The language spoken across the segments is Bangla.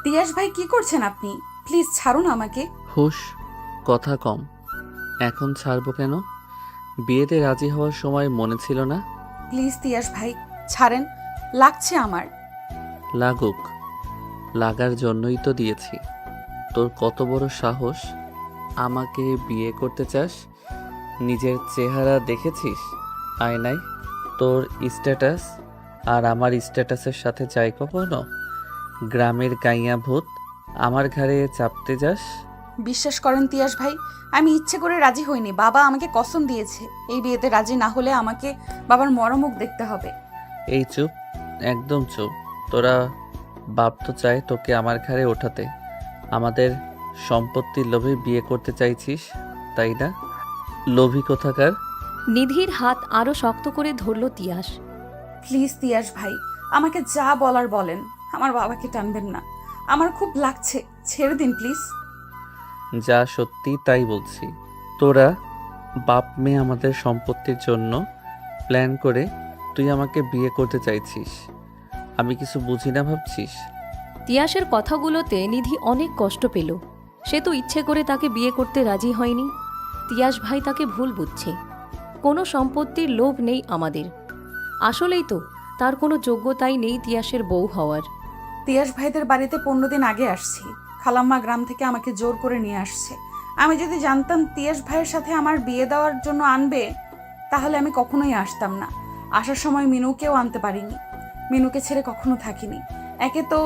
তিয়াস ভাই, কি করছেন আপনি? প্লিজ ছাড়ুন আমাকে। হুশ, কথা কম। এখন ছাড়বো কেন? বিয়েতে রাজি হওয়ার সময় মনে ছিল না? প্লিজ তিয়াস ভাই, ছাড়েন। লাগছে আমার। লাগুক, লাগার জন্যই তো দিয়েছি। তোর কত বড় সাহস, আমাকে বিয়ে করতে চাস? নিজের চেহারা দেখেছিস আয়নায়? তোর স্ট্যাটাস আর আমার স্ট্যাটাসের সাথে যায় কখনো? গ্রামের গাইয়া ভূত আমার ঘাড়ে চাপতে যাস? বিশ্বাস করেন তিয়াস ভাই, আমি ইচ্ছে করে রাজি হইনি। বাবা আমাকে কসম দিয়েছে, এই বিয়েতে রাজি না হলে আমাকে বাবার মরমুখ দেখতে হবে। এই চুপ, একদম চুপ। তোরা বাপ তো চায় তোকে আমার ঘাড়ে ওঠাতে। আমাদের সম্পত্তির লোভে বিয়ে করতে চাইছিস, তাই না? লোভী কোথাকার। নিধির হাত আরো শক্ত করে ধরল তিয়াস। প্লিজ তিয়াস ভাই, আমাকে যা বলার বলেন। আমার বাবাকে টানবেন না, আমার খুব লাগছে। ছেড়ে দিন প্লিজ। যা সত্যি তাই বলছি। তোরা বাপ মেয়ে আমাদের সম্পত্তির জন্য প্ল্যান করে তুই আমাকে বিয়ে করতে চাইছিস। আমি কিছু বুঝি না ভাবছিস? তিয়াসের কথাগুলোতে নিধি অনেক কষ্ট পেল। সে তো ইচ্ছে করে তাকে বিয়ে করতে রাজি হয়নি। তিয়াস ভাই তাকে ভুল বুঝছে। কোনো সম্পত্তির লোভ নেই আমাদের। আসলেই তো তার কোনো যোগ্যতাই নেই তিয়াসের বউ হওয়ার। তিয়াস ভাইদের বাড়িতে 15 দিন আগে আসছি। খালাম্মা গ্রাম থেকে আমাকে জোর করে নিয়ে আসছে। আমি যদি জানতাম তিয়াস ভাইয়ের সাথে আমার বিয়ে দেওয়ার জন্য আনবে, তাহলে আমি কখনোই আসতাম না। আসার সময় মিনুকেও আনতে পারিনি। মিনুকে ছেড়ে কখনো থাকিনি। একে তো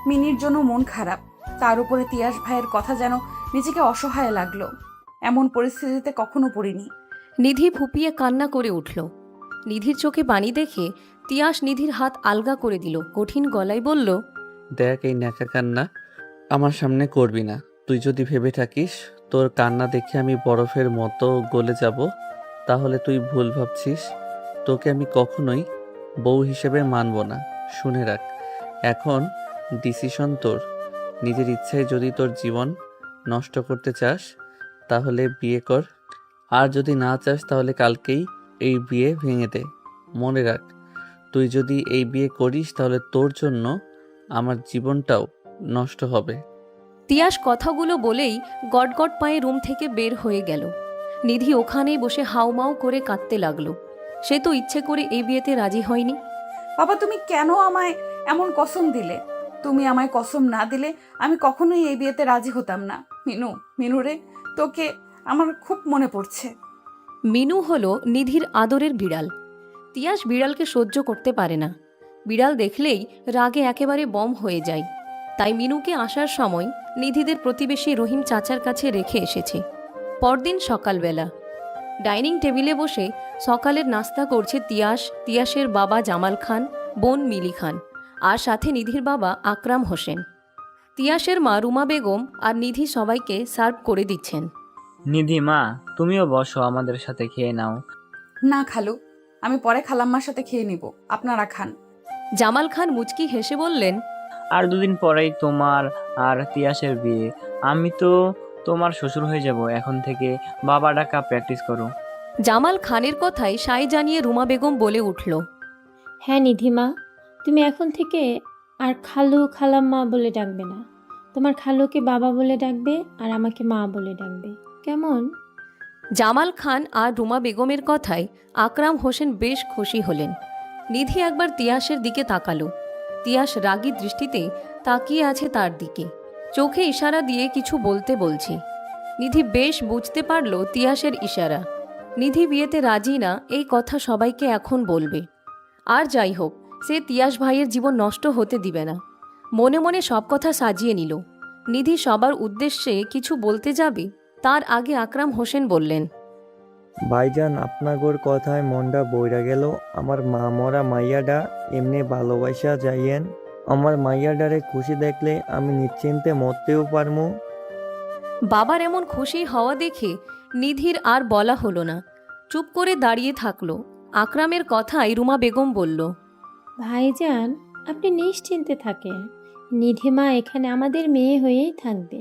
মিনির জন্য মন খারাপ, তার উপরে তিয়াস ভাইয়ের কথা যেন নিজেকে অসহায় লাগলো। এমন পরিস্থিতিতে কখনো পড়িনি। নিধি ফুপিয়ে কান্না করে উঠল। নিধির চোখে পানি দেখে তিয়াস নিধির হাত আলগা করে দিল। কঠিন গলায় বলল, দেখ, এই ন্যাকা কান্না আমার সামনে করবি না। তুই যদি ভেবে থাকিস তোর কান্না দেখে আমি বরফের মতো গলে যাব, তাহলে তুই ভুল ভাবছিস। তোকে আমি কখনোই বউ হিসেবে মানব না। শুনে রাখ, এখন ডিসিশন তোর। নিজের ইচ্ছায় যদি তোর জীবন নষ্ট করতে চাস তাহলে বিয়ে কর, আর যদি না চাস তাহলে কালকেই এই বিয়ে ভেঙে দে। মনে রাখ, তুই যদি এই বিয়ে করিস তাহলে তোর জন্য আমার জীবনটাও নষ্ট হবে। তিয়াস কথাগুলো বলেই গটগট পায়ে রুম থেকে বের হয়ে গেল। নিধি ওখানেই বসে হাউমাউ করে কাঁদতে লাগলো। সে তো ইচ্ছে করে এই বিয়েতে রাজি হয়নি। বাবা, তুমি কেন আমায় এমন কসম দিলে? তুমি আমায় কসম না দিলে আমি কখনোই এই বিয়েতে রাজি হতাম না। মিনু, মিনু রে, তোকে আমার খুব মনে পড়ছে। মিনু হলো নিধির আদরের বিড়াল। তিয়াস বিড়ালকে সহ্য করতে পারে না। বিড়াল দেখলেই রাগে একেবারে বম হয়ে যায়। তাই মিনুকে আসার সময় নিধিদের প্রতিবেশী রহিম চাচার কাছে রেখে এসেছে। পরদিন সকালবেলা ডাইনিং টেবিলে বসে সকালের নাস্তা করছে তিয়াস, তিয়াসের বাবা জামাল খান, বোন মিলি খান, আর সাথে নিধির বাবা আকরাম হোসেন। তিয়াসের মা রুমা বেগম আর নিধি সবাইকে সার্ভ করে দিচ্ছেন। নিধি মা, তুমিও বসো, আমাদের সাথে খেয়ে নাও। না খালু, আমি পরে খালাম্মার সাথে খেয়ে নিব, আপনারা খান। জামাল খান মুচকি হেসে বললেন, আর দুদিন পরেই তোমার আর তিয়াসের বিয়ে। আমি তো তোমার শ্বশুর হয়ে যাব এখন থেকে। বাবা ডাকা প্র্যাকটিস করো। জামাল খানের কথায় সায় জানিয়ে রুমা বেগম বলে উঠল, হ্যাঁ নিধিমা, তুমি এখন থেকে আর খালু খালাম্মা বলে ডাকবে না। তোমার খালুকে বাবা বলে ডাকবে আর আমাকে মা বলে ডাকবে, কেমন? জামাল খান আর রুমা বেগমের কথায় আকরাম হোসেন বেশ খুশি হলেন। নিধি একবার তিয়াসের দিকে তাকালো। তিয়াস রাগী দৃষ্টিতে তাকিয়ে আছে তার দিকে, চোখে ইশারা দিয়ে কিছু বলতে বলছে। নিধি বেশ বুঝতে পারল তিয়াসের ইশারা। নিধি বিয়েতে রাজি না, এই কথা সবাইকে এখন বলবে। আর যাই হোক, সে তিয়াস ভাইয়ের জীবন নষ্ট হতে দিবে না। মনে মনে সব কথা সাজিয়ে নিল। নিধি সবার উদ্দেশ্যে কিছু বলতে যাবে, তার আগে আকরাম হোসেন বললেন, ভাইজান, আপনাগোর কথায় মনটা বইরা গেল। আমার মা মরা মাইয়াডা এমনি ভালোবাসা যাইয়েন। আমার মাইয়াডারে খুশি দেখলে আমি নিশ্চিন্তে মরতেও পারমু। বাবার এমন খুশি হওয়া দেখে নিধির আর বলা হলো না, চুপ করে দাঁড়িয়ে থাকলো। আকরামের কথায় রুমা বেগম বলল, ভাইজান, আপনি নিশ্চিন্তে থাকেন। নিধিমা এখানে আমাদের মেয়ে হয়েই থাকবে।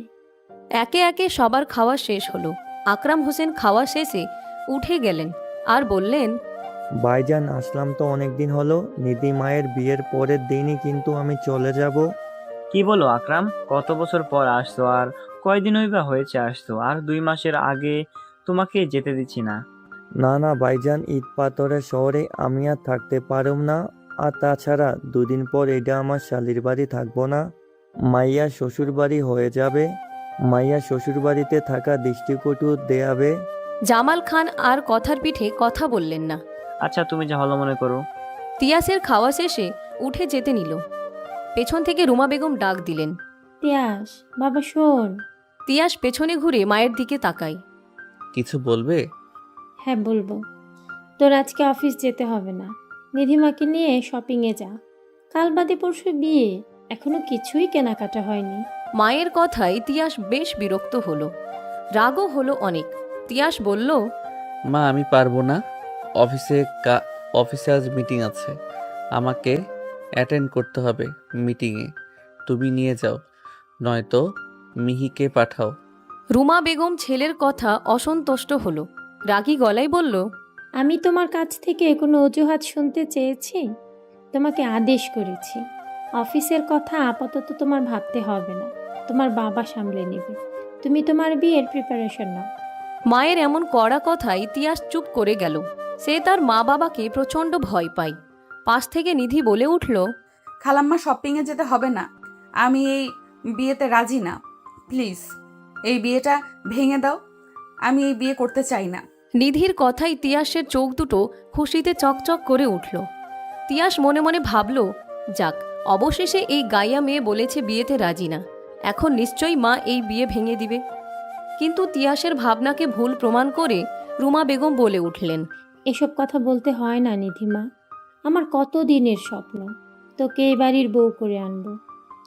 একে একে সবার খাওয়া শেষ হলো। আকরাম হোসেন খাওয়া শেষে উঠে গেলেন আর বললেন, ভাইজান, আসলাম তো অনেক দিন হলো। নিধি মায়ের বিয়ের পরের দিনই কিন্তু আমি চলে যাব। কি বলো আকরাম, কত বছর পর আসছো, আর কয়দিনই বা হয়েছে আসছো, আর 2 মাসের আগে তোমাকে যেতে দিচ্ছি না। না না ভাইজান, ঈদ পাথরের শহরে আমি আর থাকতে পারুম না। আর তাছাড়া দুদিন পর এটা আমার শালির বাড়ি থাকবো না, মাইয়া শ্বশুর বাড়ি হয়ে যাবে। মাইয়া শ্বশুর বাড়িতে থাকা দৃষ্টিকটু দেয়াবে। জামাল খান আর কথার পিঠে কথা বললেন না। আচ্ছা, তুমি যা ভালো মনে করো। তিয়াসের খাওয়া শেষে উঠে যেতে নিল। পেছন থেকে রুমা বেগম ডাক দিলেন। তিয়াস, বাবা শোন। তিয়াস পেছনে ঘুরে মায়ের দিকে তাকায়। কিছু বলবে? হ্যাঁ বলবো। তোর আজকে অফিস যেতে হবে না, নিধিমাকে নিয়ে শপিংয়ে যা। কাল বাদে পরশু বিয়ে, এখনো কিছুই কেনাকাটা হয়নি। মায়ের কথায় তিয়াস বেশ বিরক্ত হলো, রাগও হলো অনেক। তিয়াস বলল, মা আমি পারবো না। অফিসে অফিসে আজ মিটিং আছে, আমাকে অ্যাটেন্ড করতে হবে মিটিংয়ে। তুমি নিয়ে যাও, নয়তো মিহিকে পাঠাও। রুমা বেগম ছেলের কথা অসন্তুষ্ট হলো, রাগী গলায় বলল, আমি তোমার কাছ থেকে কোনো অজুহাত শুনতে চেয়েছি? তোমাকে আদেশ করেছি। অফিসের কথা আপাতত তোমার ভাবতে হবে না, তোমার বাবা সামলে নেবে। তুমি তোমার বিয়ের প্রিপারেশন নাও। মায়ের এমন কড়া কথায় তিয়াস চুপ করে গেল। সে তার মা বাবাকে প্রচণ্ড ভয় পায়। পাশ থেকে নিধি বলে উঠল, খালাম্মা শপিংয়ে যেতে হবে না, আমি এই বিয়েতে রাজি না। প্লিজ এই বিয়েটা ভেঙে দাও, আমি এই বিয়ে করতে চাই না। নিধির কথায় তিয়াসের চোখ দুটো খুশিতে চকচক করে উঠল। তিয়াস মনে মনে ভাবল, যাক, অবশেষে এই গাইয়া মেয়ে বলেছে বিয়েতে রাজি না, এখন নিশ্চয়ই মা এই বিয়ে ভেঙে দিবে। কিন্তু তিয়াসের ভাবনাকে ভুল প্রমাণ করে রুমা বেগম বলে উঠলেন, এসব কথা বলতে হয় না নিধিমা, আমার কত দিনের স্বপ্ন তোকে এই বাড়ির বউ করে আনবো।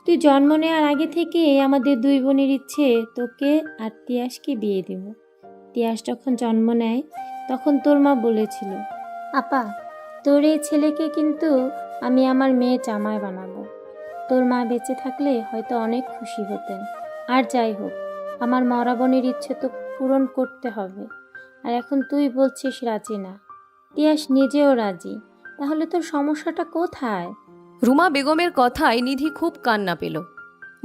তুই জন্ম নেওয়ার আগে থেকে আমাদের দুই বোনের ইচ্ছে তোকে আর তিয়াসকে বিয়ে দেব। তিয়াস যখন জন্ম নেয় তখন তোর মা বলেছিল, আপা তোর এই ছেলেকে কিন্তু আমি আমার মেয়ে জামাই বানাবো। তোর মা বেঁচে থাকলে হয়তো অনেক খুশি হতেন। আর যাই হোক, আমার মরা বোনের ইচ্ছে তো পূরণ করতে হবে। আর এখন তুই বলছিস রাজি না, তিয়াস নিজেও রাজি, তাহলে তোর সমস্যাটা কোথায়? রুমা বেগমের কথায় নিধি খুব কান্না পেল।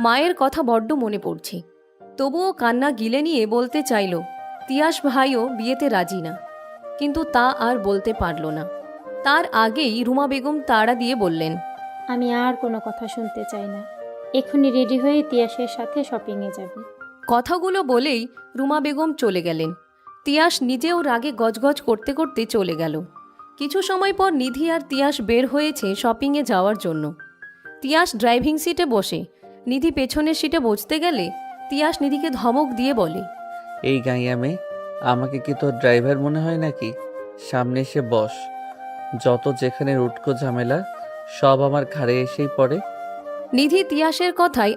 মায়ের কথা বড্ড মনে পড়ছে। তবুও কান্না গিলে নিয়ে বলতে চাইল, তিয়াস ভাইও বিয়েতে রাজি না, কিন্তু তা আর বলতে পারল না। তার আগেই রুমা বেগম তাড়া দিয়ে বললেন, আমি আর কোনো কথা শুনতে চাই না, এক্ষুনি রেডি হয়ে তিয়াসের সাথে শপিংয়ে যাবে। কথাগুলো বলেই রুমা বেগম চলে গেলেন। তিয়াস নিজেও রাগে গজগজ করতে করতে চলে গেল। কিছু সময় পর নিধি আর তিয়াস বের হয়েছে শপিংয়ে যাওয়ার জন্য। তিয়াস ড্রাইভিং সিটে বসে, নিধি পেছনের সিটে বসতে গেলে তিয়াস নিধিকে ধমক দিয়ে বলে, এই গাইয়া মেয়ে, আমাকে কি তোর ড্রাইভার মনে হয় নাকি? সামনে এসে বস, যত যেখানে উটকো ঝামেলা সব আমার ঘাড়ে এসেই পড়ে। নিধি তিয়াসের কথায়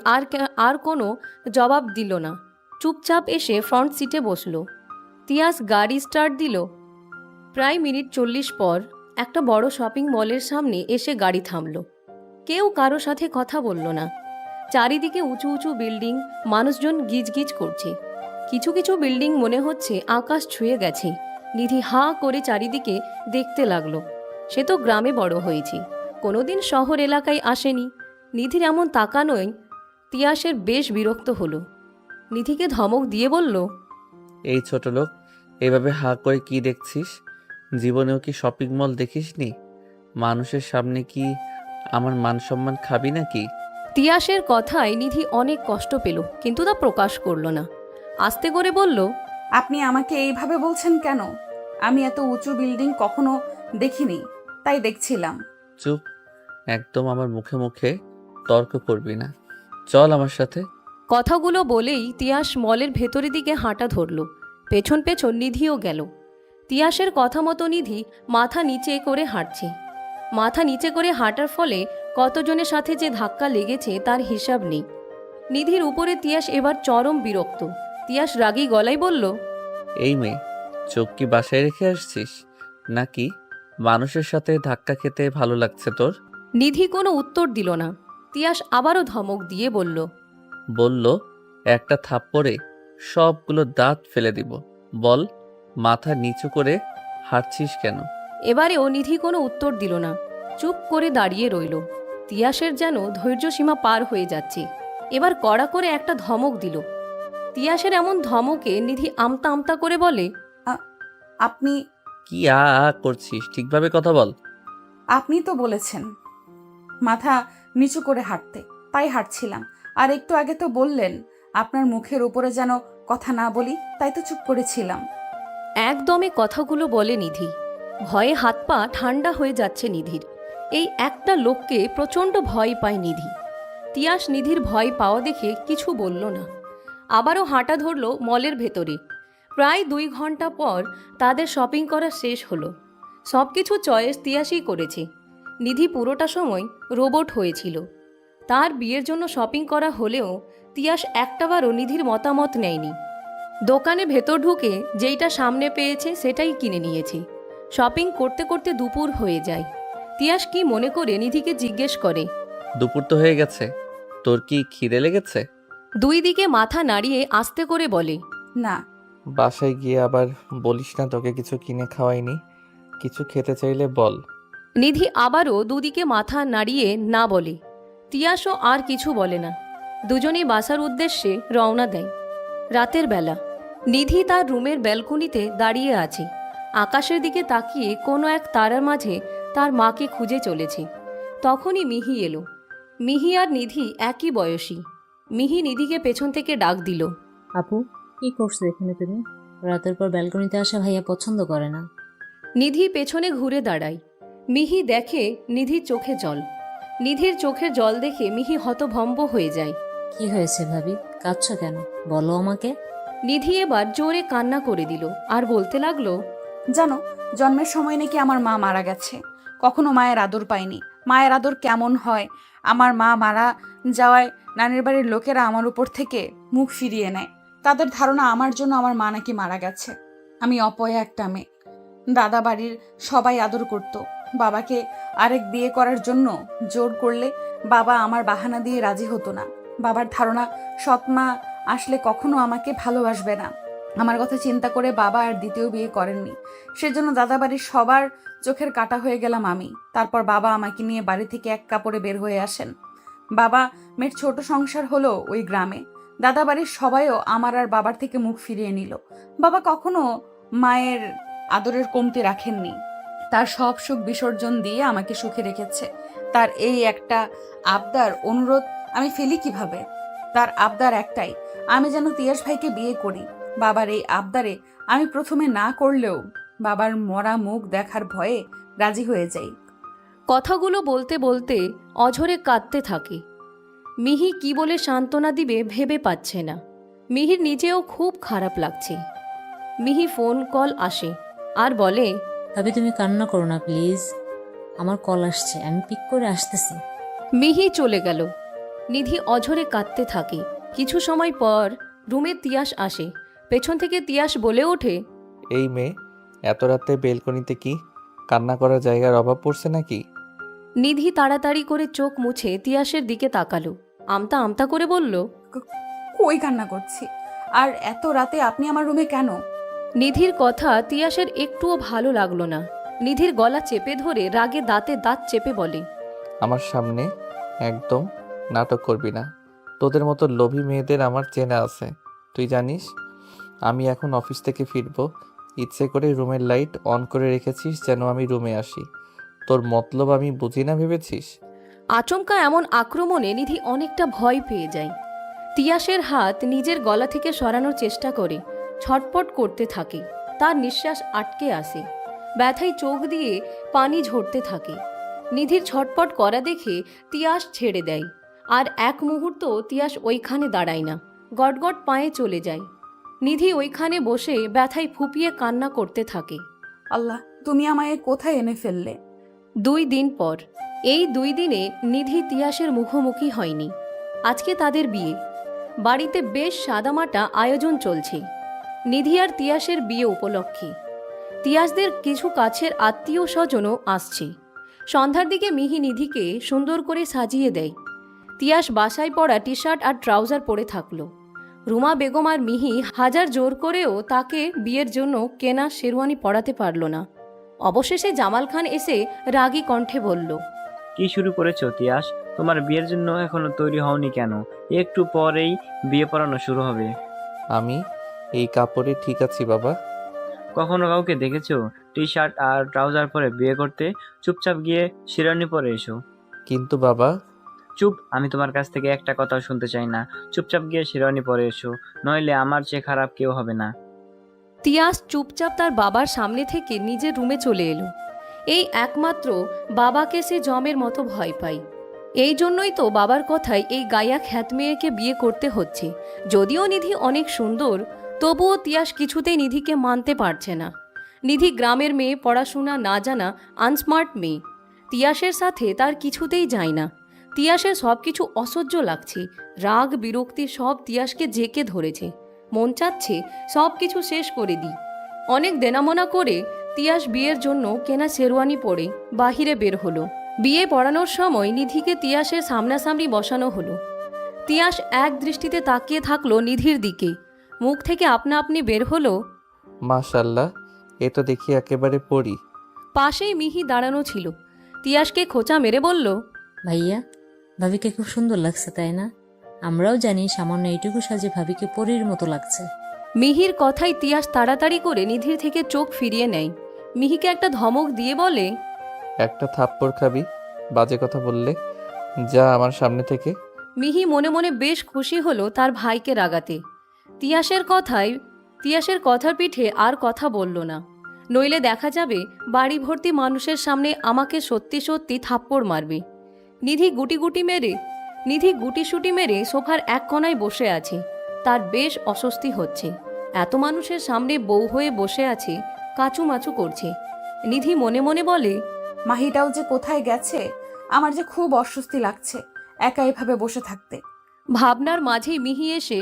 আর কোনো জবাব দিল না, চুপচাপ এসে ফ্রন্ট সিটে বসল। তিয়াস গাড়ি স্টার্ট দিল। প্রায় মিনিট 40 পর একটা বড় শপিং মলের সামনে এসে গাড়ি থামল। কেউ কারো সাথে কথা বলল না। চারিদিকে উঁচু উঁচু বিল্ডিং, মানুষজন গিজগিজ করছে। কিছু কিছু বিল্ডিং মনে হচ্ছে আকাশ ছুঁয়ে গেছে। নিধি হাঁ করে চারিদিকে দেখতে লাগলো। সে তো গ্রামে বড় হয়েছে, কোনোদিন শহর এলাকায় আসেনি। নিধির এমন তাকানোয় তিয়াসের বেশ বিরক্ত হলো। নিধিকে ধমক দিয়ে বলল, এই ছোট লোক, এভাবে হাঁ করে কি দেখছিস? জীবনেও কি শপিং মল দেখিসনি? মানুষের সামনে কি আমার মান সম্মান খাবি নাকি? তিয়াসের কথায় নিধি অনেক কষ্ট পেল, কিন্তু তা প্রকাশ করল না। আস্তে করে বলল, আপনি আমাকে এইভাবে বলছেন কেন? আমি এত উঁচু বিল্ডিং কখনো দেখিনি, তাই দেখছিলাম। চুপ, একদম আমার মুখে মুখে তর্ক করবি না, চল আমার সাথে। কথাগুলো বলেই তিয়াস মলের ভেতরের দিকে হাঁটা ধরল। পেছন পেছন নিধিও গেল। তিয়াসের কথা মতো নিধি মাথা নিচে করে হাঁটছে। মাথা নিচে করে হাঁটার ফলে কতজনের সাথে যে ধাক্কা লেগেছে তার হিসাব নেই। নিধির উপরে তিয়াস এবার চরম বিরক্ত। তিয়াস রাগী গলায় বলল, এই মেয়ে, চোখ কি বাসায় রেখে আসছিস নাকি মানুষের সাথে ধাক্কা খেতে ভালো লাগছে তোর? নিধি কোনো উত্তর দিল না। তিয়াস আবারও ধমক দিয়ে বলল, একটা থাপ্পড়ে সবগুলো দাঁত ফেলে দিব। বল, মাথা নিচু করে হাঁটছিস কেন? এবারেও নিধি কোনো উত্তর দিল না, চুপ করে দাঁড়িয়ে রইল। তিয়াসের যেন ধৈর্যসীমা পার হয়ে যাচ্ছে। এবার কড়া করে একটা ধমক দিল। তিয়াসের এমন ধমকে নিধি আমতা আমতা করে বলে, আপনি কি করছিস? ঠিকভাবে কথা বল। আপনি তো বলেছেন মাথা নিচু করে হাঁটতে, তাই হাঁটছিলাম। আর একটু আগে তো বললেন আপনার মুখের উপরে যেন কথা না বলি, তাই তো চুপ করেছিলাম। একদমে কথাগুলো বলে নিধি। ভয়ে হাত পা ঠান্ডা হয়ে যাচ্ছে নিধির। এই একটা লোককে প্রচণ্ড ভয় পায় নিধি। তিয়াস নিধির ভয় পাওয়া দেখে কিছু বলল না। আবারও হাঁটা ধরল মলের ভেতরে। প্রায় 2 ঘন্টা পর তাদের শপিং করা শেষ হলো। সব কিছু চয়েস তিয়াসই করেছে। নিধি পুরোটা সময় রোবট হয়েছিল। তার বিয়ের জন্য শপিং করা হলেও তিয়াস একটাবারও নিধির মতামত নেয়নি। দোকানে ভেতর ঢুকে যেইটা সামনে পেয়েছে সেটাই কিনে নিয়েছে। শপিং করতে করতে দুপুর হয়ে যায়। তিয়াস কি মনে করে নিধিকে জিজ্ঞেস করে, দুপুর তো হয়ে গেছে, তোর কি খিদে লেগেছে? দুই দিকে মাথা নাড়িয়ে আস্তে করে বলে, না। বাসায় গিয়ে আবার বলিস না তোকে কিছু কিনে খাওয়াইনি। কিছু খেতে চাইলে বল। নিধি আবারও দুদিকে মাথা নাড়িয়ে না বলে। তিয়াসও আর কিছু বলে না। দুজনেই বাসার উদ্দেশ্যে রওনা দেয়। রাতের বেলা নিধি তার রুমের ব্যালকনিতে দাঁড়িয়ে আছে। আকাশের দিকে তাকিয়ে কোনো এক তারার মাঝে তার মাকে খুঁজে চলেছে। তখনই মিহি এলো। মিহি আর নিধি একই বয়সী। মিহি নিধিকে পেছন থেকে ডাক দিল, আপু, কি করছো এখানে তুমি? রাতের পর ব্যালকনিতে আসা ভাইয়া পছন্দ করে না। নিধি পেছনে ঘুরে দাঁড়ায়। মিহি দেখে নিধির চোখে জল। নিধির চোখের জল দেখে মিহি হতভম্ব হয়ে যায়। কি হয়েছে ভাবি, কাঁদছো কেন? বলো আমাকে। নিধি এবার জোরে কান্না করে দিল আর বলতে লাগলো, জানো, জন্মের সময় নাকি আমার মা মারা গেছে। কখনো মায়ের আদর পাইনি। মায়ের আদর কেমন হয়, আমার মা মারা যাওয়ায় নানির বাড়ির লোকেরা আমার উপর থেকে মুখ ফিরিয়ে নেয়। তাদের ধারণা আমার জন্য আমার মা নাকি মারা গেছে। আমি অপয়া একটা মেয়ে। দাদা বাড়ির সবাই আদর করত। বাবাকে আরেক বিয়ে করার জন্য জোর করলে বাবা আমার বাহানা দিয়ে রাজি হতো না। বাবার ধারণা সৎমা আসলে কখনো আমাকে ভালোবাসবে না। আমার কথা চিন্তা করে বাবা আর দ্বিতীয় বিয়ে করেননি। সেজন্য দাদাবাড়ির সবার চোখের কাটা হয়ে গেলাম আমি। তারপর বাবা আমাকে নিয়ে বাড়ি থেকে এক কাপড়ে বের হয়ে আসেন। বাবা মেয়ের ছোট সংসার হলো ওই গ্রামে। দাদাবাড়ির সবাইও আমার আর বাবার থেকে মুখ ফিরিয়ে নিল। বাবা কখনো মায়ের আদরের কমতি রাখেননি। তার সব সুখ বিসর্জন দিয়ে আমাকে সুখে রেখেছে। তার এই একটা আবদার, অনুরোধ আমি ফেলি কিভাবে? তার আবদার একটাই, আমি যেন তিয়াস ভাইকে বিয়ে করি। বাবার এই আবদারে আমি প্রথমে না করলেও বাবার মরা মুখ দেখার ভয়ে রাজি হয়ে যাই। কথাগুলো বলতে বলতে অঝরে কাঁদতে থাকে। মিহি কি বলে সান্ত্বনা দিবে ভেবে পাচ্ছে না। মিহির নিজেও খুব খারাপ লাগছে। মিহি ফোন কল আসে আর বলে, ভাবি তুমি কান্না করো না প্লিজ, আমার কল আসছে, আমি পিক করে আসতেছি। মিহি চলে গেল। নিধি অঝরে কাঁদতে থাকে। কিছু সময় পর রুমে তিয়াস আসে। পেছন থেকে তিয়াস বলে ওঠে, এই মেয়ে, এত রাতে বেলকনিতে কি? কান্না করার জায়গার অভাব পড়ছে নাকি? নিধি তাড়াতাড়ি করে চোখ মুছে তিয়াসের দিকে তাকালো। আমতা আমতা করে বলল, কই কান্না করছি? আর এত রাতে আপনি আমার রুমে কেন? নিধির কথা তিয়াসের একটুও ভালো লাগলো না। নিধির গলা চেপে ধরে রাগে দাঁতে দাঁত চেপে বলে, আমার সামনে একদম নাটক করবি না। তোদের মতো লোভী মেয়েদের আমার চেনা আছে। তুই জানিস আমি এখন অফিস থেকে ফিরবো। ইচ্ছে করে রুমের লাইট অন করে রেখেছিস যেন আমি রুমে আসি। তোর মতলব আমি বুঝি না ভেবেছিস? আচমকা এমন আক্রমণে নিধি অনেকটা ভয় পেয়ে যায়। তিয়াসের হাত নিজের গলা থেকে সরানোর চেষ্টা করে ছটপট করতে থাকে। তার নিঃশ্বাস আটকে আসে। ব্যথায় চোখ দিয়ে পানি ঝরতে থাকে। নিধির ছটপট করা দেখে তিয়াস ছেড়ে দেয়। আর এক মুহূর্ত তিয়াস ওইখানে দাঁড়ায় না, গটগট পায়ে চলে যায়। নিধি ওইখানে বসে ব্যথায় ফুপিয়ে কান্না করতে থাকে। আল্লাহ, তুমি আমায় কোথায় এনে ফেললে? 2 দিন পর। এই 2 দিনে নিধি তিয়াসের মুখোমুখি হয়নি। আজকে তাদের বিয়ে। বাড়িতে বেশ সাদামাটা আয়োজন চলছে নিধি আর তিয়াসের বিয়ে উপলক্ষে। তিয়াসদের কিছু কাছের আত্মীয় স্বজনও আসছে। সন্ধ্যার দিকে মিহি নিধিকে সুন্দর করে সাজিয়ে দেয়। তিয়াস বাসায় পরা টি শার্ট আর ট্রাউজার পরে থাকলো। রুমা বেগম আর মিহি হাজার জোর করেও তাকে বিয়ের জন্য কেনা শেরওয়ানি পরাতে পারল না। অবশেষে জামাল খান এসে রাগী কণ্ঠে বলল, কি শুরু করেছো তিয়াস? তোমার বিয়ের জন্য এখনো তৈরি হওনি কেন? একটু পরেই বিয়ে পড়ানো শুরু হবে। আমি এই কাপড়ে ঠিক আছি বাবা। কখনো কাউকে দেখেছো টি শার্ট আর ট্রাউজার পরে বিয়ে করতে? চুপচাপ গিয়ে শিরোনি পরে এসো। কিন্তু বাবা, চুপ, আমি তোমার কাছ থেকে একটা কথাও শুনতে চাই না। চুপচাপ গিয়ে শিরোনি পরে এসো, নইলে আমার চেয়ে খারাপ কেউ হবে না। তিয়াস চুপচাপ তার বাবার সামনে থেকে নিজের রুমে চলে এলো। এই একমাত্র বাবাকে সে জমের মতো ভয় পায়। এই জন্যই তো বাবার কথায় এই গায়া খ্যাত মেয়েকে বিয়ে করতে হচ্ছে। যদিও নিধি অনেক সুন্দর, তবুও তিয়াস কিছুতেই নিধিকে মানতে পারছে না। নিধি গ্রামের মেয়ে, পড়াশোনা না জানা আনস্মার্ট মেয়ে। তিয়াসের সাথে তার কিছুতেই যায় না। তিয়াসের সব কিছু অসহ্য লাগছে। রাগ বিরক্তি সব তিয়াসকে জেঁকে ধরেছে। মন চাচ্ছে সব কিছু শেষ করে দিই। অনেক দেনামোনা করে তিয়াস বিয়ের জন্য কেনা শেরওয়ানি পরে বাহিরে বের হলো। বিয়ে পড়ানোর সময় নিধিকে তিয়াসের সামনাসামনি বসানো হলো। তিয়াস এক দৃষ্টিতে তাকিয়ে থাকলো নিধির দিকে। মুখ থেকে আপনা আপনি বের হলো, মাশাল্লাহ, এ তো দেখি একেবারে পড়ি। পাশেই মিহি দাঁড়ানো ছিল। তিয়াসকে খোঁচা মেরে বলল, ভাইয়া, ভাবিকে খুব সুন্দর লাগছে তাই না? আমরাও জানি সামান্য এইটুকু সাজে ভাবিকে পরীর মতো লাগছে। মিহির কথায় তিয়াস তাড়াতাড়ি করে নিধির থেকে চোখ ফিরিয়ে নেয়। মিহিকে একটা ধমক দিয়ে বলে, একটা থাপ্পড় খাবি বাজে কথা বললে। যা আমার সামনে থেকে। মিহি মনে মনে বেশ খুশি হলো তার ভাইকে রাগাতে। তিয়াসের কথার পিঠে আর কথা বলল না, নইলে দেখা যাবে বাড়ি ভর্তি মানুষের সামনে আমাকে সত্যি সত্যি থাপ্পড় মারবে। নিধি গুটিসুটি মেরে সোফার এক কোণায় বসে আছে। তার বেশ অস্বস্তি হচ্ছে। এত মানুষের সামনে বউ হয়ে বসে আছে, কাচুমাচু করছে। নিধি মনে মনে বলে, মাহিটাও যে কোথায় গেছে, আমার যে খুব অস্বস্তি লাগছে একা এভাবে বসে থাকতে। ভাবনার মাঝেই মিহি এসে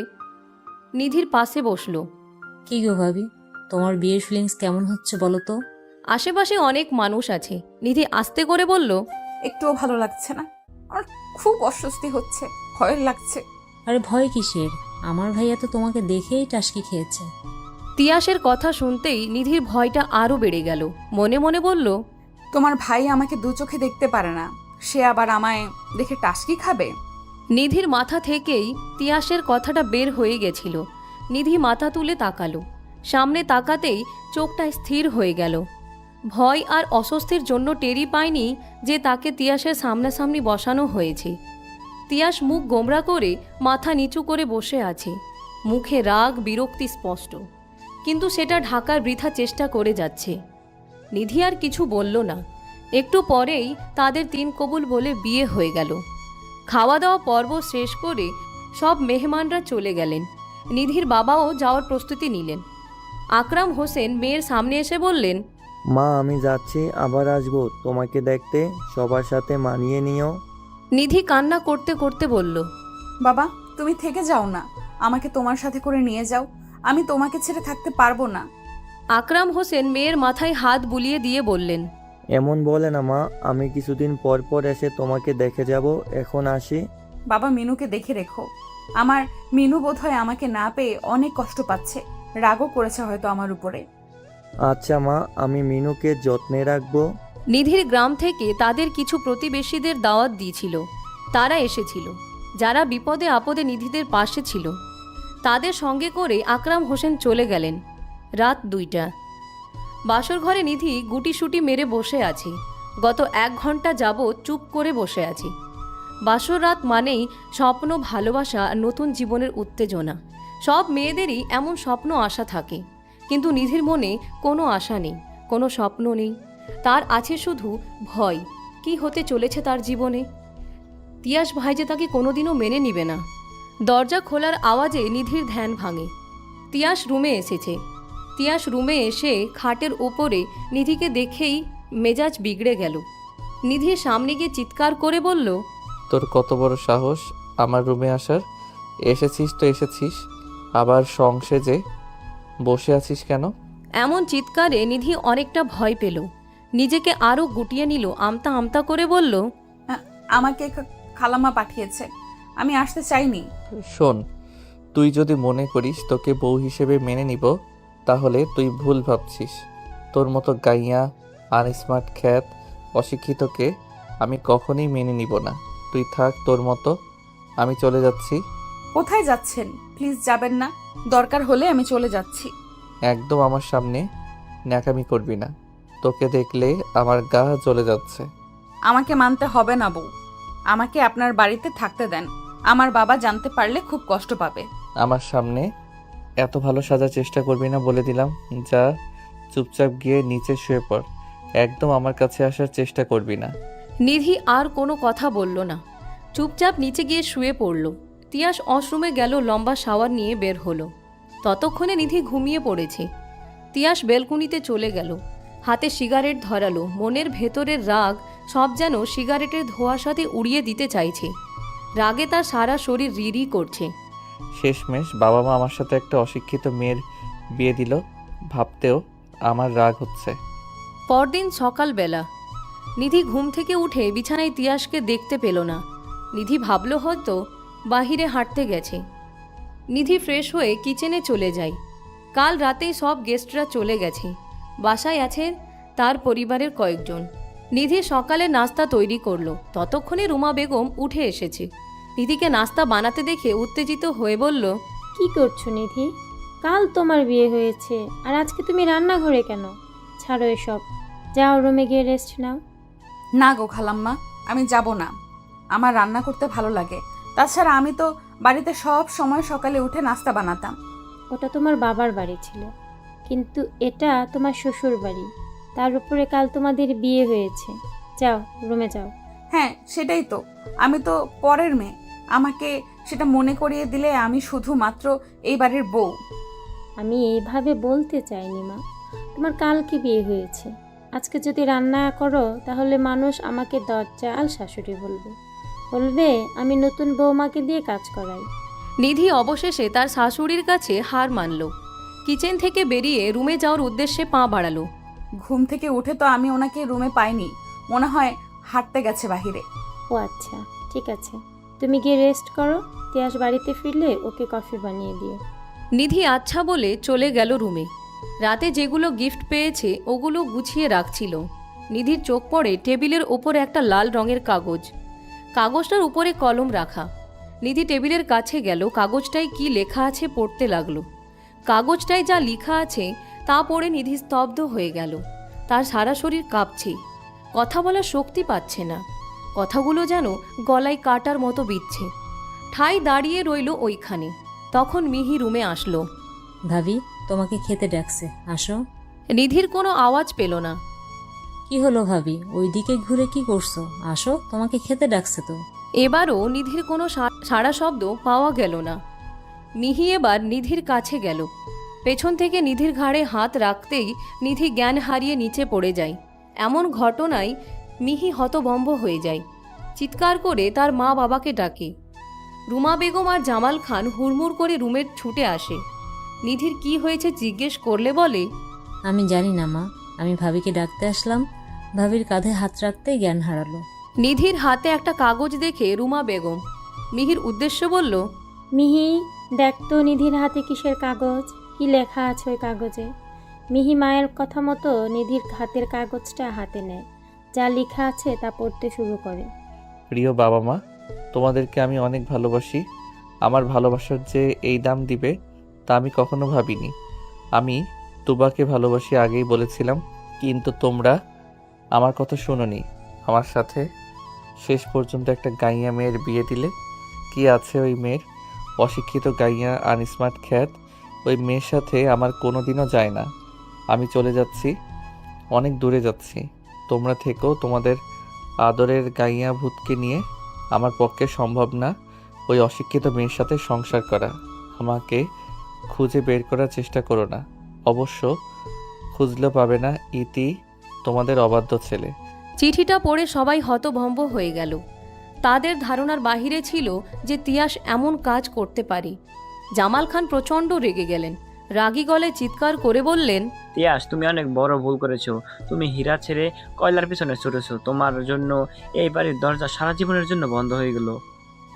নিধির পাশে বসলো। কি গো ভাবি, তোমার বিয়ের ফিলিংস কেমন হচ্ছে বলো তো? আশেপাশে অনেক মানুষ আছে। নিধি আস্তে করে বলল, একটুও ভালো লাগছে না, আমার খুব অস্বস্তি হচ্ছে, ভয় লাগছে। আরে ভয় কিসের? আমার ভাইয়া তো তোমাকে দেখেই টাসকি খেয়েছে। তিয়াসের কথা শুনতেই নিধির ভয়টা আরও বেড়ে গেল। মনে মনে বলল, তোমার ভাই আমাকে দু চোখে দেখতে পারে না, সে আবার আমায় দেখে টাসকি খাবে? নিধির মাথা থেকেই তিয়াসের কথাটা বের হয়ে গেছিল। নিধি মাথা তুলে তাকালো। সামনে তাকাতেই চোখটা স্থির হয়ে গেল। ভয় আর অস্বস্তির জন্য টেরি পায়নি যে তাকে তিয়াসের সামনাসামনি বসানো হয়েছে। তিয়াস মুখ গোমরা করে মাথা নিচু করে বসে আছে। মুখে রাগ বিরক্তি স্পষ্ট, কিন্তু সেটা ঢাকার বৃথা চেষ্টা করে যাচ্ছে। নিধি আর কিছু বলল না। একটু পরেই তাদের তিন কবুল বলে বিয়ে হয়ে গেল। খাওয়া দাওয়া পর্ব শেষ করে সব মেহমানরা চলে গেলেন। নিধির বাবাও যাওয়ার প্রস্তুতি নিলেন। আকরাম হোসেন মেয়ের সামনে এসে বললেন, মা আমি যাচ্ছি, আবার আসবো তোমাকে দেখতে, সবার সাথে মানিয়ে নিও। নিধি কান্না করতে করতে বলল, বাবা তুমি থেকে যাও না, আমাকে তোমার সাথে করে নিয়ে যাও, আমি তোমাকে ছেড়ে থাকতে পারবো না। আকরাম হোসেন মেয়ের মাথায় হাত বুলিয়ে দিয়ে বললেন, এমন বলে না মা, আমি কিছুদিন পর পর এসে তোমাকে দেখে যাব, এখন আসি। বাবা মিনুকে দেখে রেখো, আমার মিনু বোধহয় আমাকে না পেয়ে অনেক কষ্ট পাচ্ছে, রাগও করেছে হয়তো আমার উপরে। আচ্ছা মা, আমি মিনুকে যত্নে রাখবো। নিধির গ্রাম থেকে তাদের কিছু প্রতিবেশীদের দাওয়াত দিয়েছিল। তারা এসেছিল, যারা বিপদে আপদে নিধিদের পাশে ছিল। তাদের সঙ্গে করে আকরাম হোসেন চলে গেলেন। রাত 2টা। বাসর ঘরে নিধি গুটিসুটি মেরে বসে আছে। গত 1 ঘন্টা যাবৎ চুপ করে বসে আছে। বাসর রাত মানেই স্বপ্ন, ভালোবাসা আর নতুন জীবনের উত্তেজনা। সব মেয়েদেরই এমন স্বপ্ন আশা থাকে, কিন্তু নিধির মনে কোনো আশা নেই, কোনো স্বপ্ন নেই। তার আছে শুধু ভয়, কি হতে চলেছে তার জীবনে। তিয়াস ভাই যে তাকে কোনোদিনও মেনে নিবে না। দরজা খোলার আওয়াজে নিধির ধ্যান ভাঙে। তিয়াস রুমে এসেছে। তিয়াস রুমে এসে খাটের ওপরে নিধিকে দেখেই মেজাজ বিগড়ে গেল। নিধির সামনে গিয়ে চিৎকার করে বলল, তোর কত বড় সাহস আমার রুমে আসার? এসেছিস তো এসেছিস, আবার সংসেজে বসে আছিস কেন? এমন চিৎকারে নিধি অনেকটা ভয় পেল। নিজেকে আরও গুটিয়ে নিল, আমতা আমতা করে বলল, আমাকে খালাম্মা পাঠিয়েছে, আমি আসতে চাইনি। শোন, তুই যদি মনে করিস তোকে বউ হিসেবে মেনে নিব, তাহলে তুই ভুল ভাবছিস। তোর মতো গাইয়া, আনস্মার্ট খ্যাত অশিক্ষিতকে আমি কখনোই মেনে নিব না। তুই থাক তোর মতো, আমি চলে যাচ্ছি। কোথায় যাচ্ছেন? প্লিজ যাবেন না। দরকার হলে আমি চলে যাচ্ছি। একদম আমার সামনে ন্যাকামি করবি না, তোকে দেখলে আমার গা জ্বলে যাচ্ছে। আমাকে মানতে হবে না বউ। আমাকে আপনার বাড়িতে থাকতে দেন। আমার বাবা জানতে পারলে খুব কষ্ট পাবে। আমার সামনে এত ভালো সাজার চেষ্টা করবি না বলে দিলাম। যা, চুপচাপ গিয়ে নিচে শুয়ে পড়। একদম আমার কাছে আসার চেষ্টা করবি না। নিধি আর কোনো কথা বলল না, চুপচাপ নিচে গিয়ে শুয়ে পড়ল। তিয়াস ওয়াশরুমে গেল, লম্বা শাওয়ার নিয়ে বের হলো। ততক্ষণে নিধি ঘুমিয়ে পড়েছে। তিয়াস বেলকুনিতে চলে গেল, হাতে সিগারেট ধরালো। মনের ভেতরের রাগ সব যেন সিগারেটের ধোঁয়ার সাথে উড়িয়ে দিতে চাইছে। রাগে তার সারা শরীর রিরি করছে। শেষমেশ বাবা মা আমার সাথে একটা অশিক্ষিত মেয়ের বিয়ে দিল, ভাবতেও আমার রাগ হচ্ছে। পরদিন সকালবেলা নিধি ঘুম থেকে উঠে বিছানায় তিয়াসকে দেখতে পেল না। নিধি ভাবল হয়তো বাহিরে হাঁটতে গেছে। নিধি ফ্রেশ হয়ে কিচেনে চলে যায়। কাল রাতেই সব গেস্টরা চলে গেছে। বাসায় আছে তার পরিবারের কয়েকজন। নিধি সকালে নাস্তা তৈরি করলো। ততক্ষণে রুমা বেগম উঠে এসেছে। নিধিকে নাস্তা বানাতে দেখে উত্তেজিত হয়ে বলল, কি করছো নিধি? কাল তোমার বিয়ে হয়েছে আর আজকে তুমি রান্নাঘরে কেন? ছাড়ো এসব, যাও রুমে গিয়ে রেস্ট নাও। না গো খালাম্মা, আমি যাব না। আমার রান্না করতে ভালো লাগে। তাছাড়া আমি তো বাড়িতে সব সময় সকালে উঠে নাস্তা বানাতাম। ওটা তোমার বাবার বাড়ি ছিল, কিন্তু এটা তোমার শ্বশুর বাড়ি। তার উপরে কাল তোমাদের বিয়ে হয়েছে। যাও রুমে যাও। হ্যাঁ, সেটাই তো। আমি তো পরের মেয়ে। আমাকে সেটা মনে করিয়ে দিলে আমি শুধুমাত্র এই বাড়ির বউ। আমি এইভাবে বলতে চাইনি মা। তোমার কালকে বিয়ে হয়েছে। আজকে যদি রান্না করো তাহলে মানুষ আমাকে দজ্জাল শাশুড়ি বলবে। বলবে আমি নতুন বৌমাকে দিয়ে কাজ করাই। নিধি অবশেষে তার শাশুড়ির কাছে হার মানল। কিচেন থেকে বেরিয়ে রুমে যাওয়ার উদ্দেশ্যে পা বাড়ালো। ঘুম থেকে উঠে তো আমি ওনাকে রুমে পাইনি। মনে হয় হাঁটতে গেছে বাহিরে। ও আচ্ছা, ঠিক আছে, তুমি গিয়ে রেস্ট করো। তিয়াস বাড়িতে ফিরলে ওকে কফি বানিয়ে দিও। নিধি আচ্ছা বলে চলে গেল রুমে। রাতে যেগুলো গিফট পেয়েছে ওগুলো গুছিয়ে রাখছিল। নিধির চোখ পড়ে টেবিলের ওপরে একটা লাল রঙের কাগজ। কাগজটার উপরে কলম রাখা। নিধি টেবিলের কাছে গেল, কাগজটায় কি লেখা আছে পড়তে লাগলো। কাগজটায় যা লেখা আছে তা পড়ে নিধি স্তব্ধ হয়ে গেল। তার সারা শরীর কাঁপছে, কথা বলার শক্তি পাচ্ছে না। কথাগুলো যেন গলায় কাটার মতো বিচ্ছে। ঠাই দাঁড়িয়ে রইল ওইখানে। তখন মিহি রুমে আসলো। ভাবি, তোমাকে খেতে ডাকছে, আসো। নিধির কোনো আওয়াজ পেল না। কি হলো ভাবি, ওইদিকে ঘুরে কি করছো? আসো, তোমাকে খেতে ডাকছে তো। এবারও নিধির কোনো সাড়া শব্দ পাওয়া গেল না। মিহি এবার নিধির কাছে গেল। পেছন থেকে নিধির ঘাড়ে হাত রাখতেই নিধি জ্ঞান হারিয়ে নিচে পড়ে যায়। এমন ঘটনায় মিহি হতভম্ব হয়ে যায়। চিৎকার করে তার মা বাবাকে ডাকে। রুমা বেগম আর জামাল খান হুড়মুড় করে রুমে ছুটে আসে। নিধির কি হয়েছে জিজ্ঞেস করলে বলে, আমি জানি না মা, আমি ভাবিকে ডাকতে আসলাম, ভাবির কাঁধে হাত রাখতেই জ্ঞান হারালো। নিধির হাতে একটা কাগজ দেখে রুমা বেগম মিহির উদ্দেশ্যে বলল, মিহি, দেখ তো নিধির হাতে কিসের কাগজ, কি লেখা আছে ওই কাগজে। মিহি মায়ের কথা মতো নিধির হাতের কাগজটা হাতে নেয়। যা লেখা আছে তা পড়তে শুরু করে। প্রিয় বাবা মা, তোমাদেরকে আমি অনেক ভালোবাসি। আমার ভালোবাসার যে এই দাম দিবে তা আমি কখনো ভাবিনি। আমি তুবাকে ভালোবাসি আগেই বলেছিলাম, কিন্তু তোমরা আমার কথা শোনোনি। আমার সাথে শেষ পর্যন্ত একটা গাইয়া মেয়ের বিয়ে দিলে। কি আছে ওই মেয়ের? অশিক্ষিত গাইয়া, আনস্মার্ট খ্যাত। ওই মেয়ের সাথে আমার কোনো দিনও যায় না। আমি চলে যাচ্ছি, অনেক দূরে যাচ্ছি। তোমরা থেকেও তোমাদের আদরের গাইয়া ভূতকে নিয়ে। আমার পক্ষে সম্ভব না ওই অশিক্ষিত মেয়ের সাথে সংসার করা। আমাকে খুঁজে বের করার চেষ্টা করো না। অবশ্য খুঁজলেও পাবে না। ইতি, তোমাদের অবাধ্য ছেলে। চিঠিটা পড়ে সবাই হতভম্ব হয়ে গেল। তাদের ধারণার বাহিরে ছিল যে তিয়াস এমন কাজ করতে পারে। জামাল খান প্রচণ্ড রেগে গেলেন। রাগী গলায় চিৎকার করে বললেন, তিয়াস, তুমি অনেক বড় ভুল করেছো। তুমি হীরা ছেড়ে কয়লার পিছনে ছুটেছো। তোমার জন্য এই বাড়ির দরজা সারা জীবনের জন্য বন্ধ হয়ে গেল।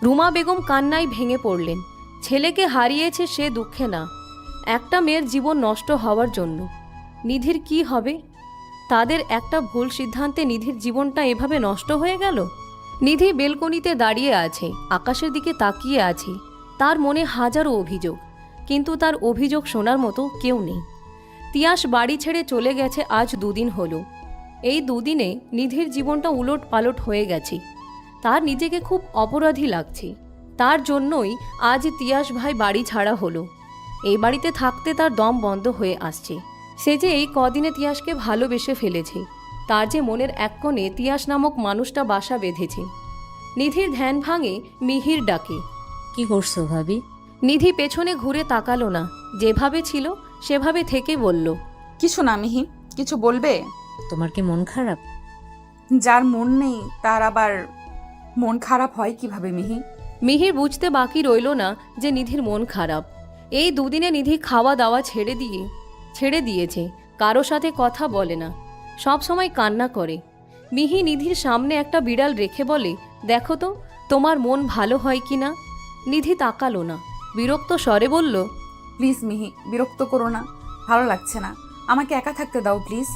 রুমা বেগম কান্নায় ভেঙে পড়লেন। ছেলেকে হারিয়েছে সে দুঃখে না, একটা মেয়ের জীবন নষ্ট হওয়ার জন্য। নিধির কি হবে? তাদের একটা ভুল সিদ্ধান্তে নিধির জীবনটা এভাবে নষ্ট হয়ে গেল। নিধি বেলকনিতে দাঁড়িয়ে আছে, আকাশের দিকে তাকিয়ে আছে। তার মনে হাজারো অভিযোগ, কিন্তু তার অভিযোগ শোনার মতো কেউ নেই। তিয়াস বাড়ি ছেড়ে চলে গেছে আজ 2 দিন হলো। এই 2 দিনে নিধির জীবনটা উলট পালট হয়ে গেছে। তার নিজেকে খুব অপরাধী লাগছে। তার জন্যই আজ তিয়াস ভাই বাড়ি ছাড়া হলো। এই বাড়িতে থাকতে তার দম বন্ধ হয়ে আসছে। সে যে এই কদিনে তিয়াসকে ভালোবেসে ফেলেছে, তার যে মনের এক কোণে তিয়াস নামক মানুষটা বাসা বেঁধেছে। নিধির ধ্যান ভাঙে মিহির ডাকে। কি করছো ভাবি? নিধি পেছনে ঘুরে তাকালো না, যেভাবে ছিল সেভাবে থেকে বলল, কিছু না মিহি, কিছু বলবে? তোমার কি মন খারাপ? যার মন নেই তার আবার মন খারাপ হয় কিভাবে মিহি? মিহির বুঝতে বাকি রইল না যে নিধির মন খারাপ। এই 2 দিনে নিধি খাওয়া দাওয়া ছেড়ে দিয়েছে, কারো সাথে কথা বলে না, সব সময় কান্না করে। মিহি নিধির সামনে একটা বিড়াল রেখে বলে, দেখো তো তোমার মন ভালো হয় কি না। নিধি তাকালো না, বিরক্ত স্বরে বলল, প্লিজ মিহি, বিরক্ত করো না, ভালো লাগছে না, আমাকে একা থাকতে দাও প্লিজ।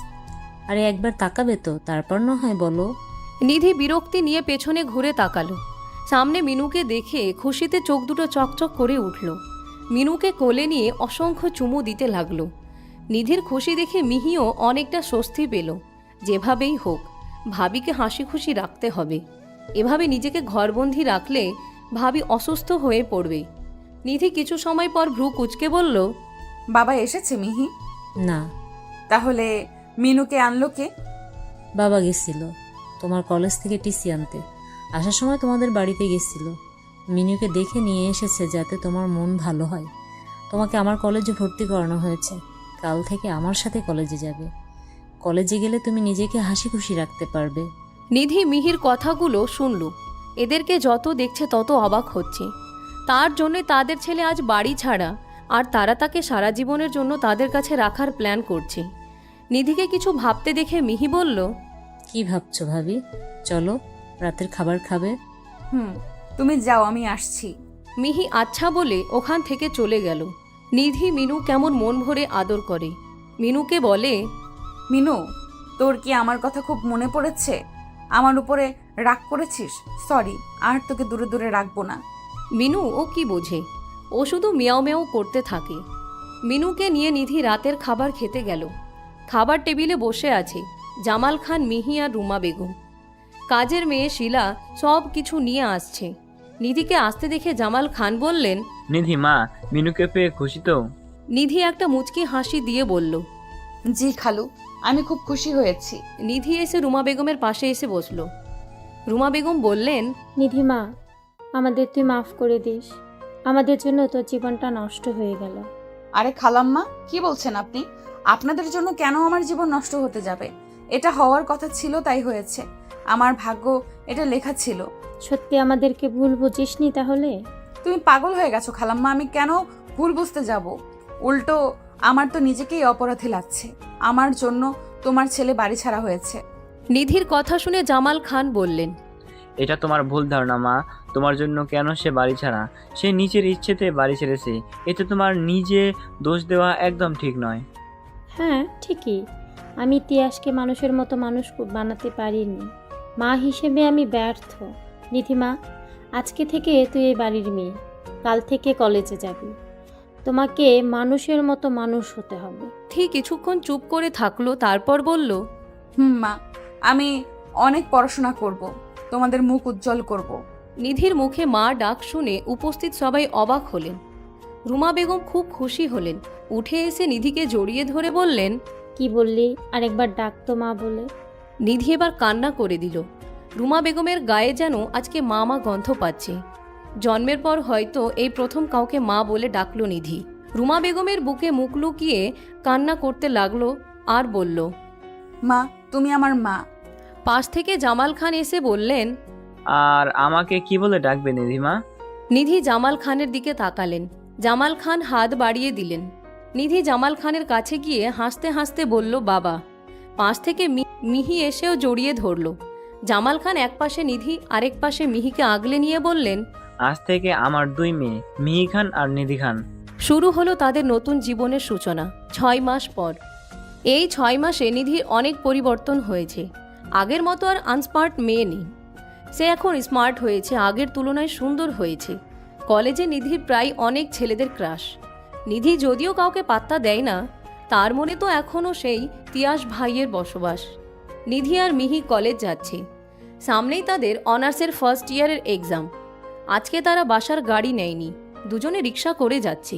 আরে একবার তাকাবে তো, তারপর না হয় বলো। নিধি বিরক্তি নিয়ে পেছনে ঘুরে তাকালো। সামনে মিনুকে দেখে খুশিতে চোখ দুটো চকচক করে উঠল। মিনুকে কোলে নিয়ে অসংখ্য চুমু দিতে লাগলো। নিধির খুশি দেখে মিহিও অনেকটা স্বস্তি পেল। যেভাবেই হোক ভাবিকে হাসি খুশি রাখতে হবে। এভাবে নিজেকে ঘরবন্দি রাখলে ভাবি অসুস্থ হয়ে পড়বে। নিধি কিছু সময় পর ভ্রু কুঁচকে বলল, বাবা এসেছে মিহি? না, তাহলে মিনুকে আনলো কে? বাবা গেছিল তোমার কলেজ থেকে টিসি আনতে। আসার সময় তোমাদের বাড়িতে গেছিল। মিনুকে দেখে নিয়ে এসেছে যাতে তোমার মন ভালো হয়। তোমাকে আমার কলেজে ভর্তি করানো হয়েছে। কাল থেকে আমার সাথে কলেজে যাবে। কলেজে গেলে তুমি নিজেকে হাসি খুশি রাখতে পারবে। নিধি মিহির কথাগুলো শুনল। এদেরকে যত দেখছে তত অবাক হচ্ছে। তার জন্যে তাদের ছেলে আজ বাড়ি ছাড়া, আর তারা তাকে সারা জীবনের জন্য তাদের কাছে রাখার প্ল্যান করছে। নিধিকে কিছু ভাবতে দেখে মিহি বলল, কি ভাবছো ভাবি? চলো, রাতের খাবার খাবে। তুমি যাও, আমি আসছি। মিহি আচ্ছা বলে ওখান থেকে চলে গেল। নিধি মিনু কেমন মন ভরে আদর করে। মিনুকে বলে, মিনু, তোর কি আমার কথা খুব মনে পড়েছে? আমার উপরে রাগ করেছিস? সরি, আর তোকে দূরে দূরে রাখবো না। মিনু ও কি বোঝে, ও শুধু মিয়াও মিয়াও করতে থাকে। মিনুকে নিয়ে নিধি রাতের খাবার খেতে গেল। খাবার টেবিলে বসে আছে জামাল খান, মিহি আর রুমা বেগম। কাজের মেয়ে শিলা সব কিছু নিয়ে আসছে। নিধিকে আসতে দেখে জামাল খান বললেন, নিধি মা, মিনুকে পেয়ে খুশি তো? নিধি একটা মুচকি হাসি দিয়ে বলল, জি খালু, আমি খুব খুশি হয়েছি। নিধি এসে রুমা বেগমের পাশে এসে বসল। রুমা বেগম বললেন, নিধিমা, আমাদের তুই মাফ করে দিস। আমাদের জন্য তোর জীবনটা নষ্ট হয়ে গেল। আরে খালাম্মা, কি বলছেন আপনি? আপনাদের জন্য কেন আমার জীবন নষ্ট হতে যাবে? এটা হওয়ার কথা ছিল, তাই হয়েছে। আমার ভাগ্য এটা লেখা ছিল। সত্যি আমাদেরকে ভুল বুঝিসনি তাহলে? তুমি পাগল হয়ে গেছো খালাম্মা, আমি কেন ভুল বুঝতে যাব? উল্টো আমার তো নিজেকেই অপরাধী লাগছে। আমার জন্য তোমার ছেলে বাড়ি ছাড়া হয়েছে। নিধির কথা শুনে জামাল খান বললেন, এটা তোমার ভুল ধারণা মা। তোমার জন্য কেন সে বাড়ি ছাড়া? সে নিজের ইচ্ছেতে বাড়ি ছেড়েছে। এতে তোমার নিজে দোষ দেওয়া একদম ঠিক নয়। হ্যাঁ ঠিকই, আমি তিয়াসকে মানুষের মতো মানুষ বানাতে পারিনি। মা হিসেবে আমি ব্যর্থ। নিধিমা, আজকে থেকে তুই এই বাড়ির মেয়ে। কাল থেকে কলেজে যাবি। তোমাকে মানুষের মতো মানুষ হতে হবে। ঠিক কিছুক্ষণ চুপ করে থাকলো, তারপর বলল, মা, আমি অনেক পড়াশোনা করব, তোমাদের মুখ উজ্জ্বল করব। নিধির মুখে মা ডাক শুনে উপস্থিত সবাই অবাক হলেন। রুমা বেগম খুব খুশি হলেন। উঠে এসে নিধিকে জড়িয়ে ধরে বললেন, কি বললি? আরেকবার ডাক তো মা বলে। নিধি এবার কান্না করে দিল। রুমা বেগমের গায়ে যেন আজকে মা মা গন্ধ পাচ্ছে। জন্মের পর হয়তো এই প্রথম কাউকে মা বলে ডাকলো নিধি। রুমা বেগমের বুকে মুখ লুকিয়ে কান্না করতে লাগলো আর বলল, মা, তুমি আমার মা। পাশ থেকে জামাল খান এসে বললেন, আর আমাকে কি বলে ডাকবে নিধিমা? নিধি জামাল খানের দিকে তাকালেন। জামাল খান হাত বাড়িয়ে দিলেন। নিধি জামাল খানের কাছে গিয়ে হাসতে হাসতে বলল, বাবা। পাশ থেকে মিহি এসেও জড়িয়ে ধরল। জামাল খান এক পাশে নিধি, আরেক পাশে মিহিকে আগলে নিয়ে বললেন, আজ থেকে আমার 2 মেয়ে, মিহি খান আর নিধি খান। শুরু হলো তাদের নতুন জীবনের সূচনা। 6 মাস পর এই 6 মাসে নিধির অনেক পরিবর্তন হয়েছে। আগের মতো আর আনস্মার্ট মেয়ে নেই, সে এখন স্মার্ট হয়েছে, আগের তুলনায় সুন্দর হয়েছে। কলেজে নিধির প্রায় অনেক ছেলেদের ক্রাশ। নিধি যদিও কাউকে পাত্তা দেয় না, তার মনে তো এখনও সেই তিয়াস ভাইয়ের বসবাস। নিধি আর মিহি কলেজ যাচ্ছে, সামনেই তাদের অনার্সের ফার্স্ট ইয়ারের এক্সাম। আজকে তারা বাসার গাড়ি নেয়নি, দুজনে রিক্সা করে যাচ্ছে।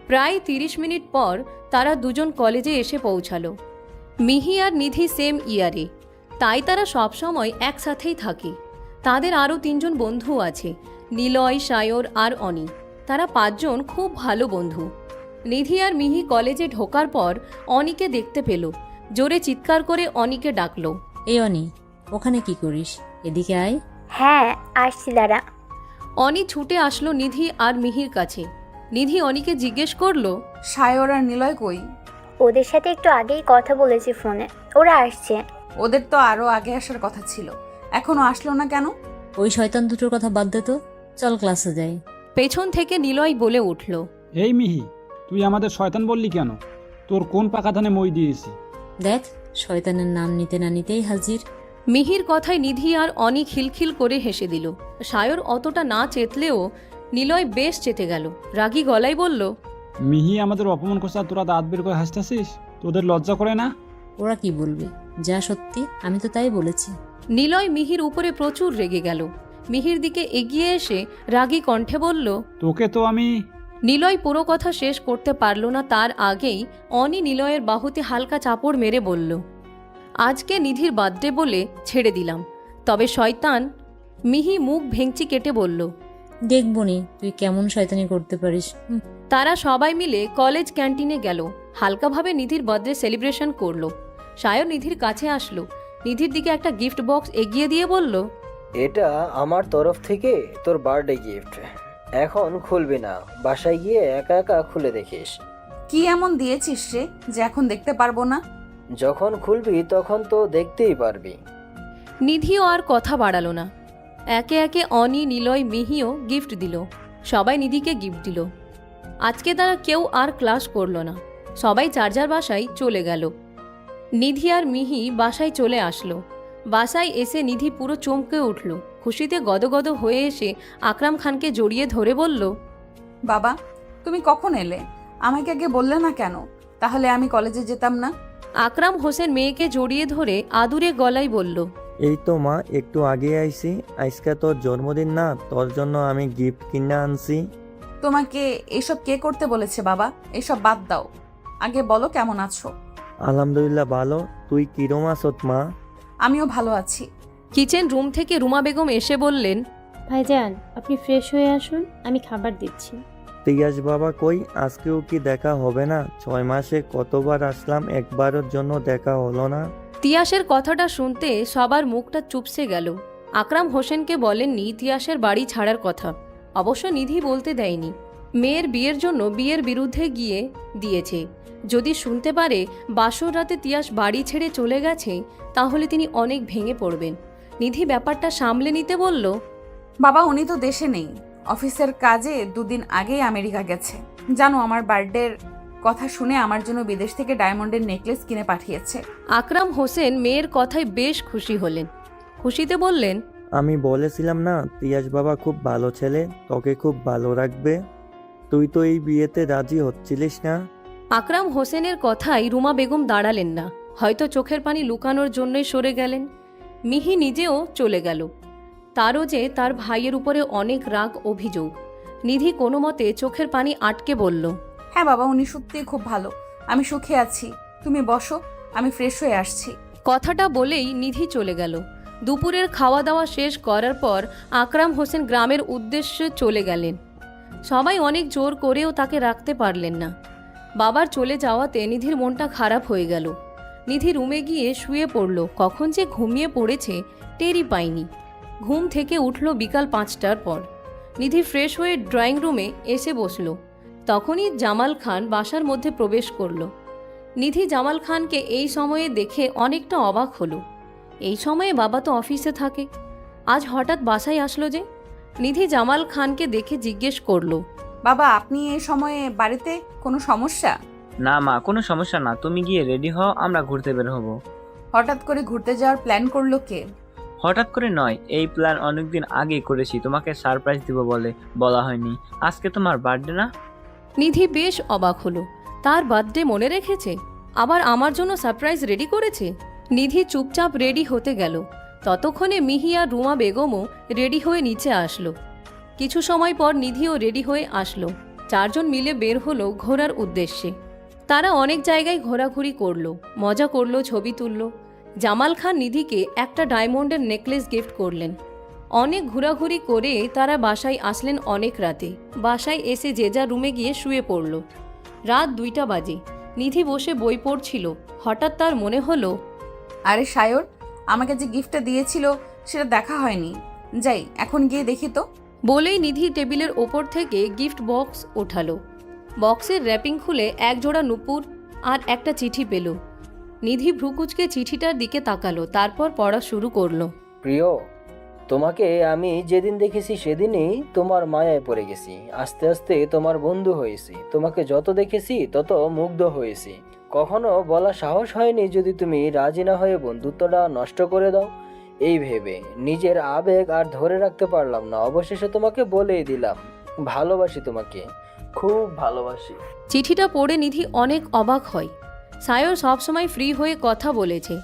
প্রায় 30 মিনিট পর তারা দুজন কলেজে এসে পৌঁছালো। মিহি আর নিধি সেম ইয়ারে, তাই তারা সবসময় একসাথেই থাকে। তাদের আরও 3 জন বন্ধু আছে, নিলয়, সায়র আর অনি। তারা 5 জন খুব ভালো বন্ধু। নিধি আর মিহি কলেজে ঢোকার পর অনিকে দেখতে পেল, জোরে চিৎকার করে অনিকে ডাকলো। এই অনি, ওখানে কি করিস? এদিকে আয়। হ্যাঁ আসছি দাঁড়া। অনি ছুটে আসলো নিধি আর মিহির কাছে। নিধি অনিকে জিজ্ঞেস করলো, সায়র আর নিলয় কই? ওদের সাথে একটু আগেই কথা বলেছি ফোনে, ওরা আসছে। ওদের তো আরো আগে আসার কথা ছিল, এখনো আসলো না কেন? ওই শয়তান দুটোর কথা বাদ দে তো, চল ক্লাসে যাই। পেছন থেকে নিলয় বলে উঠল, এই মিহি, তুই আমাদের শয়তান বললি কেন? তোর কোন পাকা ধানে মই দিয়েছি? দেখ, শয়তানের নাম নিতে না নিতেই হাজির। মিহির কথায় নিধি আর অনি খিলখিল করে হেসে দিল। সায়র অতটা না চেতলেও নিলয় বেশ চেতে গেল। রাগী গলায় বলল, মিহি আমাদের অপমান করছে আর তোরা দাঁত বের করে হাসতেছিস? তোদের লজ্জা করে না? ওরা কি বলবে? যা সত্যি আমি তো তাই বলেছি। নিলয় মিহির উপরে প্রচুর রেগে গেল। মিহির দিকে এগিয়ে এসে রাগী কণ্ঠে বলল, তোকে তো আমি... নিলয় পুরো কথা শেষ করতে পারল না, তার আগেই অনি নিলয়ের বাহুতে হালকা চাপড় মেরে বলল, আজকে নিধির বার্থডে বলে ছেড়ে দিলাম, তবে শয়তান। মিহি মুখ ভেঙচি কেটে বলল, দেখবনি তুই কেমন শয়তানি করতে পারিস। তারা সবাই মিলে কলেজ ক্যান্টিনে গেল, হালকাভাবে নিধির বার্থডে সেলিব্রেশন করলো। সায়র নিধির কাছে আসলো, নিধির দিকে একটা গিফট বক্স এগিয়ে দিয়ে বলল, এটা আমার তরফ থেকে তোর বার্থডে গিফট। এখন খুলবি না, বাসায় গিয়ে একা একা খুলে দেখিস। কি এমন দিয়েছিস রে যে এখন দেখতে পারবো না? যখন খুলবি তখন তো দেখতেই পারবি। নিধিও আর কথা বাড়ালো না। একে একে অনি, নিলয়, মিহিও গিফট দিল। সবাই নিধিকে গিফট দিল। আজকে তারা কেউ আর ক্লাস করলো না, সবাই যার যার বাসায় চলে গেল। নিধি আর মিহি বাসায় চলে আসলো। বাসায় এসে নিধি পুরো চমকে উঠল। খুশিতে গদগদ হয়ে এসে আকরাম খানকে জড়িয়ে ধরে বলল, বাবা, তুমি কখন এলে? আমাকে আগে বললে না কেন? তাহলে আমি কলেজে যেতাম না। আকরাম হোসেন মেয়েকে জড়িয়ে ধরে আদুরে গলায় বলল, এই তো মা, একটু আগে আইছি। আজকে তোর জন্মদিন না, তোর জন্য আমি গিফট কিনে আনছি। তোমাকে এসব কে করতে বলেছে বাবা? এসব বাদ দাও, আগে বলো কেমন আছো? আলহামদুলিল্লাহ ভালো। তুই কিরম আছত মা? আমিও ভালো আছি। কিচেন রুম থেকে রুমা বেগম এসে বললেন, ভাইজান আপনি ফ্রেশ হয়ে আসুন, আমি খাবার দিচ্ছি। তিয়াস বাবা কই? আজকেও কি দেখা হবে না? 6 মাসে কতবার আসলাম, একবারের জন্য দেখা হলো না। তিয়াসের কথাটা শুনতে সবার মুখটা চুপসে গেল। আকরাম হোসেনকে বলেননি তিয়াসের বাড়ি ছাড়ার কথা, অবশ্য নিধি বলতে দেয়নি। মেয়ের বিয়ের জন্য বিয়ের বিরুদ্ধে গিয়ে দিয়েছে। যদি শুনতে পারে বাসর রাতে তিয়াস বাড়ি ছেড়ে চলে গেছে, তাহলে তিনি অনেক ভেঙে পড়বেন। নিধি ব্যাপারটা সামলে নিতে বলল, বাবা, উনি তো দেশে নেই, অফিসের কাজে 2 দিন আগেই আমেরিকা গেছে। জানো, আমার বার্থডের কথা শুনে আমার জন্য বিদেশ থেকে ডায়মন্ডের নেকলেস কিনে পাঠিয়েছে। আকরাম হোসেন মেয়ের কথায় বেশ খুশি হলেন। খুশিতে বললেন, আমি বলেছিলাম না তিয়াস বাবা খুব ভালো ছেলে, তোকে খুব ভালো রাখবে। তুই তো এই বিয়েতে রাজি হচ্ছিলিস না। আকরাম হোসেনের কথায় রুমা বেগম দাঁড়ালেন না, হয়তো চোখের পানি লুকানোর জন্যই সরে গেলেন। মিহি নিজেও চলে গেল। তারও যে তার ভাইয়ের উপরে অনেক রাগ, অভিযোগ। নিধি কোনো মতে চোখের পানি আটকে বলল, হ্যাঁ বাবা, উনি সত্যিই খুব ভালো, আমি সুখে আছি। তুমি বসো, আমি ফ্রেশ হয়ে আসছি। কথাটা বলেই নিধি চলে গেল। দুপুরের খাওয়া দাওয়া শেষ করার পর আকরাম হোসেন গ্রামের উদ্দেশ্যে চলে গেলেন। সবাই অনেক জোর করেও তাকে রাখতে পারলেন না। বাবার চলে যাওয়াতে নিধির মনটা খারাপ হয়ে গেল। নিধি রুমে গিয়ে শুয়ে পড়ল। কখন যে ঘুমিয়ে পড়েছে টেরই পায়নি। ঘুম থেকে উঠল বিকাল 5টার পর। নিধি ফ্রেশ হয়ে ড্রয়িং রুমে এসে বসল। তখনই জামাল খান বাসার মধ্যে প্রবেশ করল। নিধি জামাল খানকে এই সময়ে দেখে অনেকটা অবাক হলো। এই সময়ে বাবা তো অফিসে থাকে, আজ হঠাৎ বাসায় আসলো যে? নিধি জামাল খানকে দেখে জিজ্ঞেস করলো, বাবা, আপনি এই সময়ে বাড়িতে? কোনো সমস্যা? না মা, কোনো সমস্যা না, তুমি গিয়ে রেডি হও, আমরা ঘুরতে বের হব। হঠাৎ করে ঘুরতে যাওয়ার প্ল্যান করলো কে? হঠাৎ করে নয়, এই প্ল্যান অনেকদিন আগেই করেছি, তোমাকে সারপ্রাইজ দিব বলে বলা হয়নি। আজকে তোমার বার্থডে না? নিধি বেশ অবাক হলো। তার বার্থডে মনে রেখেছে, আবার আমার জন্য সারপ্রাইজ রেডি করেছে। নিধি চুপচাপ রেডি হতে গেল। ততক্ষণে মিহি আর রুমা বেগমও রেডি হয়ে নিচে আসলো। কিছু সময় পর নিধিও রেডি হয়ে আসলো। চারজন মিলে বের হলো ঘোরার উদ্দেশ্যে। তারা অনেক জায়গায় ঘোরাঘুরি করলো, মজা করলো, ছবি তুললো। জামাল খান নিধিকে একটা ডায়মন্ডের নেকলেস গিফট করলেন। অনেক ঘোরাঘুরি করে তারা বাসায় আসলেন অনেক রাতে। বাসায় এসে যে যার রুমে গিয়ে শুয়ে পড়ল। রাত 2টা বাজে। নিধি বসে বই পড়ছিল। হঠাৎ তার মনে হলো, আরে সায়র, আমাকে যে গিফটটা দিয়েছিল সেটা দেখা হয়নি, যাই এখন গিয়ে দেখি তো। বলেই নিধি টেবিলের ওপর থেকে গিফট বক্স ওঠালো। বক্সের র্যাপিং খুলে এক জোড়া নুপুর আর একটা চিঠি পেল। নিধি ভ্রুকুচকে চিঠিটার দিকে তাকালো, তারপর পড়া শুরু করলো। প্রিয়, তোমাকে আমি যেদিন দেখেছি সেদিনই তোমার মায়ায় পড়ে গেছি। আস্তে আস্তে তোমার বন্ধু হয়েছি। তোমাকে যত দেখেছি তত মুগ্ধ হয়েছি। কখনো বলা সাহস হয়নি যদি তুমি রাজি না হয়ে বন্ধুত্বটা নষ্ট করে দাও। এই ভেবে নিজের আবেগ আর ধরে রাখতে পারলাম না, অবশেষে তোমাকে বলেই দিলাম, ভালোবাসি তোমাকে, খুব ভালোবাসি। চিঠিটা পড়ে নিধি অনেক অবাক হয়। সায়র সবসময় ফ্রি হয়ে কথা বলেছে।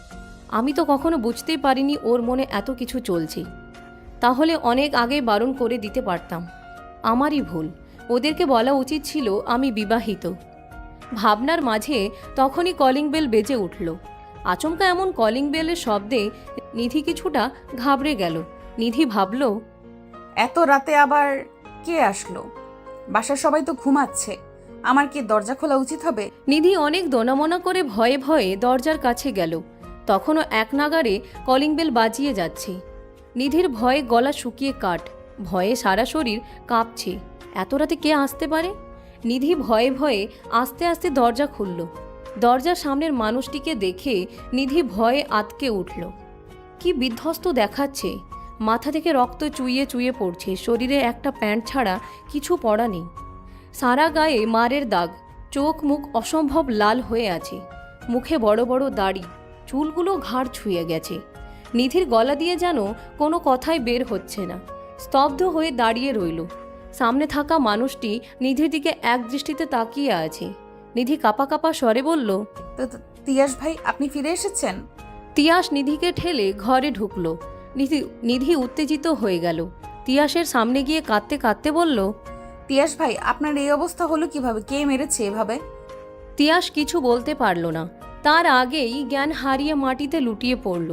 আমি তো কখনো বুঝতেই পারিনি ওর মনে এত কিছু চলছে। তাহলে অনেক আগে বারণ করে দিতে পারতাম। আমারই ভুল, ওদেরকে বলা উচিত ছিল আমি বিবাহিত। ভাবনার মাঝে তখনই কলিং বেল বেজে উঠল। আচমকা এমন কলিং বেলের শব্দে নিধি কিছুটা ঘাবড়ে গেল। নিধি ভাবল, এত রাতে আবার কে আসলো? বাসার সবাই তো ঘুমাচ্ছে, আমার কি দরজা খোলা উচিত হবে? নিধি অনেক দোনামোনা করে ভয়ে ভয়ে দরজার কাছে গেল। তখনও এক নাগাড়ে কলিং বেল বাজিয়ে যাচ্ছে। নিধির ভয়ে গলা শুকিয়ে কাঠ, ভয়ে সারা শরীর কাঁপছে। এত রাতে কে আসতে পারে? নিধি ভয়ে ভয়ে আস্তে আস্তে দরজা খুলল। দরজার সামনের মানুষটিকে দেখে নিধি ভয়ে আতকে উঠল। কি বিধ্বস্ত দেখাচ্ছে, মাথা থেকে রক্ত চুইয়ে চুইয়ে পড়ছে। শরীরে একটা প্যান্ট ছাড়া কিছু পরা নেই। সারা গায়ে মারের দাগ, চোখ মুখ অসম্ভব লাল হয়ে আছে। মুখে বড় বড় দাড়ি, চুলগুলো ঘাড় ছুঁয়ে গেছে। নিধির গলা দিয়ে যেন কোনো কথাই বের হচ্ছে না। স্তব্ধ হয়ে দাঁড়িয়ে রইল। সামনে থাকা মানুষটি নিধির দিকে এক দৃষ্টিতে তাকিয়ে আছে। নিধি কাঁপা কাঁপা স্বরে বলল, তিয়াস ভাই, আপনি ফিরে এসেছেন? তিয়াস নিধিকে ঠেলে ঘরে ঢুকলো। নিধি উত্তেজিত হয়ে গেল। তিয়াসের সামনে গিয়ে কাঁদতে কাঁদতে বলল, তিয়াস ভাই, আপনার এই অবস্থা হলো কিভাবে? কে মেরেছে এভাবে? তিয়াস কিছু বলতে পারল না। তার আগেই জ্ঞান হারিয়ে মাটিতে লুটিয়ে পড়ল।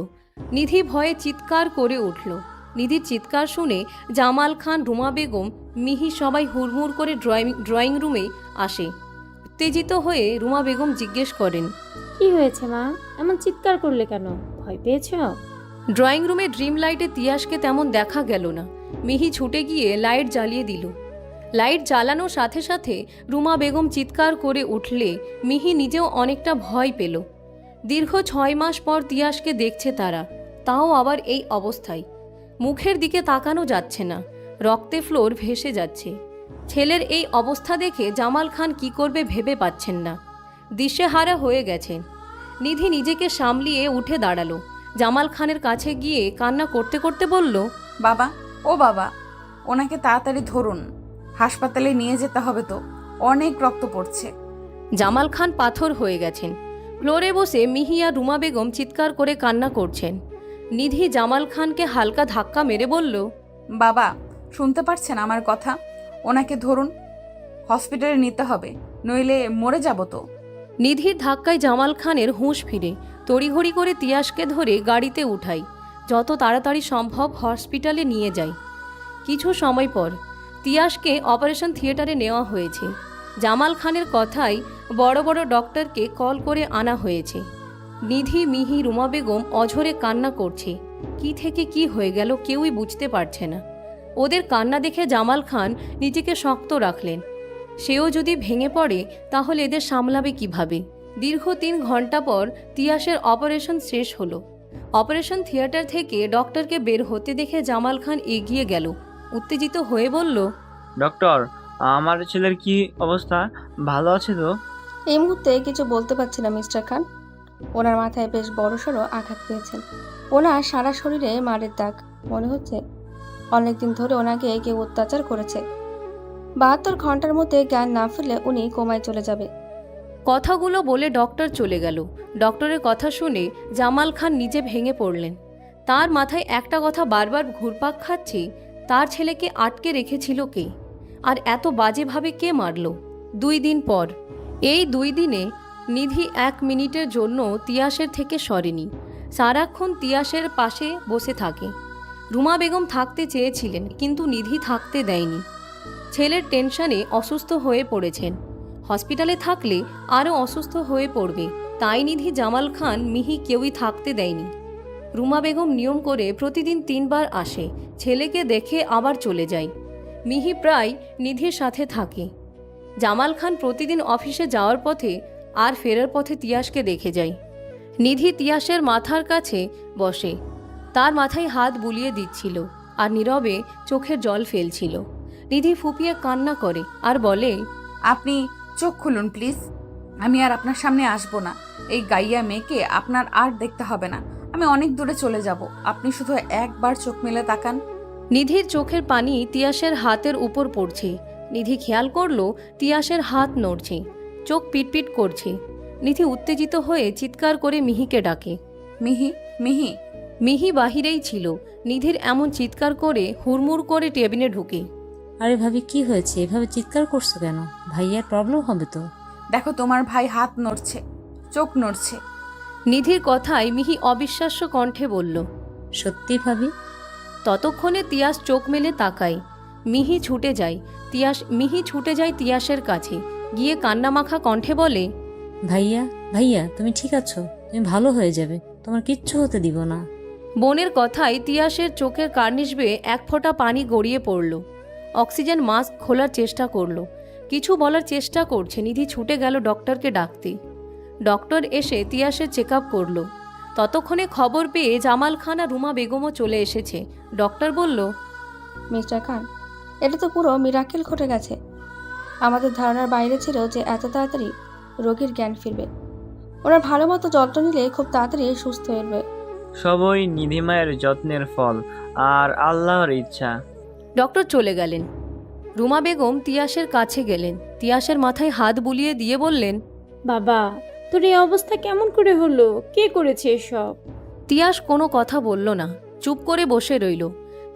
নিধি ভয়ে চিৎকার করে উঠল। নিধির চিৎকার শুনে জামাল খান, রুমা বেগম, মিহি সবাই হুড়মুড় করে ড্রয়িং রুমে আসে। উত্তেজিত হয়ে রুমা বেগম জিজ্ঞেস করেন, কি হয়েছে মা, এমন চিৎকার করলে কেন? ভয় পেয়েছ? ড্রয়িং রুমে ড্রিম লাইটে তিয়াসকে তেমন দেখা গেল না। মিহি ছুটে গিয়ে লাইট জ্বালিয়ে দিল। লাইট জ্বালানোর সাথে সাথে রুমা বেগম চিৎকার করে উঠলে মিহি নিজেও অনেকটা ভয় পেল। দীর্ঘ 6 মাস পর তিয়াসকে দেখছে তারা, তাও আবার এই অবস্থায়। মুখের দিকে তাকানো যাচ্ছে না, রক্তে ফ্লোর ভেসে যাচ্ছে। ছেলের এই অবস্থা দেখে জামাল খান কি করবে ভেবে পাচ্ছেন না। দিশেহারা হয়ে গেছেন। নিধি নিজেকে সামলিয়ে উঠে দাঁড়ালো। জামাল খানের কাছে গিয়ে কান্না করতে করতে বলল, বাবা, ও বাবা, ওনাকে তাড়াতাড়ি ধরুন, হাসপাতালে নিয়ে যেতে হবে তো, অনেক রক্ত পড়ছে। জামাল খান পাথর হয়ে গেছেন। ফ্লোরে বসে মিহি আর রুমা বেগম চিৎকার করে কান্না করছেন। নিধি জামাল খানকে হালকা ধাক্কা মেরে বলল, বাবা, শুনতে পারছেন আমার কথা? ওনাকে ধরুন, হসপিটালে নিতে হবে, নইলে মরে যাব তো। নিধির ধাক্কায় জামাল খানের হুঁশ ফিরে। তড়িঘড়ি করে তিয়াসকে ধরে গাড়িতে উঠাই, যত তাড়াতাড়ি সম্ভব হসপিটালে নিয়ে যাই। কিছু সময় পর তিয়াসকে অপারেশন থিয়েটারে নেওয়া হয়েছে। জামাল খানের কথায় বড় বড় ডক্টরকে কল করে আনা হয়েছে। নিধি, মিহি, রুমা বেগম অঝরে কান্না করছে। কি থেকে কি হয়ে গেল কেউই বুঝতে পারছে না। ওদের কান্না দেখে জামাল খান নিজেকে শক্ত রাখলেন। সেও যদি ভেঙে পড়ে তাহলে এদের সামলাবে কিভাবে? দীর্ঘ 3 ঘন্টা পর তিয়াসের অপারেশন শেষ হলো। অপারেশন থিয়েটার থেকে ডক্টরকে বের হতে দেখে জামাল খান এগিয়ে গেল। উত্তেজিত হয়ে বলল, ডক্টর, আমার ছেলের কি অবস্থা? ভালো আছে তো? এই মুহূর্তে কিছু বলতে পারছি না মিস্টার খান। ওনার মাথায় বেশ বড়সড় আঘাত পেয়েছেন। ওনার সারা শরীরে মারের দাগ। মনে হচ্ছে অনেকদিন ধরে ওনাকে কেউ অত্যাচার করেছে। 72 ঘন্টার মধ্যে জ্ঞান না ফিরলে উনি কোমায় চলে যাবে। কথাগুলো বলে ডক্টর চলে গেল। ডক্টরের কথা শুনে জামাল খান নিজে ভেঙে পড়লেন। তার মাথায় একটা কথা বারবার ঘুরপাক খাচ্ছে, তার ছেলেকে আটকে রেখেছিল কে, আর এত বাজেভাবে কে মারল। 2 দিন পর, এই 2 দিনে নিধি 1 মিনিটের জন্য তিয়াসের থেকে সরেনি। সারাক্ষণ তিয়াসের পাশে বসে থাকে। রুমা বেগম থাকতে চেয়েছিলেন, কিন্তু নিধি থাকতে দেয়নি। ছেলের টেনশনে অসুস্থ হয়ে পড়েছেন। হসপিটালে থাকলে আরও অসুস্থ হয়ে পড়বে, তাই নিধি, জামাল খান, মিহি কেউই থাকতে দেয়নি। রুমা বেগম নিয়ম করে প্রতিদিন 3 বার আসে, ছেলেকে দেখে আবার চলে যায়। মিহি প্রায় নিধির সাথে থাকে। জামাল খান প্রতিদিন অফিসে যাওয়ার পথে আর ফেরার পথে তিয়াসকে দেখে যায়। নিধি তিয়াসের মাথার কাছে বসে, তার মাথায় হাত বুলিয়ে দিচ্ছিল আর নীরবে চোখের জল ফেলছিল। নিধি ফুপিয়ে কান্না করে আর বলে, আপনি চোখ খুলুন প্লিজ। আমি আর আপনার সামনে আসবো না। এই গাইয়া মেয়েকে আপনার আর দেখতে হবে না। আমি অনেক দূরে চলে যাব। আপনি শুধু একবার চোখ মেলে তাকান। নিধির চোখের পানি তিয়াসের হাতের উপর পড়ছে। নিধি খেয়াল করলো তিয়াসের হাত নড়ছে, চোখ পিটপিট করছে। নিধি উত্তেজিত হয়ে চিৎকার করে মিহিকে ডাকে। মিহি, মিহি। মিহি বাহিরেই ছিল। নিধির এমন চিৎকার করে হুড়মুড় করে টেবিলে ঢুকে। আরে ভাবি, কি হয়েছে? এভাবে চিৎকার করছো কেন? ভাইয়ার প্রবলেম হবে তো। দেখো, তোমার ভাই হাত নড়ছে, চোখ নড়ছে। নিধির কথায় মিহি অবিশ্বাস্য কণ্ঠে বলল, সত্যি ভাবি? ততক্ষণে তিয়াস চোখ মেলে তাকায়। মিহি ছুটে যায় তিয়াসের কাছে, গিয়ে কান্নামাখা কণ্ঠে বলে, ভাইয়া, ভাইয়া তুমি ঠিক আছো? তুমি ভালো হয়ে যাবে, তোমার কিচ্ছু হতে দিব না। বোনের কথায় তিয়াসের চোখের কার্নিশ বেয়ে 1 ফোঁটা পানি গড়িয়ে পড়ল। অক্সিজেন মাস্ক খোলার চেষ্টা করলো, কিছু বলার চেষ্টা করছে। নিধি ছুটে গেল ডক্টরকে ডাকতে। ডক্টর এসে তিয়াসের চেক আপ করলো। ততক্ষণে খবর পেয়ে জামাল খান আর রুমা বেগমও চলে এসেছে। ডক্টর বলল, মিস্টার খান, এটা তো পুরো মিরাকেল ঘটে গেছে। আমাদের ধারণার বাইরে ছিল যে এত তাড়াতাড়ি রোগীর জ্ঞান ফিরবে। ওনার ভালো মতো যত্ন নিলে খুব তাড়াতাড়ি সুস্থ হয়ে যাবে। সবই নিধিমায়ের যত্নের ফল আর আল্লাহর ইচ্ছা। ডক্টর চলে গেলেন। রুমা বেগম তিয়াসের কাছে গেলেন, তিয়াসের মাথায় হাত বুলিয়ে দিয়ে বললেন, বাবা, তোর এই অবস্থা কেমন করে হলো? কে করেছে এসব? তিয়াস কোনো কথা বলল না, চুপ করে বসে রইল।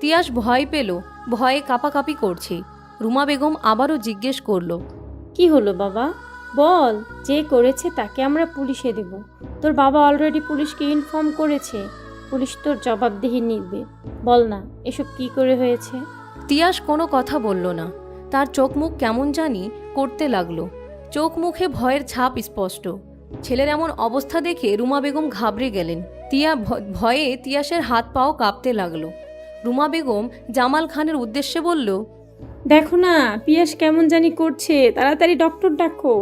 তিয়াস ভয় পেল, ভয়ে কাঁপাকাঁপি করছে। রুমা বেগম আবারও জিজ্ঞেস করল, কি হলো বাবা? বল, যে করেছে তাকে আমরা পুলিশে দেব। তোর বাবা অলরেডি পুলিশকে ইনফর্ম করেছে। পুলিশ তোর জবাবদিহি নিবে। বল না, এসব কি করে হয়েছে? তিয়াস কোনো কথা বলল না। তার চোখ মুখ কেমন জানি করতে লাগলো। চোখ মুখে ভয়ের ছাপ স্পষ্ট। ছেলের এমন অবস্থা দেখে রুমা বেগম ঘাবড়ে গেলেন। ভয়ে তিয়াসের হাত পাও কাঁপতে লাগলো। রুমা বেগম জামাল খানের উদ্দেশ্যে বলল, দেখো না, পিয়াস কেমন জানি করছে, তাড়াতাড়ি ডক্টর ডাকো।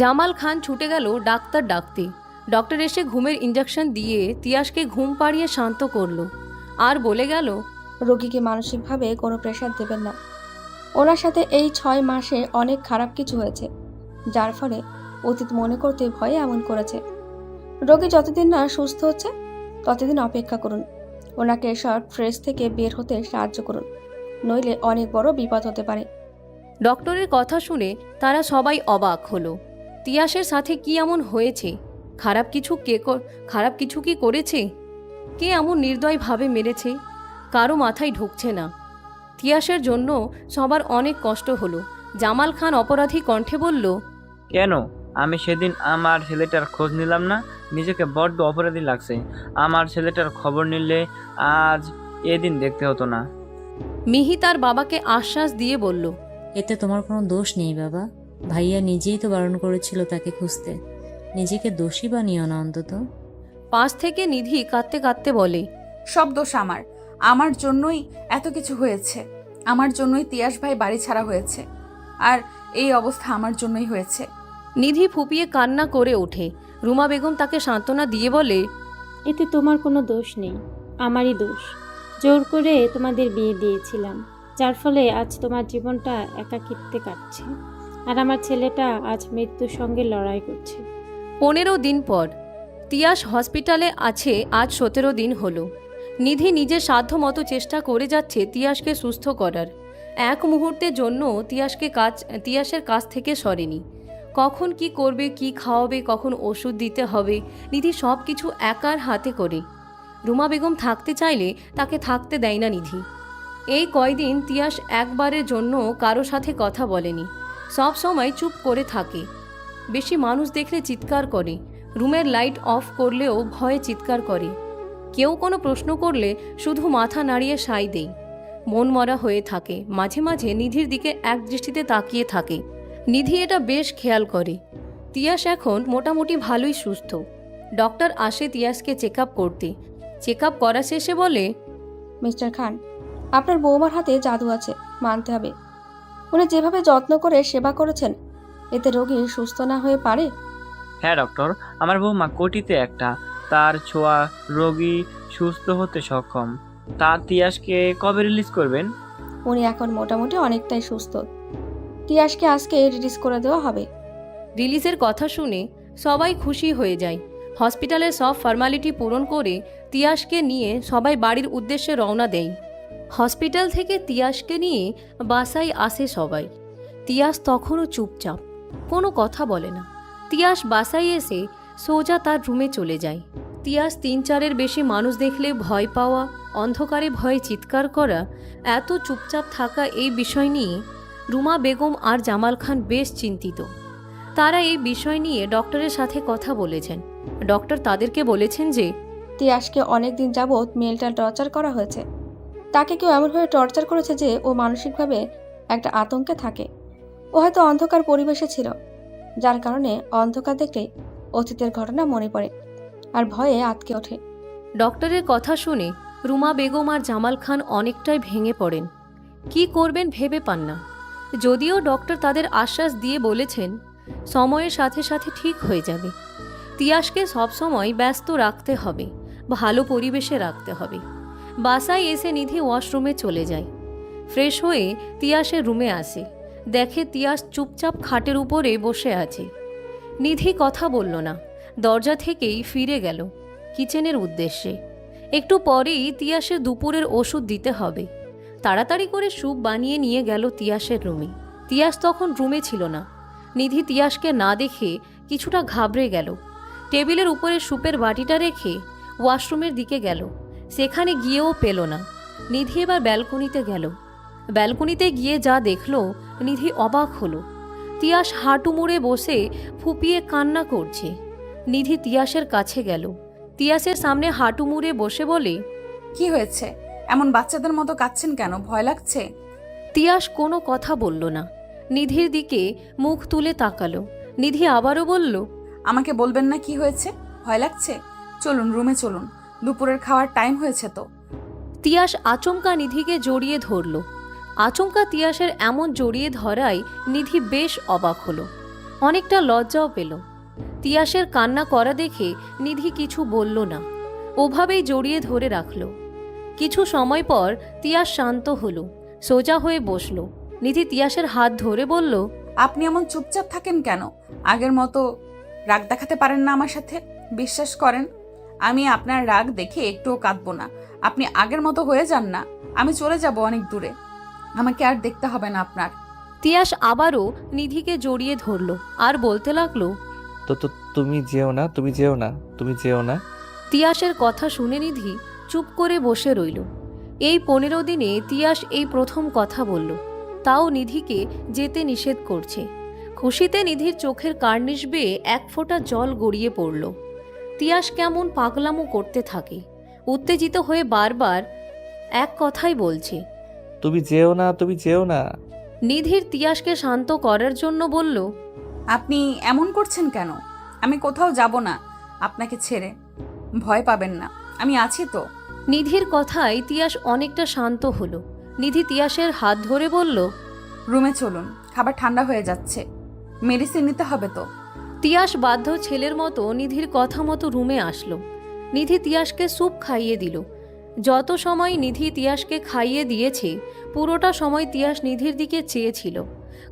জামাল খান ছুটে গেল ডাক্তার ডাকতে। ডক্টর এসে ঘুমের ইঞ্জেকশন দিয়ে তিয়াসকে ঘুম পাড়িয়ে শান্ত করলো আর বলে গেল, রোগীকে মানসিকভাবে কোনো প্রেশার দেবেন না। ওনার সাথে এই 6 মাসে অনেক খারাপ কিছু হয়েছে, যার ফলে অতীত মনে করতে ভয়ে এমন করেছে। রোগী যতদিন না সুস্থ হচ্ছে ততদিন অপেক্ষা করুন। ওনাকে শর্ট ফ্রেজ থেকে বের হতে সাহায্য করুন, নইলে অনেক বড় বিপদ হতে পারে। ডক্টরের কথা শুনে তারা সবাই অবাক হলো। তিয়াসের সাথে কি এমন হয়েছে? খারাপ কিছু কি করেছে? কে এমন নির্দয়ভাবে মেরেছে? কারো মাথায় ঢুকছে না। তিয়াসের জন্য সবার অনেক কষ্ট হলো। জামাল খান অপরাধী কণ্ঠে বলল, কেন আমি সেদিন আমার ছেলেটার খোঁজ নিলাম না? নিজেকে বড্ড অপরাধী লাগছে। আমার ছেলেটার খবর নিলে আজ এদিন দেখতে হতো না। মিহি তার বাবাকে আশ্বাস দিয়ে বলল, এতে তোমার কোনো দোষ নেই বাবা। ভাইয়া নিজেই তো বারণ করেছিল তাকে খুঁজতে। নিজেকে দোষী বানিও না অন্তত। পাশ থেকে নিধি কাঁদতে কাঁদতে বলে, সব দোষ আমার জন্যই এত কিছু হয়েছে। আমার জন্যই তিয়াস ভাই বাড়ি ছাড়া হয়েছে, আর এই অবস্থা আমার জন্যই হয়েছে। নিধি ফুপিয়ে কান্না করে ওঠে। রুমা বেগম তাকে সান্ত্বনা দিয়ে বলে, এতে তোমার কোনো দোষ নেই, আমারই দোষ। জোর করে তোমাদের বিয়ে দিয়েছিলাম, যার ফলে আজ তোমার জীবনটা একাকিত্বে কাটছে। আর আমার ছেলেটা আজ মৃত্যুর সঙ্গে লড়াই করছে। 15 দিন পর তিয়াস হসপিটালে আছে। আজ 17 দিন হলো। নিধি নিজের সাধ্যমতো চেষ্টা করে যাচ্ছে তিয়াসকে সুস্থ করার। এক মুহূর্তের জন্য তিয়াসের কাছ থেকে সরেনি। কখন কি করবে, কি খাওয়াবে, কখন ওষুধ দিতে হবে, নিধি সব কিছু একার হাতে করে। রুমা বেগম থাকতে চাইলে তাকে থাকতে দেয় না নিধি। এই কয়দিন তিয়াস একবারের জন্য কারো সাথে কথা বলেনি। সব সময় চুপ করে থাকে। বেশি মানুষ দেখলে চিৎকার করে। রুমের লাইট অফ করলেও ভয়ে চিৎকার করে। কেউ কোনো প্রশ্ন করলে শুধু মাথা নাড়িয়ে সায় দেয়। মন মরা হয়ে থাকে। মাঝে মাঝে নিধির দিকে এক দৃষ্টিতে তাকিয়ে থাকে। নিধি এটা বেশ খেয়াল করে। তিয়াস এখন মোটামুটি ভালোই সুস্থ। ডক্টর আসে তিয়াসকে চেক আপ করতে। চেক আপ করা শেষে বলে, মিস্টার খান, আপনার বৌমার হাতে জাদু আছে, মানতে হবে। উনি যেভাবে যত্ন করে সেবা করেছেন, এতে রোগী সুস্থ না হয়ে পারে? হ্যাঁ ডক্টর, আমার বৌমা কোটিতে একটা। তার ছোঁয়া রোগী সুস্থ হতে সক্ষম। তার তিয়াসকে কবে রিলিজ করবেন? উনি এখন মোটামুটি অনেকটাই সুস্থ। তিয়াসকে আজকে রিলিজ করে দেওয়া হবে। রিলিজের কথা শুনে সবাই খুশি হয়ে যায়। হসপিটালের সব ফর্মালিটি পূরণ করে তিয়াসকে নিয়ে সবাই বাড়ির উদ্দেশ্যে রওনা দেয়। হসপিটাল থেকে তিয়াসকে নিয়ে বাসায় আসে সবাই। তিয়াস তখনও চুপচাপ, কোনো কথা বলে না। তিয়াস বাসায় এসে সোজা তার রুমে চলে যায়। তিয়াস 3-4-এর বেশি মানুষ দেখলে ভয় পাওয়া, অন্ধকারে ভয়ে চিৎকার করা, এত চুপচাপ থাকা, এই বিষয় নিয়ে রুমা বেগম আর জামাল খান বেশ চিন্তিত। তারা এই বিষয় নিয়ে ডক্টরের সাথে কথা বলেছেন। ডক্টর তাদেরকে বলেছেন যে তিয়াসকে অনেক দিন যাবৎ মেন্টাল টর্চার করা হয়েছে। তাকে কেউ এমনভাবে টর্চার করেছে যে ও মানসিকভাবে একটা আতঙ্কে থাকে। ও হয়তো অন্ধকার পরিবেশে ছিল, যার কারণে অন্ধকার দেখলে অতীতের ঘটনা মনে পড়ে আর ভয়ে আটকে ওঠে। ডক্টরের কথা শুনে রুমা বেগম আর জামাল খান অনেকটাই ভেঙে পড়েন। কি করবেন ভেবে পান না। যদিও ডক্টর তাদের আশ্বাস দিয়ে বলেছেন সময়ের সাথে সাথে ঠিক হয়ে যাবে। তিয়াসকে সবসময় ব্যস্ত রাখতে হবে, ভালো পরিবেশে রাখতে হবে। বাসায় এসে নিধি ওয়াশরুমে চলে যায়। ফ্রেশ হয়ে তিয়াসের রুমে আসে। দেখে তিয়াস চুপচাপ খাটের উপরে বসে আছে। নিধি কথা বলল না, দরজা থেকেই ফিরে গেল কিচেনের উদ্দেশ্যে। একটু পরেই তিয়াসের দুপুরের ওষুধ দিতে হবে। তাড়াতাড়ি করে স্যুপ বানিয়ে নিয়ে গেল তিয়াসের রুমে। তিয়াস তখন রুমে ছিল না। নিধি তিয়াসকে না দেখে কিছুটা ঘাবড়ে গেল। টেবিলের উপরে স্যুপের বাটিটা রেখে ওয়াশরুমের দিকে গেল। সেখানে গিয়েও পেল না। নিধি এবার ব্যালকনিতে গেল। ব্যালকনিতে গিয়ে যা দেখল, নিধি অবাক হলো। তিয়াস হাঁটু মুড়ে বসে ফুপিয়ে কান্না করছে। নিধি তিয়াসের কাছে গেল। তিয়াসের সামনে হাঁটু মুড়ে বসে বলে, কি হয়েছে? এমন বাচ্চাদের মতো কাঁদছেন কেন? ভয় লাগছে? তিয়াস কোনো কথা বলল না। নিধির দিকে মুখ তুলে তাকালো। নিধি আবারও বলল, আমাকে বলবেন না কি হয়েছে? ভয় লাগছে? চলুন রুমে চলুন, দুপুরের খাওয়ার টাইম হয়েছে তো। তিয়াস আচমকা নিধিকে জড়িয়ে ধরল। আচমকা তিয়াসের এমন জড়িয়ে ধরায় নিধি বেশ অবাক হলো, অনেকটা লজ্জাও পেল। তিয়াসের কান্না করা দেখে নিধি কিছু বলল না, ওভাবেই জড়িয়ে ধরে রাখল। কিছু সময় পর তিয়াস শান্ত হলো, সোজা হয়ে বসল। নিধি তিয়াসের হাত ধরে বলল, আপনি এমন চুপচাপ থাকেন কেন? আগের মতো রাগ দেখাতে পারেন না আমার সাথে? বিশ্বাস করেন, আমি আপনার রাগ দেখে একটুও কাঁদবো না। আপনি আগের মতো হয়ে যান না, আমি চলে যাব অনেক দূরে। আমাকে আর দেখতে হবে না আপনার। তিয়াস আবারও নিধিকে জড়িয়ে ধরল আর বলতে লাগলো, তো তুমি যেও না, তুমি যেও না, তুমি যেও না। তিয়াসের কথা শুনে নিধি চুপ করে বসে রইল। এই 15 দিনে তিয়াস এই প্রথম কথা বলল, তাও নিধিকে যেতে নিষেধ করছে। খুশিতে নিধির চোখের কার্নিশ বেয়ে এক ফোঁটা জল গড়িয়ে পড়ল। তিয়াস কেমন পাগলামো করতে থাকে, উত্তেজিত হয়ে বারবার এক কথাই বলছে, তুমি যেও না, তুমি যেও না। নিধির তিয়াসকে শান্ত করার জন্য বলল, আপনি এমন করছেন কেন? আমি কোথাও যাব না আপনাকে ছেড়ে। ভয় পাবেন না, আমি আছি তো। নিধির কথায় তিয়াস অনেকটা শান্ত হলো। নিধি তিয়াসের হাত ধরে বলল, রুমে চলুন, খাবার ঠান্ডা হয়ে যাচ্ছে, মেডিসিন নিতে হবে তো। তিয়াস বাধ্য ছেলের মতো নিধির কথা মতো রুমে আসলো। নিধি তিয়াসকে স্যুপ খাইয়ে দিল। যত সময় নিধি তিয়াসকে খাইয়ে দিয়েছে, পুরোটা সময় তিয়াস নিধির দিকে চেয়েছিল।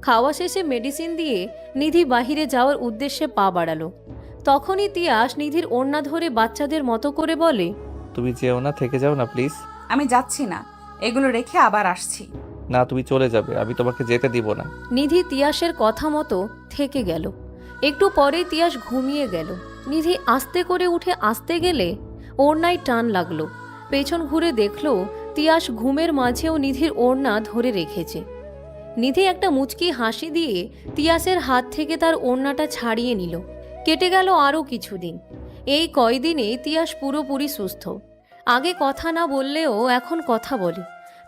খাওয়া শেষে মেডিসিন দিয়ে নিধি বাহিরে যাওয়ার উদ্দেশ্যে পা বাড়ালো। তখনই তিয়াস নিধির ওড়না ধরে বাচ্চাদের মতো করে বলে, তুমি যেও না, থেকে যাও না প্লিজ। আমি যাচ্ছি না, এগুলো রেখে আবার আসছি। না, তুমি চলে যাবে, আমি তোমাকে যেতে দিব না। নিধি তিয়াসের কথা মতো থেকে গেল। একটু পরেই তিয়াস ঘুমিয়ে গেল। নিধি আস্তে করে উঠে আসতে গেলে ওড়নায় টান লাগলো। পেছন ঘুরে দেখলো তিয়াস ঘুমের মাঝেও নিধির ওড়না ধরে রেখেছে। নিধি একটা মুচকি হাসি দিয়ে তিয়াসের হাত থেকে তার ওড়নাটা ছাড়িয়ে নিল। কেটে গেল আরও কিছুদিন। এই কয়দিনে তিয়াস পুরোপুরি সুস্থ। আগে কথা না বললেও এখন কথা বলে,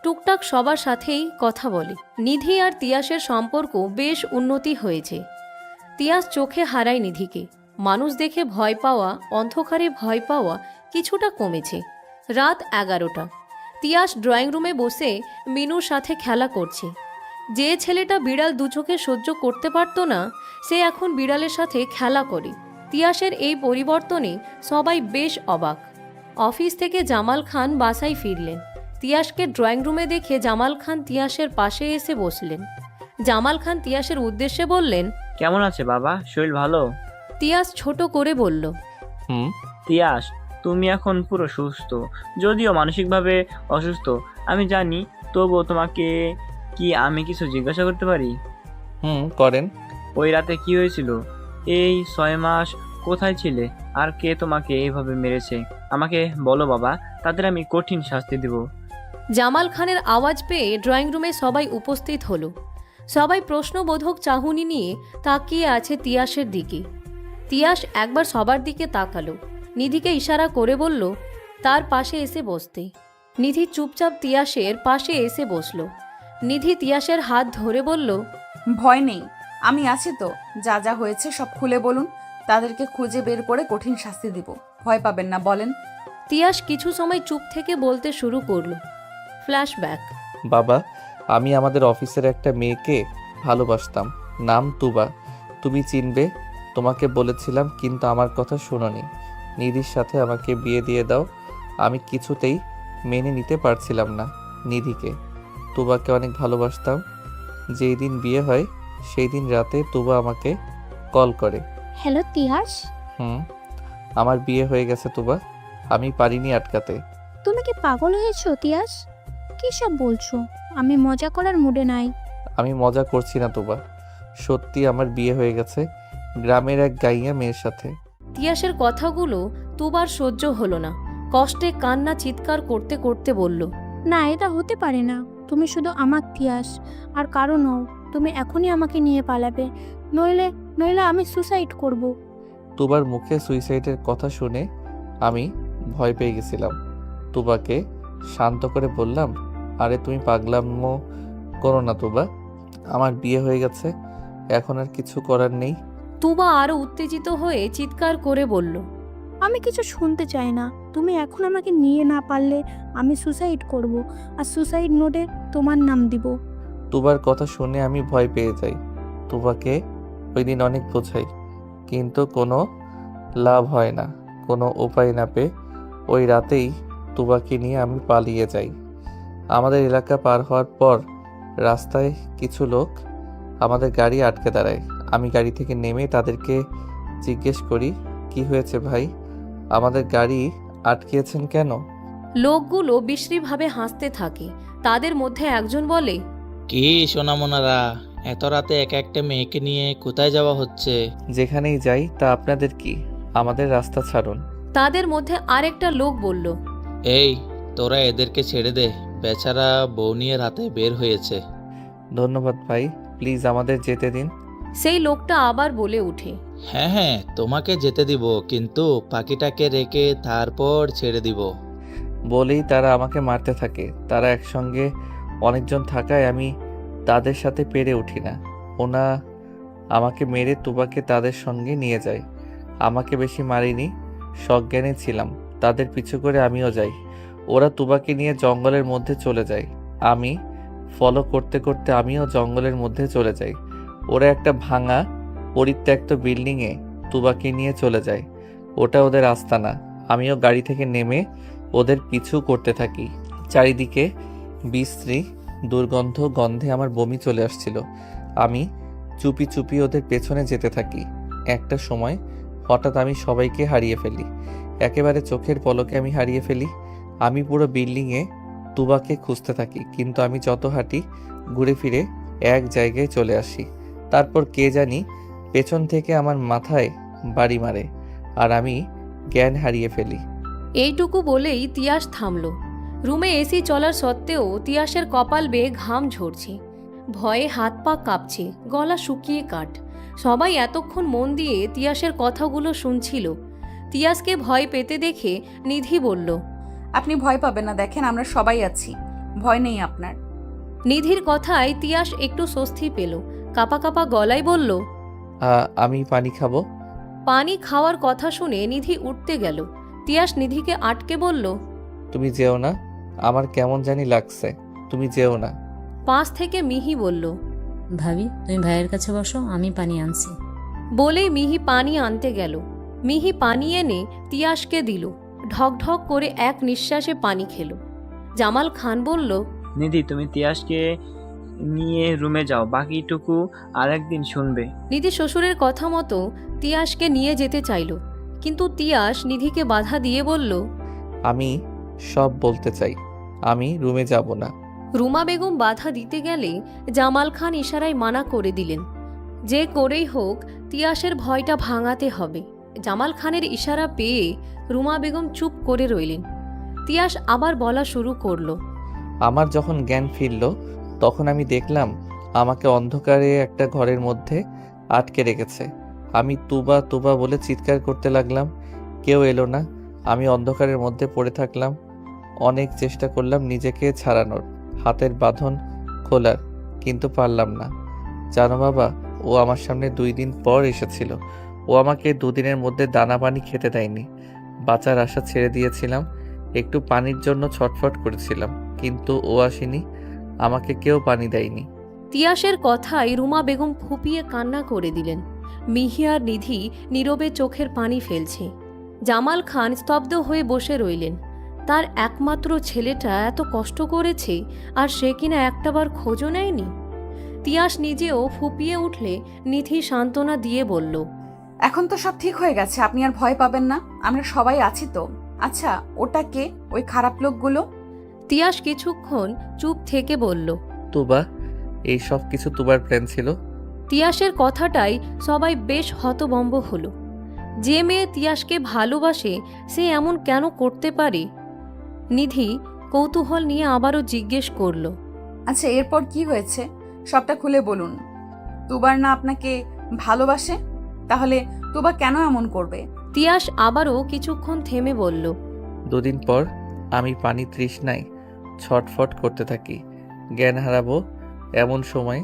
টুকটাক সবার সাথেই কথা বলে। নিধি আর তিয়াসের সম্পর্ক বেশ উন্নতি হয়েছে। তিয়াস চোখে হারায় নিধিকে। মানুষ দেখে ভয় পাওয়া, অন্ধকারে ভয় পাওয়া কিছুটা কমেছে। রাত 11টা। তিয়াস ড্রয়িং রুমে বসে মিনুর সাথে খেলা করছে। যে ছেলেটা বিড়াল দু চোখে সহ্য করতে পারত না, সে এখন বিড়ালের সাথে খেলা করে। তিয়াসের এই পরিবর্তনে সবাই বেশ অবাক। অফিস থেকে জামাল খান বাসায় ফিরলেন। তিয়াসকে ড্রয়িং রুমে দেখে জামাল খান তিয়াসের পাশে এসে বসলেন। জামাল খান তিয়াসের উদ্দেশ্যে বললেন, কেমন আছে বাবা, শরীর ভালো? তিয়াস ছোট করে বলল, তিয়াস, তুমি এখন পুরো সুস্থ, যদিও মানসিকভাবে অসুস্থ আমি জানি, তবুও তোমাকে কি আমি কিছু জিজ্ঞাসা করতে পারি? করেন। ওই রাতে কি হয়েছিল? এই 6 মাস কোথায় ছিলে? আর কে তোমাকে এইভাবে মেরেছে? আমাকে বলো বাবা, তাদের আমি কঠিন শাস্তি দেব। জামাল খানের আওয়াজ পেয়ে ড্রয়িং রুমে সবাই উপস্থিত হলো। সবাই প্রশ্নবোধক চাহনি নিয়ে তাকিয়ে আছে তিয়াসের দিকে। তিয়াস একবার সবার দিকে তাকালো, নিধিকে ইশারা করে বলল তার পাশে এসে বসতে। নিধি চুপচাপ তিয়াসের পাশে এসে বসলো। নিধি তিয়াসের হাত ধরে বলল, ভয় নেই, আমি আছি তো। যা যা হয়েছে সব খুলে বলুন, তাদেরকে খুঁজে বের করে কঠিন শাস্তি দিব। ভয় পাবেন না, বলেন। তিয়াস কিছু সময় চুপ থেকে বলতে শুরু করলো। ফ্ল্যাশব্যাক। বাবা, আমি আমাদের অফিসের একটা মেয়েকে ভালোবাসতাম, নাম তুবা। তুমি চিনবে, তোমাকে বলেছিলাম, কিন্তু আমার কথা শোনোনি। নিধির সাথে আমাকে বিয়ে দিয়ে দাও। আমি কিছুতেই মেনে নিতে পারছিলাম না নিধিকে। তুবাকে অনেক ভালোবাসতাম। যেই দিন বিয়ে হয় সেই দিন রাতে তুবা আমাকে কল করে। হ্যালো তিয়াস, আমার বিয়ে হয়ে গেছে তুবা, আমি পারিনি আটকাতে। তুমি কি পাগল হয়েছো তিয়াস? কি সব বলছো? আমি মজা করার মুডে নাই। আমি মজা করছি না তুবা, সত্যি আমার বিয়ে হয়ে গেছে গ্রামের এক গাইয়া মেয়ের সাথে। তিয়াসের কথাগুলো তুবার সহ্য হলো না। কষ্টে কান্না চিৎকার করতে করতে বলল, না, এটা হতে পারে না। তুমি শুধু আমার তিয়াস, আর কারো নও। তুমি এখনই আমাকে নিয়ে পালাবে, নইলে নইলে আমি সুসাইড করব। তুবার মুখে সুইসাইডের কথা শুনে আমি ভয় পেয়ে গেছিলাম। তুবাকে শান্ত করে বললাম, আরে তুমি পাগলামো করো না তুবা, আমার বিয়ে হয়ে গেছে, এখন আর কিছু করার নেই। তুবা আরো উত্তেজিত হয়ে চিৎকার করে বলল, আমি কিছু শুনতে চাই না। তুমি এখন আমাকে নিয়ে না পারলে আমি সুসাইড করব, আর সুসাইড নোটে তোমার নাম দিব। তুবার কথা শুনে আমি ভয় পেয়ে যাই। তুবাকে ওই দিন অনেক বোঝাই, কিন্তু কোনো লাভ হয় না। কোনো উপায় না পেয়ে ওই রাতেই তুবাকে নিয়ে আমি পালিয়ে যাই। আমাদের এলাকা পার হওয়ার পর রাস্তায় কিছু লোক আমাদের গাড়ি আটকে দাঁড়ায়। আমি গাড়ি থেকে নেমে তাদেরকে জিজ্ঞেস করি, কি হয়েছে ভাই, আমাদের গাড়ি আটকেছেন কেন? লোকগুলো বিশ্রীভাবে হাসতে থাকে। তাদের মধ্যে একজন বলে, কি সোনামোনারা, এত রাতে একা একটা মেয়েকে নিয়ে কোথায় যাওয়া হচ্ছে? যেখানেই যাই তা আপনাদের কি, আমাদের রাস্তা ছাড়ুন। তাদের মধ্যে আরেকটা লোক বলল, এই তোরা এদেরকে ছেড়ে দে, বেচারা বউ নিয়ে রাতে বের হয়েছে। ধন্যবাদ ভাই, প্লিজ আমাদের যেতে দিন। সেই লোকটা আবার বলে উঠে, হ্যাঁ হ্যাঁ, তোমাকে যেতে দিব, কিন্তু পাখিটাকে রেখে তারপর ছেড়ে দিব। বলেই তারা আমাকে মারতে থাকে। তারা একসঙ্গে অনেকজন থাকায় আমি তাদের সাথে পেরে উঠি না। ওনা আমাকে মেরে তুবাকে তাদের সঙ্গে নিয়ে যায়। আমাকে বেশি মারিনি, সজ্ঞানে ছিলাম। তাদের পিছু করে আমিও যাই। ওরা তুবাকে নিয়ে জঙ্গলের মধ্যে চলে যায়। আমি ফলো করতে করতে আমিও জঙ্গলের মধ্যে চলে যাই। ওরা একটা ভাঙা পরিত্যক্ত বিল্ডিংয়ে তুবাকে নিয়ে চলে যায়। ওটা ওদের আস্তানা। আমিও গাড়ি থেকে নেমে ওদের পিছু করতে থাকি। চারিদিকে বিশ্রী দুর্গন্ধ, গন্ধে আমার বমি চলে আসছিল। আমি চুপি চুপি ওদের পেছনে যেতে থাকি। একটা সময় হঠাৎ আমি সবাইকে হারিয়ে ফেলি, একেবারে চোখের পলকে আমি হারিয়ে ফেলি। আমি পুরো বিল্ডিংয়ে তুবাকে খুঁজতে থাকি, কিন্তু আমি যত হাঁটি ঘুরে ফিরে এক জায়গায় চলে আসি। তারপর কে জানি পেছন থেকে আমার মাথায় বাড়ি মারে আর আমি জ্ঞান হারিয়ে ফেলি। এইটুকু বলেই তিয়াস থামল। রুমে এসি চলার সত্ত্বেও তিয়াসের কপাল বেয়ে ঘাম ঝরছে, ভয়ে হাত পা কাঁপছে, গলা শুকিয়ে কাঠ। সবাই এতক্ষণ মন দিয়ে তিয়াসের কথাগুলো শুনছিল। তিয়াসকে ভয় পেতে দেখে নিধি বলল, আপনি ভয় পাবেন না, দেখেন আমরা সবাই আছি, ভয় নেই আপনার। নিধির কথায় তিয়াস একটু স্বস্তি পেল। কাপা কাপা গলায় বলল, আমি পানি খাবো। পানি খাওয়ার কথা শুনে নিধি উঠতে গেল। তিয়াস নিধিকে আটকে বলল, তুমি যেও না, আমার কেমন জানি লাগছে, তুমি যেও না। পাশ থেকে মিহি বলল, ভাবি তুমি ভাইয়ের কাছে বসো, আমি পানি আনছি। বলেই মিহি পানি আনতে গেল। মিহি পানি এনে তিয়াসকে দিল। ঢকঢক করে এক নিঃশ্বাসে পানি খেলো। জামাল খান বলল, নিধি তুমি তিয়াসকে নিয়ে রুমে যাও, বাকিটুকু আরেকদিন শুনবে। নিধি শ্বশুরের কথা মতো তিয়াসকে নিয়ে যেতে চাইল, কিন্তু তিয়াস নিধিকে বাধা দিয়ে বলল, আমি সব বলতে চাই, আমি রুমে যাব না। রুমা বেগম বাধা দিতে গেলে জামাল খান ইশারায় মানা করে দিলেন। যে করেই হোক তিয়াসের ভয়টা ভাঙাতে হবে। জামাল খানের ইশারা পেয়ে রুমা বেগম চুপ করে রইলেন। তিয়াস আবার বলা শুরু করলো, আমার যখন জ্ঞান ফিরল তখন আমি দেখলাম আমাকে অন্ধকারে একটা ঘরের মধ্যে আটকে রেখেছে। আমি তুবা তুবা বলে চিৎকার করতে লাগলাম, কেউ এলো না। আমি অন্ধকারের মধ্যে পড়ে থাকলাম। অনেক চেষ্টা করলাম নিজেকে ছাড়ানোর, হাতের বাঁধন খোলার, কিন্তু পারলাম না। জানো বাবা, ও আমার সামনে 2 দিন পর এসেছিল। ও আমাকে 2 দিনের মধ্যে দানা পানি খেতে দেয়নি। বাঁচার আশা ছেড়ে দিয়েছিলাম, একটু পানির জন্য ছটফট করেছিলাম, কিন্তু ও আসেনি, আমাকে কেউ পানি দেয়নি। তিয়াসের কথায় রুমা বেগম ফুপিয়ে কান্না করে দিলেন। মিহি আর নিধি নীরবে চোখের পানি ফেলছে। জামাল খান স্তব্ধ হয়ে বসে রইলেন। তার একমাত্র ছেলেটা এত কষ্ট করেছে, আর সে কিনা একটাবার খোঁজও নেয়নি। তিয়াস নিজেও ফুপিয়ে উঠলে নিধি সান্ত্বনা দিয়ে বলল, এখন তো সব ঠিক হয়ে গেছে, আপনি আর ভয় পাবেন না, আমরা সবাই আছি তো। আচ্ছা, ওটা কে, ওই খারাপ লোকগুলো? তিয়াস কিছুক্ষণ চুপ থেকে বলল, তুবা, এই সব কিছু তুবার প্ল্যান ছিল। তিয়াসের কথাটাই সবাই বেশ হতভম্ব হলো। যে মেয়ে তিয়াসকে ভালোবাসে সে এমন কেন করতে পারে? নিধি কৌতূহল নিয়ে আবারও জিজ্ঞেস করল, আচ্ছা, এরপর কি হয়েছে সবটা খুলে বলুন। তুবার না আপনাকে ভালোবাসে, তাহলে তুবা কেন এমন করবে? তিয়াস আবারও কিছুক্ষণ থেমে বলল, 2 দিন পর আমি পানি তৃষ্ণায় ছটফট করতে থাকি, জ্ঞান হারাবো এমন সময়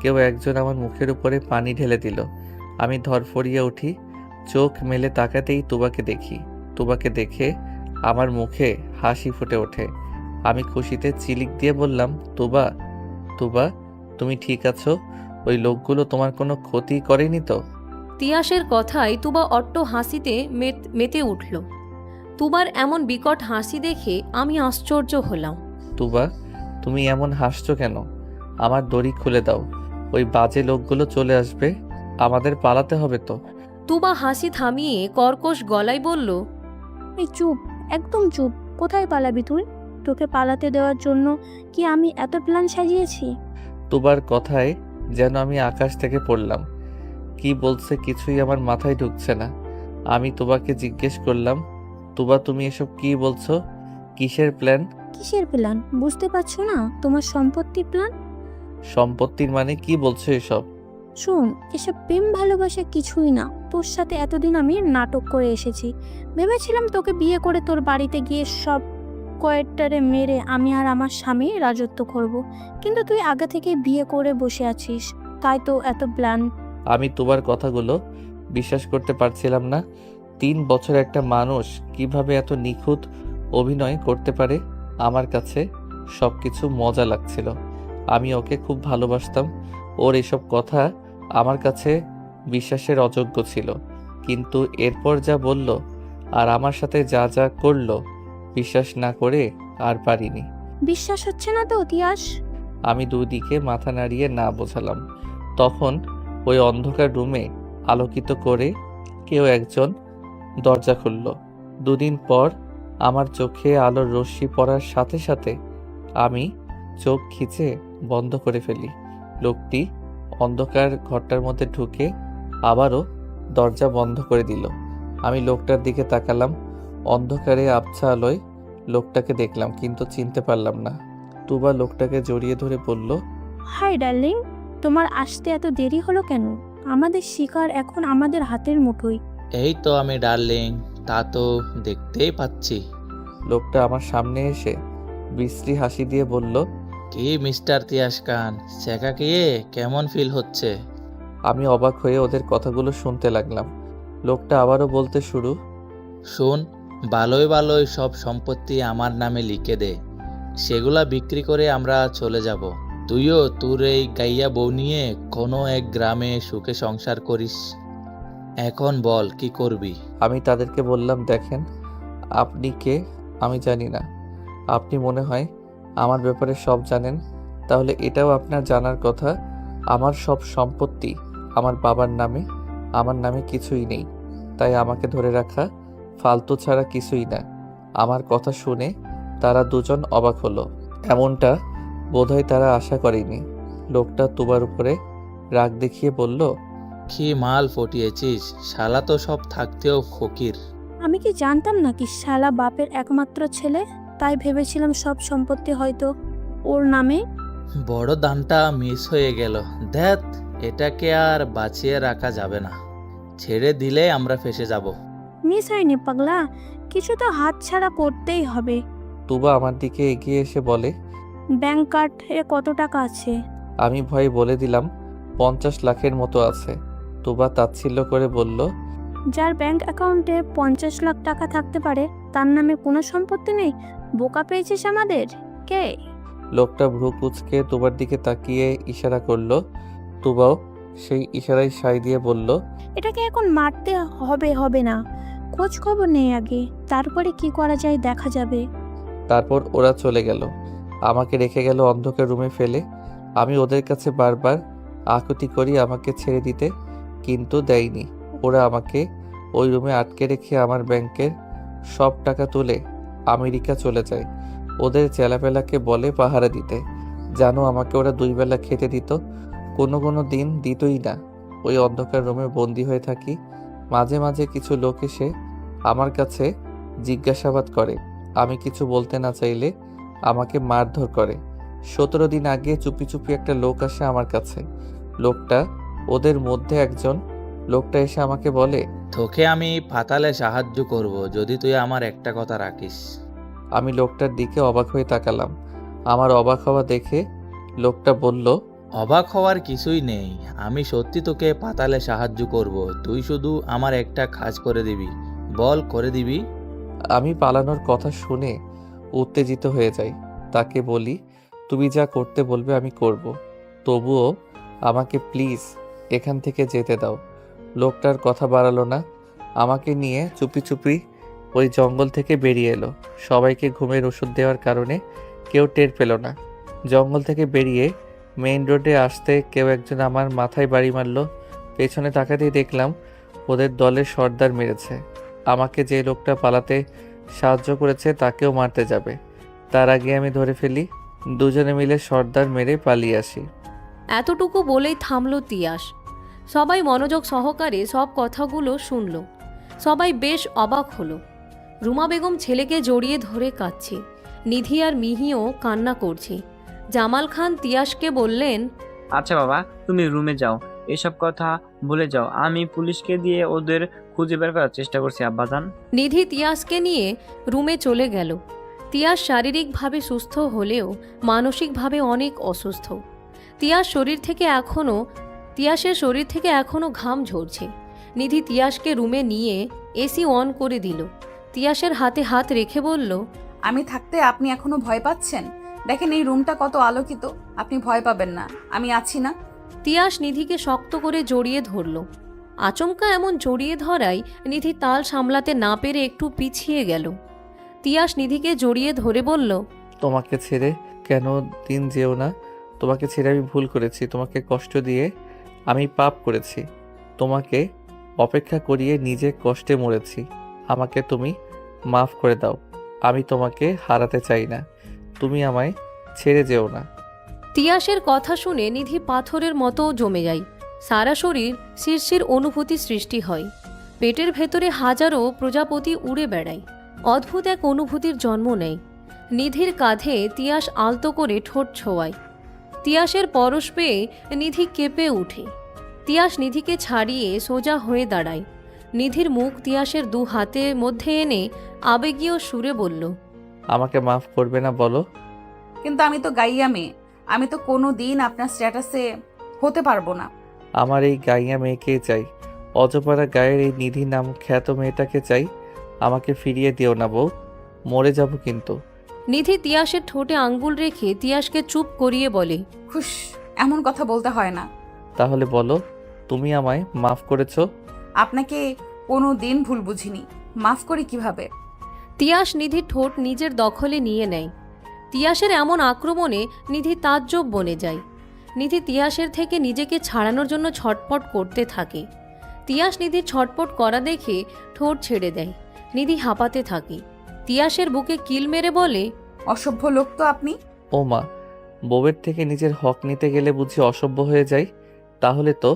কেউ একজন আমার মুখের উপরে পানি ঢেলে দিল। আমি ধরফড়িয়ে উঠি, চোখ মেলে তাকাতেই তুবাকে দেখি। তুবাকে দেখে আমার মুখে হাসি ফুটে ওঠে। আমি খুশিতে চিলিক দিয়ে বললাম, তুবা, তুবা, তুমি ঠিক আছো? ওই লোকগুলো তোমার কোনো ক্ষতি করেনি তো? তিয়াসের কথায় তুবা অট্ট হাসিতে মেতে উঠল। তুবার এমন বিকট হাসি দেখে আমি আশ্চর্য হলাম। তুবা, তুমি এমন হাসছো কেন? আমার দড়ি খুলে দাও, ওই বাজে লোকগুলো চলে আসবে, আমাদের পালাতে হবে তো। তুবা হাসি থামিয়ে কর্কশ গলায় বলল, এই চুপ, একদম চুপ। কোথায় পালাবি তুই? তোকে পালাতে দেওয়ার জন্য কি আমি এত প্ল্যান সাজিয়েছি? তুবার কথায় যেন আমি আকাশ থেকে পড়লাম। কি বলছে কিছুই আমার মাথায় ঢুকছে না। আমি তুবাকে জিজ্ঞেস করলাম, তুবা, তুমি এসব কি বলছো? কিসের প্ল্যান? কিসের প্ল্যান বুঝতে পারছো না? তোমার সম্পত্তির প্ল্যান। সম্পত্তির মানে কি বলছো এসব? শোন, এসব প্রেম ভালোবাসা কিছুই না। তোর সাথে এতদিন আমি নাটক করে এসেছি। ভেবেছিলাম তোকে বিয়ে করে তোর বাড়িতে গিয়ে সব কয়েকটারে মেরে আমি আর আমার স্বামী রাজত্ব করব, কিন্তু তুই আগে থেকে বিয়ে করে বসে আছিস, তাই তো এত প্ল্যান। আমি তোমার কথাগুলো বিশ্বাস করতে পারছিলাম না। 3 বছর একটা মানুষ কিভাবে এত নিখুঁত অভিনয় করতে পারে? আমার কাছে সবকিছু মজা লাগছিল। আমি ওকে খুব ভালোবাসতাম। ওর এসব কথা আমার কাছে বিশ্বাসের অযোগ্য ছিল, কিন্তু এরপর যা বলল আর আমার সাথে যা যা করলো, বিশ্বাস না করে আর পারিনি। বিশ্বাস হচ্ছে না তো তিয়াস? আমি দুদিকে মাথা নাড়িয়ে না বোঝালাম। তখন ওই অন্ধকার রুমে আলোকিত করে কেউ একজন দরজা খুলল। 2 দিন পর আমার চোখে আলোর রশ্মি পড়ার সাথে সাথে আমি চোখ খিচে বন্ধ করে ফেলি। লোকটি অন্ধকার ঘরটার মধ্যে ঢুকে আবারও দরজা বন্ধ করে দিল। আমি লোকটার দিকে তাকালাম। অন্ধকারে আবছা আলোয় লোকটাকে দেখলাম, কিন্তু চিনতে পারলাম না। তুবা লোকটাকে জড়িয়ে ধরে বলল, হাই ডার্লিং, তোমার আসতে এত দেরি হলো কেন? আমাদের শিকার এখন আমাদের হাতের মুঠোয়। এই তো আমি ডার্লিং, তা তো দেখতেই পাচ্ছি। লোকটা আমার সামনে এসে বিশ্রী হাসি দিয়ে বলল, কি মিস্টার তিয়াস খান, শেখা গিয়ে কেমন ফিল হচ্ছে? আমি অবাক হয়ে ওদের কথাগুলো শুনতে লাগলাম। লোকটা আবারও বলতে শুরু, শোন, ভালোই ভালোই সব সম্পত্তি আমার নামে লিখে দে, সেগুলা বিক্রি করে আমরা চলে যাব। তুইও তোর এই গাইয়া বউ নিয়ে কোনো এক গ্রামে সুখে সংসার করিস। এখন বল কি করবি? আমি তাদেরকে বললাম, দেখেন, আপনি কে আমি জানি না। আপনি মনে হয় আমার ব্যাপারে সব জানেন, তাহলে এটাও আপনার জানার কথা, আমার সব সম্পত্তি আমার বাবার নামে, আমার নামে কিছুই নেই। তাই আমাকে ধরে রাখা ফালতু ছাড়া কিছুই না। আমার কথা শুনে তারা দুজন অবাক হলো। এমনটা বোধহয় তারা আশা করেনি। লোকটা তুবার উপরে রাগ দেখিয়ে বলল, কি মাল ফটিয়েছিস, শালা তো সব থাকতেও ফকির। আমি কি জানতাম নাকি শালা বাপের একমাত্র ছেলে? তাই ভেবেছিলাম সব সম্পত্তি হয়তো ওর নামে। বড় দানটা মিস হয়ে গেল। ধ্যাত, এটাকে আর বাঁচিয়ে রাখা যাবে না, ছেড়ে দিলে আমরা ফেসে যাব। মিস হয়নি পাগলা, কিছু তো হাত ছাড়া করতেই হবে। তুবা আমার দিকে এগিয়ে এসে বলে, ব্যাংক কার্ডে কত টাকা আছে? আমি ভয়ে বলে দিলাম 50 লাখের মতো আছে। তুবা তাচ্ছিল্য করে বলল, যার ব্যাংক অ্যাকাউন্টে 50 লাখ টাকা থাকতে পারে তার নামে কোনো সম্পত্তি নেই? বোকা পেয়েছিস আমাদের কে? লোকটা ভ্রু কুঁচকে তুবার দিকে তাকিয়ে ইশারা করলো। তুবাও সেই ইশারায় সায় দিয়ে বলল, এটাকে এখন মারতে হবে না, খোঁজ খবর নেই আগে, তারপরে কি করা যায় দেখা যাবে। তারপর ওরা চলে গেল, আমাকে রেখে গেল অন্ধকার রুমে ফেলে। আমি ওদের কাছে বারবার আকুতি করি আমাকে ছেড়ে দিতে, কিন্তু দেয়নি। ওরা আমাকে ওই রুমে আটকে রেখে আমার ব্যাংকের সব টাকা তুলে আমেরিকা চলে যায়। ওদের চেলাপেলাকে বলে পাহারা দিতে। জানো, আমাকে ওরা 2 বেলা খেতে দিত, কোনো দিন দিতই না। ওই অন্ধকার রুমে বন্দি হয়ে থাকি। মাঝে মাঝে কিছু লোক এসে আমার কাছে জিজ্ঞাসাবাদ করে। আমি কিছু বলতে না চাইলে আমাকে মারধর করে। 17 দিন আগে চুপি চুপি একটা লোক আসে আমার কাছে। লোকটা ওদের মধ্যে একজন। লোকটা এসে আমাকে বলে, তোকে আমি পাতালে সাহায্য করব যদি তুই আমার একটা কথা রাখিস। আমি লোকটার দিকে অবাক হয়ে তাকালাম। আমার অবাক হওয়া দেখে লোকটা বলল, অবাক হওয়ার কিছুই নেই, আমি সত্যি তোকে পাতালে সাহায্য করব, তুই শুধু আমার একটা কাজ করে দিবি। বল, করে দিবি? আমি পালানোর কথা শুনে উত্তেজিত হয়ে যাই। তাকে বলি, তুমি যা করতে বলবে আমি করব, তবুও আমাকে প্লিজ এখান থেকে যেতে দাও। লোকটার কথা বাড়ালো না, আমাকে নিয়ে চুপি চুপি ওই জঙ্গল থেকে বেরিয়ে এলো। সবাইকে ঘুমের ওষুধ দেওয়ার কারণে কেউ টের পেল না। জঙ্গল থেকে বেরিয়ে মেইন রোডে আসতে কেউ একজন আমার মাথায় বাড়ি মারল। পেছনে তাকাতেই দেখলাম ওদের দলের সর্দার মেরেছে। আমাকে যে লোকটা পালাতে সাহায্য করেছে তাকেও মারতে যাবে, তার আগে আমি ধরে ফেলি। দুজনে মিলে সর্দার মেরে পালিয়ে আসি। এতটুকু বলেই থামলো তিয়াস। সবাই মনোযোগ সহকারে সব কথাগুলো শুনল। সবাই বেশ অবাক হলো। রুমা বেগম ছেলেকে জড়িয়ে ধরে কাঁদছে। নিধি আর মিহিও কান্না করছে। জামাল খান তিয়াসকে বললেন, আচ্ছা বাবা, তুমি রুমে যাও, এসব কথা ভুলে যাও। আমি পুলিশকে দিয়ে ওদের খুঁজে বের করার চেষ্টা করছি আব্বাজান। নিধি তিয়াসকে নিয়ে রুমে চলে গেল। তিয়াস শারীরিকভাবে সুস্থ হলেও মানসিকভাবে অনেক অসুস্থ। তিয়াসের শরীর থেকে এখনও ঘাম ঝরছে। নিধি তিয়াসকে রুমে নিয়ে এসি অন করে দিল। তিয়াসের হাতে হাত রেখে বলল, আমি থাকতে আপনি এখনো ভয় পাচ্ছেন? দেখেন এই রুমটা কত আলোকিত, আপনি ভয় পাবেন না, আমি আছি না। তিয়াস নিধিকে শক্ত করে জড়িয়ে ধরল। আচমকা এমন জড়িয়ে ধরায় নিধি তাল সামলাতে না পেরে একটু পিছিয়ে গেল। তিয়াস নিধিকে জড়িয়ে ধরে বলল, তোমাকে ছেড়ে কেন দিন যেও না, তোমাকে ছেড়ে আমি ভুল করেছি, তোমাকে কষ্ট দিয়ে আমি পাপ করেছি, তোমাকে অপেক্ষা করিয়ে নিজে কষ্টে মরেছি। আমাকে তুমি মাফ করে দাও। আমি তোমাকে হারাতে চাই না, তুমি আমায় ছেড়ে যেও না। তিয়াসের কথা শুনে নিধি পাথরের মতো জমে যায়। সারা শরীর শিরশির অনুভূতি সৃষ্টি হয়। পেটের ভেতরে হাজারো প্রজাপতি উড়ে বেড়ায়। অদ্ভুত এক অনুভূতির জন্ম নেয়। নিধির কাঁধে তিয়াস আলতো করে ঠোঁট ছোঁয়ায়। তিয়াসের পরশ পেয়ে নিধি কেঁপে ওঠে। তিয়াস নিধিকে ছাড়িয়ে সোজা হয়ে দাঁড়ায়। নিধির মুখ তিয়াসের দু হাতের মধ্যে এনে আবেগীয় সুরে বলল, আমাকে মাফ করবে না বলো? কিন্তু আমি তো গাইয়া মেয়ে, আমি তো কোনো দিন আপনার স্ট্যাটাসে হতে পারবো না। আমার এই গাইয়া মেয়েকে চাই, অজপাড়া গায়ের এই নিধি নাম খ্যাত মেয়েটাকে চাই। আমাকে ফিরিয়ে দিও না বউ, মরে যাব কিন্তু। নিধি তিয়াসের ঠোঁটে আঙ্গুল রেখে তিয়াসকে চুপ করিয়ে বলে, খুশ, এমন কথা বলতে হয় না। তাহলে বলো, তুমি আমায় মাফ করেছো? আপনাকে কোনো দিন ভুল বুঝিনি, মাফ করি কিভাবে? তিয়াস নিধির ঠোঁট নিজের দখলে নিয়ে নেয়। তিয়াসের এমন আক্রমণে নিধি তাজ্জব বনে যায়। নিধি তিয়াসের থেকে নিজেকে ছাড়ানোর জন্য ছটপট করতে থাকে। তিয়াস নিধির ছটপট করা দেখে ঠোঁট ছেড়ে দেয়। নিধি হাঁপাতে থাকে। তিয়াসের বুকে কিল মেরে বলে, অসভ্য লোক তো আপনি। ও মা, বউয়ের থেকে নিজের হক নিতে গেলে বুঝি অসভ্য হয়ে যায়? তাহলে তো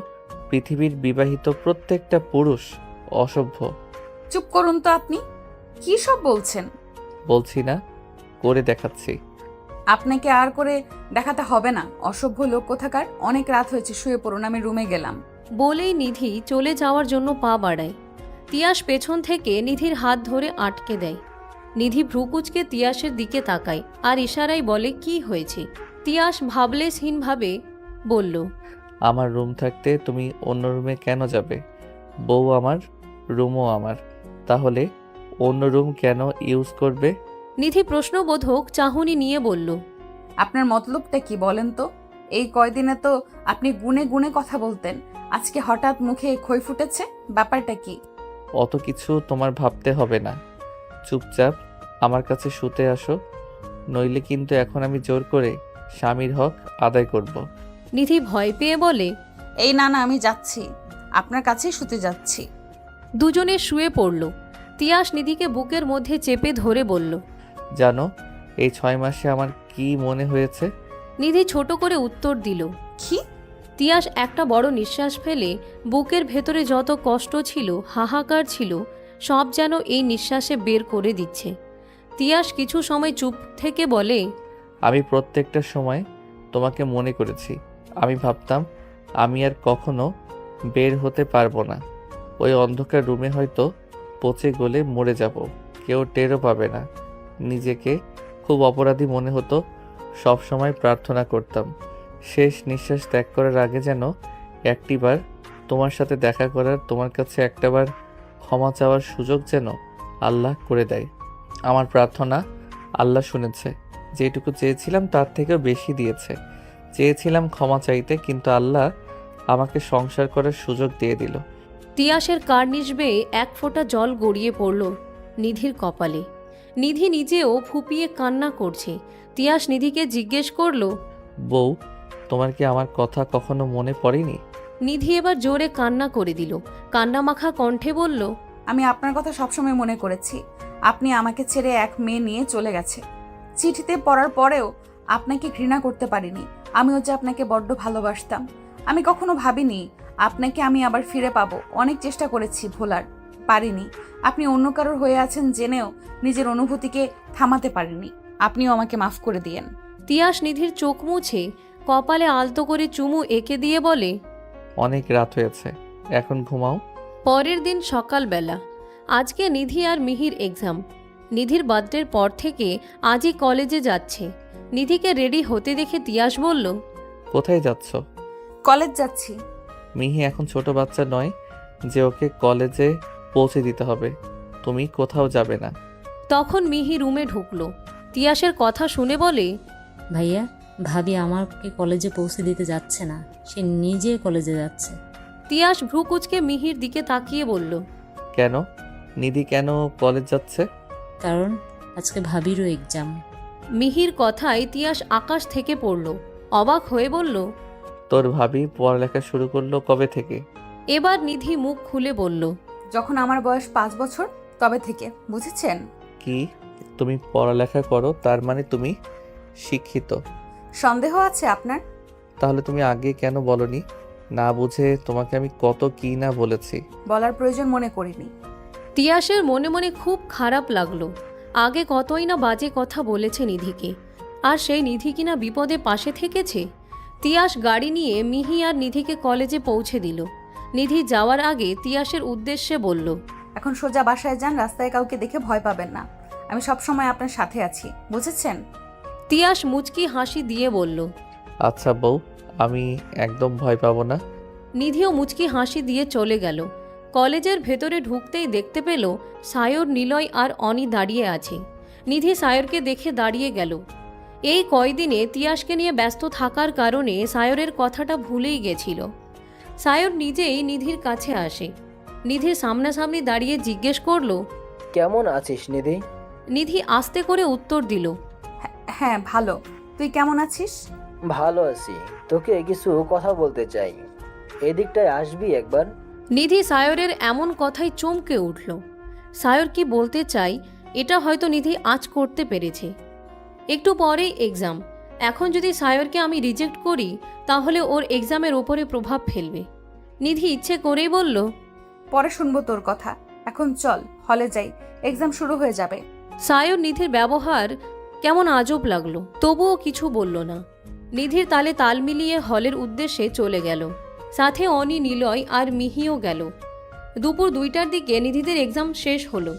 পৃথিবীর বিবাহিত প্রত্যেকটা পুরুষ অসভ্য। চুপ করুন তো আপনি, কি সব বলছেন? বলছি না, করে দেখাচ্ছি। আপনাকে আর করে দেখাতে হবে না, অসভ্য লোক কোথাকার। অনেক রাত হয়েছে, শুয়ে পড়ুন, আমি রুমে গেলাম। বলেই নিধি চলে যাওয়ার জন্য পা বাড়ায়। তিয়াস পেছন থেকে নিধির হাত ধরে আটকে দেয়। নিধি ভ্রুকুচকে তিয়াসের দিকে তাকায় আর ইশারায় বলে কি হয়েছে। তিয়াস ভাবলেশহীনভাবে বলল, আমার রুম থাকতে তুমি অন্য রুমে কেন যাবে? বউ আমার, রুমও আমার, তাহলে অন্য রুম কেন ইউজ করবে? নিধি প্রশ্নবোধক চাহনি নিয়ে বলল, আপনার মতলবটা কি বলেন তো? এই কয়দিনে তো আপনি গুনে গুনে কথা বলতেন, আজকে হঠাৎ মুখে খই ফুটেছে, ব্যাপারটা কি? অত কিছু তোমার ভাবতে হবে না, চুপচাপ আমার কাছে শুতে আসো, নইলে কিন্তু এখন আমি জোর করে স্বামীর হক আদায় করব। নিধি ভয় পেয়ে বলে, এই না না, আমি যাচ্ছি, আপনার কাছেই শুতে যাচ্ছি। দুজনে শুয়ে পড়ল। তিয়াস নিধিকে বুকের মধ্যে চেপে ধরে বলল, জানো এই 6 মাসে আমার কি মনে হয়েছে? নিধি ছোট করে উত্তর দিল, কি? তিয়াস একটা বড় নিঃশ্বাস ফেলে বুকের ভেতরে যত কষ্ট ছিল, হাহাকার ছিল, সব যেন এই নিঃশ্বাসে বের করে দিচ্ছে। তিয়াস কিছু সময় চুপ থেকে বলে, আমি প্রত্যেকটা সময় তোমাকে মনে করেছি। আমি ভাবতাম আমি আর কখনো বের হতে পারবো না। ওই অন্ধকার রুমে হয়তো পচে গলে মরে যাব, কেউ টেরও পাবে না। নিজেকে খুব অপরাধী মনে হতো। সব সময় প্রার্থনা করতাম শেষ নিঃশ্বাস ত্যাগ করার আগে যেন একটিবার তোমার সাথে দেখা করার, তোমার কাছে একটাবার ক্ষমা চাওয়ার সুযোগ যেন আল্লাহ করে দেয়। আমার প্রার্থনা আল্লাহ শুনেছে। যেটুকু চেয়েছিলাম তার থেকেও বেশি দিয়েছে। চেয়েছিলাম ক্ষমা চাইতে, কিন্তু আল্লাহ আমাকে সংসার করার সুযোগ দিয়ে দিল। তিয়াসের কার্নিশ বেয়ে এক ফোঁটা জল গড়িয়ে পড়ল নিধির কপালে। নিধি নিজেও ফুপিয়ে কান্না করছে। তিয়াস নিধিকে জিজ্ঞেস করল, বউ, তোমার কি আমার কথা কখনো মনে পড়েনি? নিধি এবার জোরে কান্না করে দিল। কান্নামাখা কণ্ঠে বলল, আমি আপনার কথা সবসময় মনে করেছি। আপনি আমাকে ছেড়ে এক মেয়ে নিয়ে চলে গেছে। চিঠিতে পড়ার পরেও আপনাকে ঘৃণা করতে পারিনি। আমিও যে আপনাকে বড্ড ভালোবাসতাম। আমি কখনো ভাবিনি আপনাকে আমি আবার ফিরে পাবো। অনেক চেষ্টা করেছি, ভোলার পারিনি। আপনি অন্য কারোর হয়ে আছেন জেনেও নিজের অনুভূতিকে থামাতে পারিনি। আপনিও আমাকে মাফ করে দিয়েন। তিয়াস নিধির চোখ মুছে কপালে আলতো করে চুমু এঁকে দিয়ে বলে, অনেক রাত হয়েছে, এখন ঘুমাও। পরের দিন সকালবেলা। আজকে নিধি আর মিহির এক্সাম। নিধির বার্থডের পর থেকে আজই কলেজে যাচ্ছে। নিধিকে রেডি হতে দেখে তিয়াস বলল, কোথায় যাচ্ছ? কলেজ যাচ্ছি। মিহি এখন ছোট বাচ্চা নয় যে ওকে কলেজে পৌঁছে দিতে হবে। তুমি কোথাও যাবে না। তখন মিহি রুমে ঢুকলো। তিয়াসের কথা শুনে বলে, ভাইয়া, ভাবি আমাকে কলেজে পৌঁছে দিতে যাচ্ছে না, সে নিজে কলেজে যাচ্ছে। তিয়াস ভ্রুকুচকে মিহির দিকে তাকিয়ে বলল, কেন? নিধি কেন কলেজ যাচ্ছে? কারণ আজকে ভাবিরও এক্সাম। মিহির কথায় তিয়াস আকাশ থেকে পড়ল। অবাক হয়ে বলল, তোর ভাবি পড়ালেখা শুরু করলো কবে থেকে? এবার নিধি মুখ খুলে বলল, যখন আমার বয়স 5 বছর তবে থেকে, বুঝেছেন? কি তুমি পড়ালেখা করো তার মানে তুমি শিক্ষিত? সন্দেহ আছে আপনার? তাহলে তুমি আগে কেন বলনি? না বুঝে তোমাকে আমি কত কি না বলেছি। বলার প্রয়োজন মনে করিনি। তিয়াসের মনে মনে খুব খারাপ লাগলো। আগে কতই না বাজে কথা বলেছে নিধিকে, আর সেই নিধি কিনা বিপদে পাশে থেকেছে। তিয়াস গাড়ি নিয়ে মিহি আর নিধিকে কলেজে পৌঁছে দিল। নিধি যাওয়ার আগে তিয়াসের উদ্দেশ্যে বলল, এখন সোজা বাসায় যান, রাস্তায় কাউকে দেখে ভয় পাবেন না। আমি সব সময় আপনার সাথে আছি, বুঝেছেন? তিয়াস মুচকি হাসি দিয়ে বলল। আচ্ছা বউ, আমি একদম ভয় পাবো না। নিধিও মুচকি হাসি দিয়ে চলে গেল। কলেজের ভেতরে ঢুকতেই দেখতে পেল সায়র, নিলয় আর অনি দাঁড়িয়ে আছে। নিধি সায়রকে দেখে দাঁড়িয়ে গেল। এই কয়দিনে তিয়াসকে নিয়ে ব্যস্ত থাকার কারণে সায়রের কথাটা ভুলেই গেছিল। সায়র নিজেই নিধির কাছে আসে। নিধির সামনাসামনি দাঁড়িয়ে জিজ্ঞেস করল, কেমন আছিস নিধি? নিধি আস্তে করে উত্তর দিল, হ্যাঁ ভালো, তুই কেমন আছিস? ভালো আছি। তোকে কিছু কথা বলতে চাই, এদিকটায় আসবি একবার? নিধি সায়রের এমন কথায় চমকে উঠল। সায়র কি বলতে চাই এটা হয়তো নিধি আজ করতে পেরেছে। একটু পরেই এক্সাম। এখন যদি সায়রকে আমি রিজেক্ট করি তাহলে ওর এক্সামের ওপরে প্রভাব ফেলবে। নিধি ইচ্ছে করেই বলল, পরে শুনবো তোর কথা, এখন চল হলে যাই, এক্সাম শুরু হয়ে যাবে। সায়র নিধির ব্যবহার কেমন আজব লাগলো, তবুও কিছু বলল না। নিধির তালে তাল মিলিয়ে হলের উদ্দেশ্যে চলে গেল। সাথে অনি, নিলয় আর মিহিও গেল। দুপুর 2টার দিকে নিধিদের এক্সাম শেষ হলো।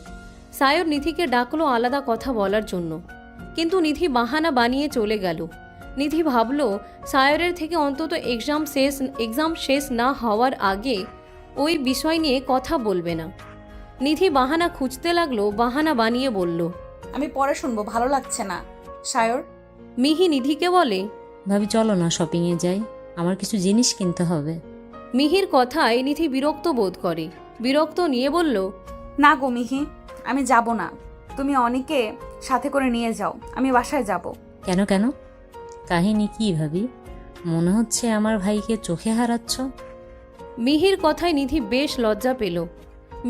সায়র নিধিকে ডাকলো আলাদা কথা বলার জন্য, কিন্তু নিধি বাহানা বানিয়ে চলে গেল। নিধি ভাবল সায়রের থেকে অন্তত এক্সাম শেষ না হওয়ার আগে ওই বিষয় নিয়ে কথা বলবে না। নিধি বাহানা খুঁজতে লাগলো, বাহানা বানিয়ে বলল, আমি পরে শুনবো, ভালো লাগছে না। সায়র, মিহি নিধিকে বলে, ভাবি চলো না শপিংয়ে যাই, আমার কিছু জিনিস কিনতে হবে। মিহির কথায় নিধি বিরক্ত বোধ করে। বিরক্ত নিয়ে বলল, না গো মিহি, আমি যাব না। তুমি অনিকে সাথে করে নিয়ে যাও, আমি বাসায় যাব। কেন কেন? কাহিনী কি ভাবি? মনে হচ্ছে আমার ভাইকে চোখে হারাচ্ছ। মিহির কথায় নিধি বেশ লজ্জা পেল।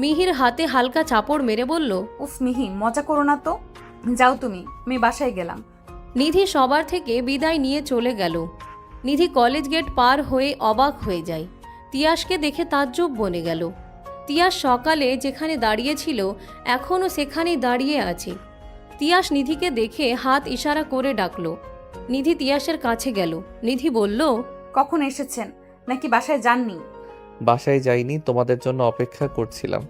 মিহির হাতে হালকা চাপড় মেরে বলল, উফ মিহি, মজা করো না তো, যাও তুমি, আমি বাসায় গেলাম। নিধি সবার থেকে বিদায় নিয়ে চলে গেল। নিধি কলেজ গেট পার হয়ে অবাক হয়ে যায়। তিয়াসকে দেখে তাজ্জব বনে গেল। তিয়াস সকালে যেখানে দাঁড়িয়েছিল এখনও সেখানেই দাঁড়িয়ে আছে। তিয়াস নিধিকে দেখে হাত ইশারা করে ডাকলো। নিধি তিয়াসের কাছে গেল। নিধি বলল, কখন এসেছেন, নাকি বাসায় যাননি? বাসায় যাইনি, তোমাদের জন্য অপেক্ষা করছিলাম।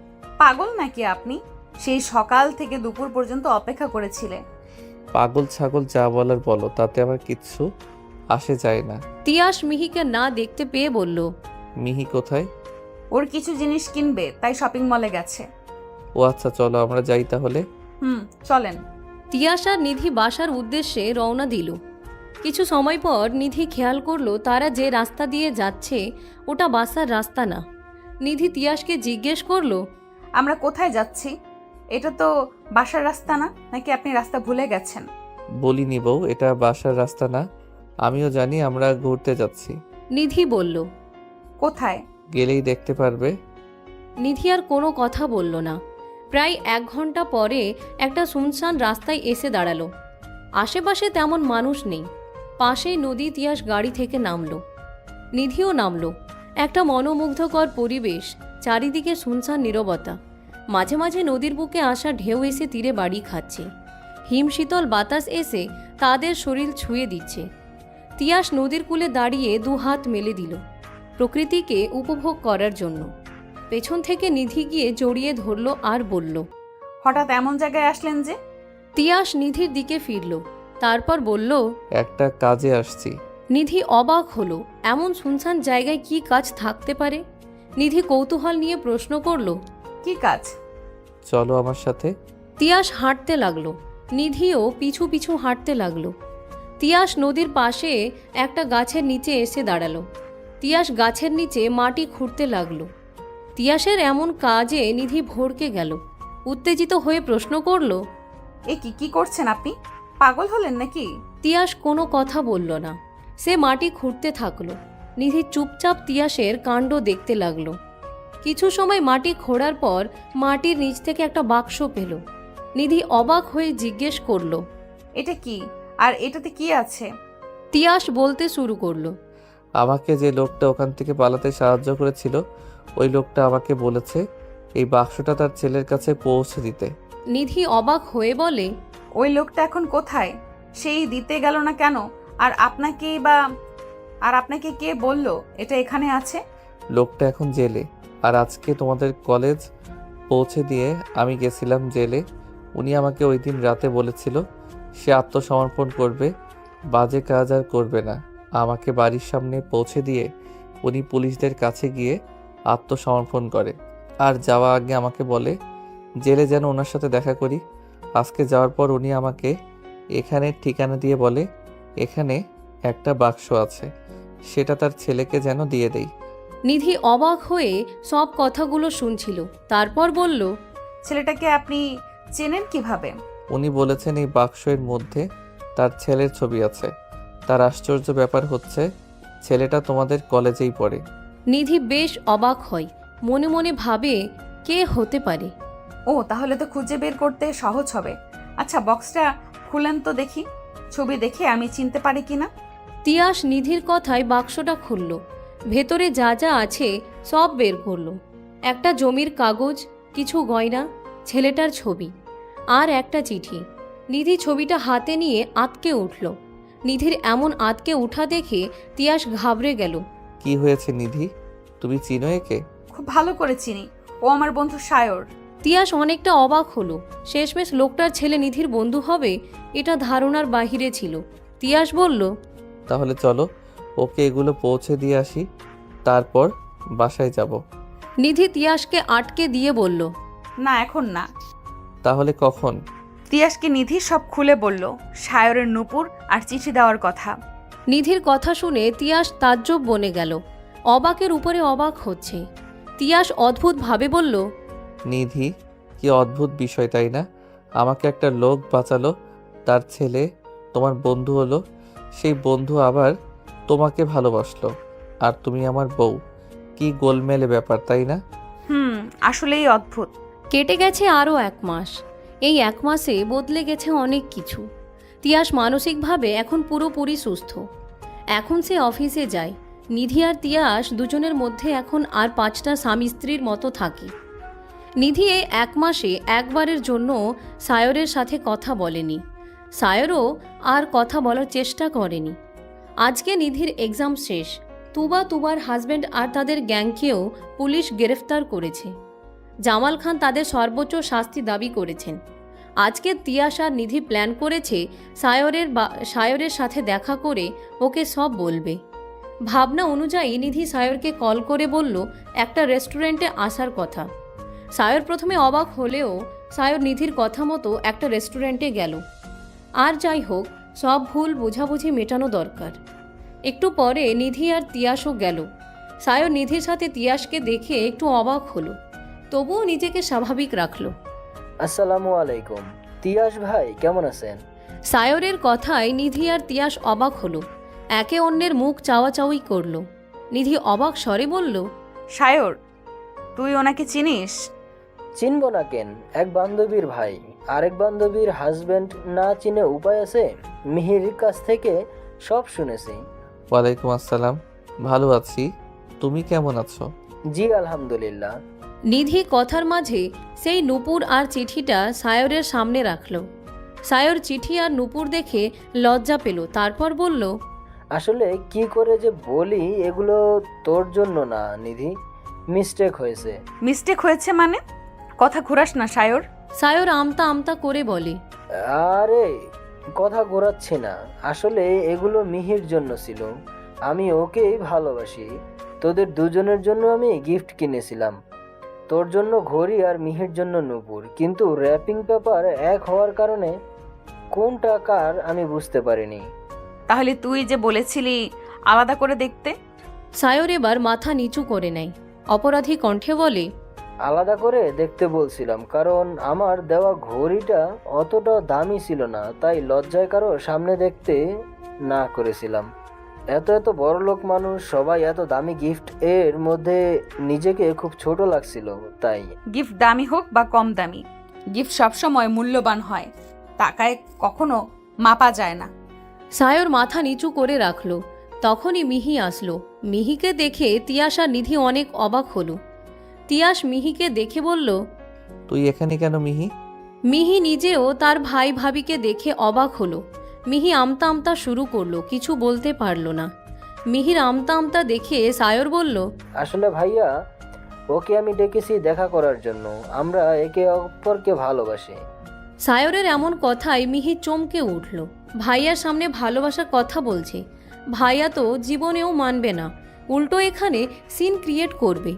পাগল নাকি আপনি? সেই সকাল থেকে দুপুর পর্যন্ত অপেক্ষা করেছিলে। পাগল ছাগল যা বলার বলো, তাতে আমার কিচ্ছু আসে যায় না। তিয়াস মিহিকে না দেখতে পেয়ে বলল, মিহি কোথায়? ওর কিছু জিনিস কিনবে, তাই শপিং মলে গেছে। ও আচ্ছা, চলো আমরা যাই তাহলে। চলেন। তিয়াস আর নিধি বাসার উদ্দেশ্যে রওনা দিল। কিছু সময় পর নিধি খেয়াল করলো তারা যে রাস্তা দিয়ে যাচ্ছে ওটা বাসার রাস্তা না। নিধি তিয়াসকে জিজ্ঞেস করলো, আমরা কোথায় যাচ্ছি? এটা তো বাসার রাস্তা না, নাকি আপনি রাস্তা ভুলে গেছেন? বলিনি বউ, এটা বাসার রাস্তা না। আমিও জানি আমরা ঘুরতে যাচ্ছি। নিধি বলল, কোথায়? গেলেই দেখতে পারবে। নিধি আর কোনো কথা বলল না। প্রায় 1 ঘন্টা পরে একটা শুনশান রাস্তায় এসে দাঁড়ালো। আশেপাশে তেমন মানুষ নেই। পাশেই নদী। তিয়াস গাড়ি থেকে নামলো। নিধিও নামলো। একটা মনোমুগ্ধকর পরিবেশ, চারিদিকে শুনশান নীরবতা। মাঝে মাঝে নদীর বুকে আসা ঢেউ এসে তীরে বাড়ি খাচ্ছে। হিমশীতল বাতাস এসে তাদের শরীর ছুঁয়ে দিচ্ছে। তিয়াস নদীর কূলে দাঁড়িয়ে 2 হাত মেলে দিল প্রকৃতিকে উপভোগ করার জন্য। পেছন থেকে নিধি গিয়ে জড়িয়ে ধরল আর বলল, হঠাৎ এমন জায়গায় আসলেন যে? তিয়াস নিধির দিকে ফিরল, তারপর বলল, একটা কাজে আসছি। নিধি অবাক হলো, এমন শুনশান জায়গায় কি কাজ থাকতে পারে? নিধি কৌতূহল নিয়ে প্রশ্ন করল, কি কাজ? চলো আমার সাথে। তিয়াস হাঁটতে লাগলো। নিধিও পিছু পিছু হাঁটতে লাগলো। তিয়াস নদীর পাশে একটা গাছের নিচে এসে দাঁড়ালো। তিয়াস গাছের নিচে মাটি খুঁড়তে লাগলো। তিয়াসের এমন কাজে নিধি ভড়কে গেল। উত্তেজিত হয়ে প্রশ্ন করল, এ কি করছেন আপনি? পাগল হলেন নাকি? তিয়াস কোনো কথা বলল না। সে মাটি খুঁড়তে থাকলো। নিধি চুপচাপ তিয়াসের কাণ্ড দেখতে লাগলো। কিছু সময় মাটি খোঁড়ার পর মাটির নিচ থেকে একটা বাক্স পেল। নিধি অবাক হয়ে জিজ্ঞেস করলো, এটা কি? আর এটাতে কি আছে? তিয়াস বলতে শুরু করলো, আমাকে যে লোকটা ওখান থেকে পালাতে সাহায্য করেছিল ওই লোকটা আমাকে বলেছে এই বাক্সটা তার ছেলের কাছে পৌঁছে দিতে। নিধি অবাক হয়ে বলে, ওই লোকটা এখন কোথায়? সেই দিতে গেল না কেন? আর আপনাকে কে বলল এটা এখানে আছে? লোকটা এখন জেলে। আর আজকে তোমাদের কলেজ পৌঁছে দিয়ে আমি গেছিলাম জেলে। উনি আমাকে ওই দিন রাতে বলেছিল সে আত্মসমর্পণ করবে, বাজে কাজ আর করবে না। আমাকে বাড়ির সামনে পৌঁছে দিয়ে উনি পুলিশদের কাছে গিয়ে আত্মসমর্পণ করে। আর যাওয়া আগে আমাকে বলে জেলে যেন ওনার সাথে দেখা করি। আজকে যাওয়ার পর উনি আমাকে এখানে ঠিকানা দিয়ে বলে এখানে একটা বাক্স আছে, সেটা তার ছেলেকে যেন দিয়ে দেই। নিধি অবাক হয়ে সব কথাগুলো শুনছিল। তারপর বলল, ছেলেটাকে আপনি চেনেন কিভাবে? উনি বলেছেন এই বাক্সের মধ্যে তার ছেলের ছবি আছে। তার আশ্চর্য ব্যাপার হচ্ছে ছেলেটা তোমাদের কলেজেই পড়ে। নিধি বেশ অবাক হয়, মনে মনে ভাবে কে হতে পারে। ও, তাহলে তো খুঁজে বের করতে সহজ হবে। আচ্ছা, বক্সটা খুলেন তো দেখি, ছবি দেখে আমি চিনতে পারি কিনা। তিয়াস নিধির কথায় বাক্সটা খুলল। ভেতরে যা যা আছে সব বের করলো। একটা জমির কাগজ, কিছু গয়না, ছেলেটার ছবি আর একটা চিঠি। নিধি ছবিটা হাতে নিয়ে আঁতকে উঠল। নিধির এমন আঁতকে উঠা দেখে তিয়াস ঘাবড়ে গেল। কি হয়েছে নিধি, তুমি চিনো একে? খুব ভালো করে চিনি, ও আমার বন্ধু সায়র। তিয়াস অনেকটা অবাক হলো। শেষমেশ লোকটার ছেলে নিধির বন্ধু হবে এটা ধারণার বাহিরে ছিল। তিয়াস বলল, তাহলে চলো ওকে এগুলো পৌঁছে দিয়ে আসি, তারপর বাসায় যাব। নিধি তিয়াসকে আটকে দিয়ে বলল, না, এখন না। তাহলে কখন? তিয়াসকে নিধি সব খুলে বলল, সায়রের নূপুর আর চিঠি দেওয়ার কথা। নিধির কথা শুনে তিয়াস তাজ্জব বনে গেল। অবাকের উপরে অবাক হচ্ছে। তিয়াস অদ্ভুতভাবে বলল, নিধি, কি অদ্ভুত বিষয় তাই না? আমাকে একটা লোক বাঁচালো, তার ছেলে তোমার বন্ধু হলো, সেই বন্ধু আবার তোমাকে ভালোবাসলো, আর তুমি আমার বউ। কি গোলমেলে ব্যাপার তাই না? আসলেই অদ্ভুত। কেটে গেছে আরও 1 মাস। এই 1 মাসে বদলে গেছে অনেক কিছু। তিয়াস মানসিকভাবে এখন পুরোপুরি সুস্থ। এখন সে অফিসে যায়। নিধি আর তিয়াস দুজনের মধ্যে এখন আর 5টা স্বামী স্ত্রীর মতো থাকে। নিধি এই 1 মাসে একবারের জন্য সায়রের সাথে কথা বলেনি। সায়রও আর কথা বলার চেষ্টা করেনি। আজকে নিধির এক্সাম শেষ। তুবার হাজব্যান্ড আর তাদের গ্যাংকেও পুলিশ গ্রেফতার করেছে। জামাল খান তাদের সর্বোচ্চ শাস্তি দাবি করেছেন। আজকে তিয়াস আর নিধি প্ল্যান করেছে সায়রের সাথে দেখা করে ওকে সব বলবে। ভাবনা অনুযায়ী নিধি সায়রকে কল করে বলল একটা রেস্টুরেন্টে আসার কথা। সায়র প্রথমে অবাক হলেও সায়র নিধির কথা মতো একটা রেস্টুরেন্টে গেল। আর যাই হোক, সব ভুল বোঝাবুঝি মেটানো দরকার। একটু পরে নিধি আর তিয়াসও গেল। সায়র নিধির সাথে তিয়াসকে দেখে একটু অবাক হলো, তবুও নিজেকে স্বাভাবিক রাখলো। আসসালামু আলাইকুম। তিয়াস ভাই কেমন আছেন? সায়রের কথায় নিধি আর তিয়াস অবাক হলো। একে অন্যের মুখ চাওয়াচাওয়ি করলো। নিধি অবাক স্বরে বলল, সায়র, তুই ওনাকে চিনিস? চিনব না কেন, এক বান্ধবীর ভাই। আরেক বান্ধবীর হাজবেন্ড, না চিনে উপায় আছে? মিহির কাছ থেকে সব শুনেছি। ওয়ালাইকুম আসসালাম, ভালো আছি। তুমি কেমন আছো? জি আলহামদুলিল্লাহ। নিধি কথার মাঝে সেই নূপুর আর চিঠিটা সায়রের সামনে রাখল। সায়র চিঠি আর নূপুর দেখে লজ্জা পেল। তারপর বলল, আসলে কি করে যে বলি, এগুলো তোর জন্য না নিধি, মিস্টেক হয়েছে। মিস্টেক হয়েছে মানে? কথা ঘুরাস না সায়র। সায়র আমতা আমতা করে বলে, আরে কথা ঘোরাচ্ছি না, আসলে এগুলো মিহির জন্য ছিল। আমি ওকেই ভালোবাসি। তোদের দুজনের জন্য আমি গিফট কিনেছিলাম, তোর জন্য ঘড়ি আর মিহির জন্য নূপুর। কিন্তু র্যাপিং পেপার এক হওয়ার কারণে কোনটা কার আমি বুঝতে পারিনি। তাহলে তুই যে বলেছিলি আলাদা করে দেখতে? সায়র এবার মাথা নিচু করে নেয়। অপরাধী কণ্ঠে বলে, আলাদা করে দেখতে বলছিলাম কারণ আমার দেওয়া ঘড়িটা অতটা দামি ছিল না, তাই লজ্জায় কারো সামনে দেখতে না করেছিলাম। এত এত বড় লোক মানুষ সবাই এত দামি গিফট এর মধ্যে নিজেকে খুব ছোট লাগছিল তাই। গিফট দামি হোক বা কম দামি, গিফট সবসময় মূল্যবান হয়, টাকায় কখনো মাপা যায় না। সায়র মাথা নিচু করে রাখলো। তখনই মিহি আসলো। মিহিকে দেখে তিয়াস আর নিধি অনেক অবাক হলো। তিয়াস মিহিকে দেখে বলল, তুই এখানে কেন মিহি? মিহি নিজেও তার ভাই ভাবিকে দেখে অবাক হলো। মিহি আমতা আমতা শুরু করলো, কিছু বলতে পারলো না। মিহির আমতা আমতা দেখে সায়র বলল, আসলে ভাইয়া, ওকে আমি ডেকেছি দেখা করার জন্য, আমরা একে অপরকে ভালোবাসি। সায়রের এমন কথায় মিহি চমকে উঠল। ভাইয়ার সামনে ভালোবাসার কথা বলছে। ভাইয়া তো জীবনেও মানবে না, উল্টো এখানে সিন ক্রিয়েট করবে।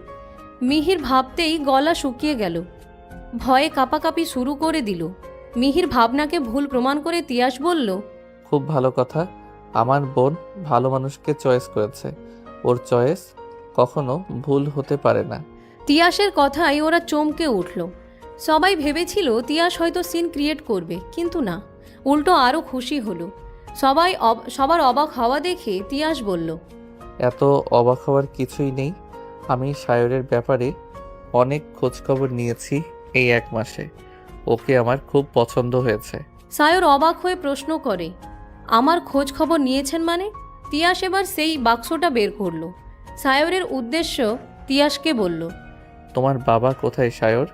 মিহির ভাবতেই গলা শুকিয়ে গেল, ভয়ে কাঁপাকাঁপি শুরু করে দিল। মিহির ভাবনাকে ভুল প্রমাণ করে তিয়াস বলল, খুব ভালো কথা, আমার বোন ভালো মানুষকে চয়েস করেছে, ওর চয়েস কখনো ভুল হতে পারে না। তিয়াসের কথায় ওরা চমকে উঠল। সবাই ভেবেছিল তিয়াস হয়তো সিন ক্রিয়েট করবে, কিন্তু না, উল্টো আরও খুশি হলো। সবার অবাক হওয়া দেখে তিয়াস বলল, এত অবাক হওয়ার কিছুই নেই। আমি সায়রের ব্যাপারে অনেক খোঁজখবর নিয়েছি এই 1 মাসে, ওকে আমার খুব পছন্দ হয়েছে। সায়র অবাক হয়ে প্রশ্ন করে, আমার খোঁজ খবর নিয়েছেন মানে? তিয়াস এবার সেই বাক্সটা বের করলো। সায়রের উদ্দেশ্য তিয়াসকে বলল, তোমার বাবা কোথায় সায়র?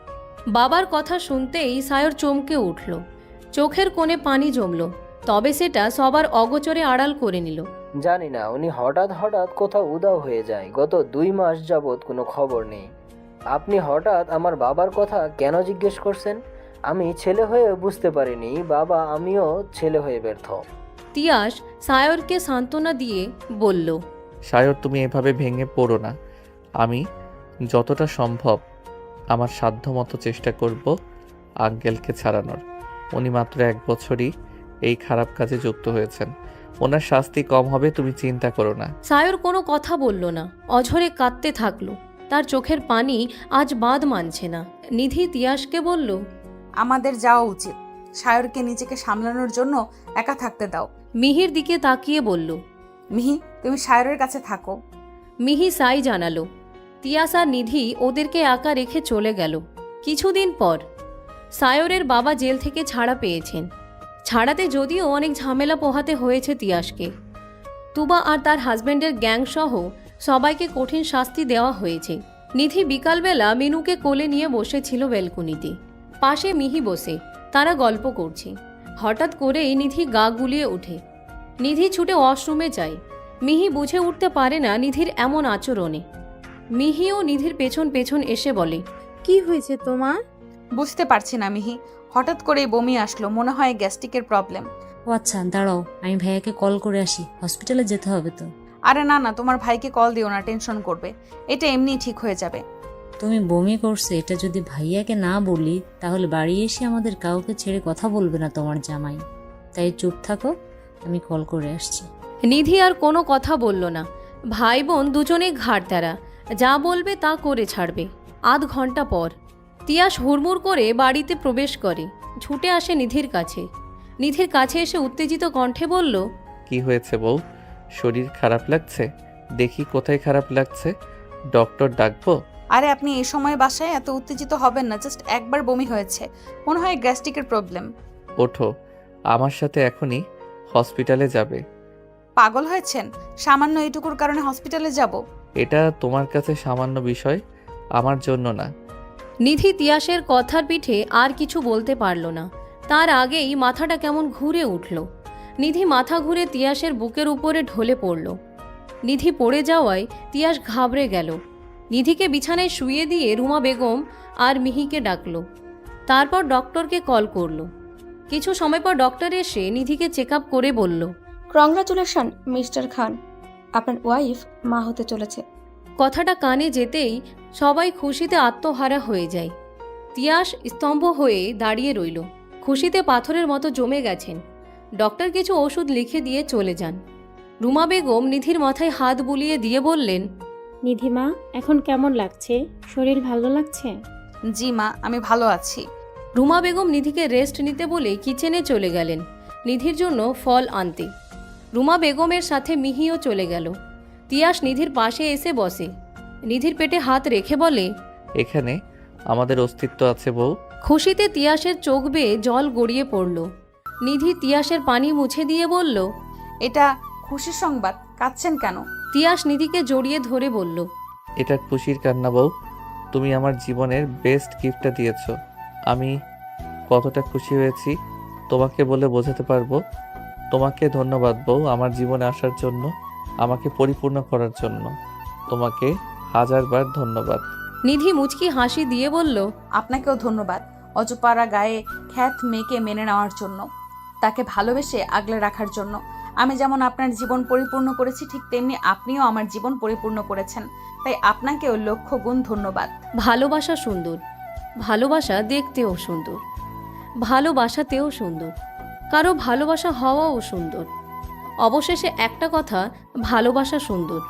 বাবার কথা শুনতেই সায়র চমকে উঠল। চোখের কোণে পানি জমল, তবে সেটা সবার অগোচরে আড়াল করে নিল। জানি না, উনি হঠাৎ হঠাৎ কোথাও উধাও হয়ে যায়, গত 2 মাস যাবৎ কোনো খবর নেই। আপনি হঠাৎ আমার বাবার কথা কেন জিজ্ঞেস করছেন? আমি ছেলে হয়ে বুঝতে পারিনি বাবা, আমিও ছেলে হয়ে ব্যর্থ। তিয়াস সায়রকে সান্ত্বনা দিয়ে বলল, সায়র, তুমি এভাবে ভেঙে পড়ো না। আমি যতটা সম্ভব আমার সাধ্যমতো চেষ্টা করব আঙ্কেলকে ছাড়ানোর। উনি মাত্র 1 বছরই এই খারাপ কাজে যুক্ত হয়েছেন, ওনার শাস্তি কম হবে, তুমি চিন্তা করো না। সায়র কোনো কথা বলল না, অঝরে কাঁদতে থাকলো। তার চোখের পানি আজ বাঁধ মানছে না। নিধি তিয়াসকে বলল, আমাদের যাওয়া উচিত, সায়রকে নিজেকে সামলানোর জন্য একা থাকতে দাও। মিহির দিকে তাকিয়ে বলল, মিহি, তুমি সায়রের কাছে থাকো। মিহি সাই জানালো। তিয়াস আর নিধি ওদেরকে একা রেখে চলে গেল। কিছুদিন পর সায়রের বাবা জেল থেকে ছাড়া পেয়েছেন। ছাড়াতে যদিও অনেক ঝামেলা পোহাতে হয়েছে তিয়াসকে। তুবা আর তার হাজব্যান্ডের গ্যাং সহ সবাইকে কঠিন শাস্তি দেওয়া হয়েছে। নিধি বিকালবেলা মিনুকে কোলে নিয়ে বসেছিল বেলকুনিতে। পাশে মিহি বসে, তারা গল্প করছে। হঠাৎ করেই নিধি গা গুলিয়ে ওঠে। নিধি ছুটে ওয়াশরুমে যায়। মিহি বুঝে উঠতে পারে না নিধির এমন আচরণে। মিহিও নিধির পেছন পেছন এসে বলে, কি হয়েছে তোমার? বুঝতে পারছি না মিহি, হঠাৎ করেই বমি আসলো, মনে হয় গ্যাস্ট্রিকের প্রবলেম। ও আচ্ছা, দাঁড়াও, আমি ভাইয়াকে কল করে আসি, হসপিটালে যেতে হবে তো। আরে না না, তোমার ভাইকে কল দিও না, টেনশন করবে, এটা এমনিই ঠিক হয়ে যাবে। তুমি বমি করছো এটা যদি ভাইয়াকে না বলি তাহলে বাড়ি এসে আমাদের কাউকে ছেড়ে কথা বলবে না তোমার জামাই, তাই চুপ থাকো, আমি কল করে আসছি। নিধি আর কোনো কথা বলল না। ভাই বোন দুজনেই ঘাড় তেরা, যা বলবে তা করে ছাড়বে। আধ ঘন্টা পর তিয়াস হুড়মুড় করে বাড়িতে প্রবেশ করে। ছুটে আসে নিধির কাছে। নিধির কাছে এসে উত্তেজিত কণ্ঠে বলল, কি হয়েছে বউ? শরীর খারাপ লাগছে? দেখি কোথায় খারাপ লাগছে, ডক্টর ডাকবো? আরে আপনি এই সময় বাসায় এত উত্তেজিত হবেন না, জাস্ট একবার বমি হয়েছে, মনে হয় গ্যাস্ট্রিকের প্রবলেম। ওঠো, আমার সাথে এখনই হসপিটালে যাবে। পাগল হয়েছেন? সামান্য এইটুকুর কারণে হসপিটালে যাব? এটা তোমার কাছে সামান্য বিষয়, আমার জন্য না। নিধি তিয়াসের কথার পিঠে আর কিছু বলতে পারল না। তার আগেই মাথাটা কেমন ঘুরে উঠল। নিধি মাথা ঘুরে তিয়াসের বুকের উপরে ঢলে পড়ল। নিধি পড়ে যাওয়ায় তিয়াস ঘাবড়ে গেল। নিধিকে বিছানায় শুইয়ে দিয়ে রুমা বেগম আর মিহিকে ডাকল। তারপর ডক্টরকে কল করল। কিছু সময় পর ডক্টর এসে নিধিকে চেক আপ করে বলল, কংগ্রাচুলেশন মিস্টার খান, আপনার ওয়াইফ মা হতে চলেছে। কথাটা কানে যেতেই সবাই খুশিতে আত্মহারা হয়ে যায়। তিয়াস স্তম্ভ হয়ে দাঁড়িয়ে রইল, খুশিতে পাথরের মতো জমে গেছেন। ডক্টর কিছু ওষুধ লিখে দিয়ে চলে যান। রুমা বেগম নিধির মাথায় হাত বুলিয়ে দিয়ে বললেন, নিধিমা, এখন কেমন লাগছে? শরীর ভালো লাগছে? জি মা, আমি ভালো আছি। রুমা বেগম নিধিকে রেস্ট নিতে বলে কিচেনে চলে গেলেন নিধির জন্য ফল আনতে। রুমা বেগমের সাথে মিহিও চলে গেল। তিয়াস নিধির পাশে এসে বসে। নিধির পেটে হাত রেখে বলে, এখানে আমাদের অস্তিত্ব আছে বউ। খুশিতে তিয়াসের চোখ বেয়ে জল গড়িয়ে পড়ল। নিধি তিয়াসের পানি মুছে দিয়ে বলল, এটা খুশির সংবাদ, কাঁদছেন কেন? তিয়াস নিধিকে জড়িয়ে ধরে বলল, এটা খুশির কান্না বউ। তুমি আমার জীবনের বেস্ট গিফটটা দিয়েছো। আমি কতটা খুশি হয়েছি তোমাকে বলে বোঝাতে পারবো। তোমাকে ধন্যবাদ বউ, আমার জীবনে আসার জন্য, আমাকে পরিপূর্ণ করার জন্য। তোমাকে হাজারবার ধন্যবাদ। নিধি মুচকি হাসি দিয়ে বলল, আপনাকেও ধন্যবাদ অজপাড়া গায়ে খ্যাত মেয়েকে মেনে নেওয়ার জন্য, তাকে ভালোবেসে আগলে রাখার জন্য। আমি যেমন আপনার জীবন পরিপূর্ণ করেছি, ঠিক তেমনি আপনিও আমার জীবন পরিপূর্ণ করেছেন, তাই আপনাকেও লক্ষ গুণ ধন্যবাদ। ভালোবাসা সুন্দর, ভালোবাসা দেখতেও সুন্দর, ভালোবাসাতেও সুন্দর, কারো ভালোবাসা হওয়াও সুন্দর। অবশেষে একটা কথা, ভালোবাসা সুন্দর।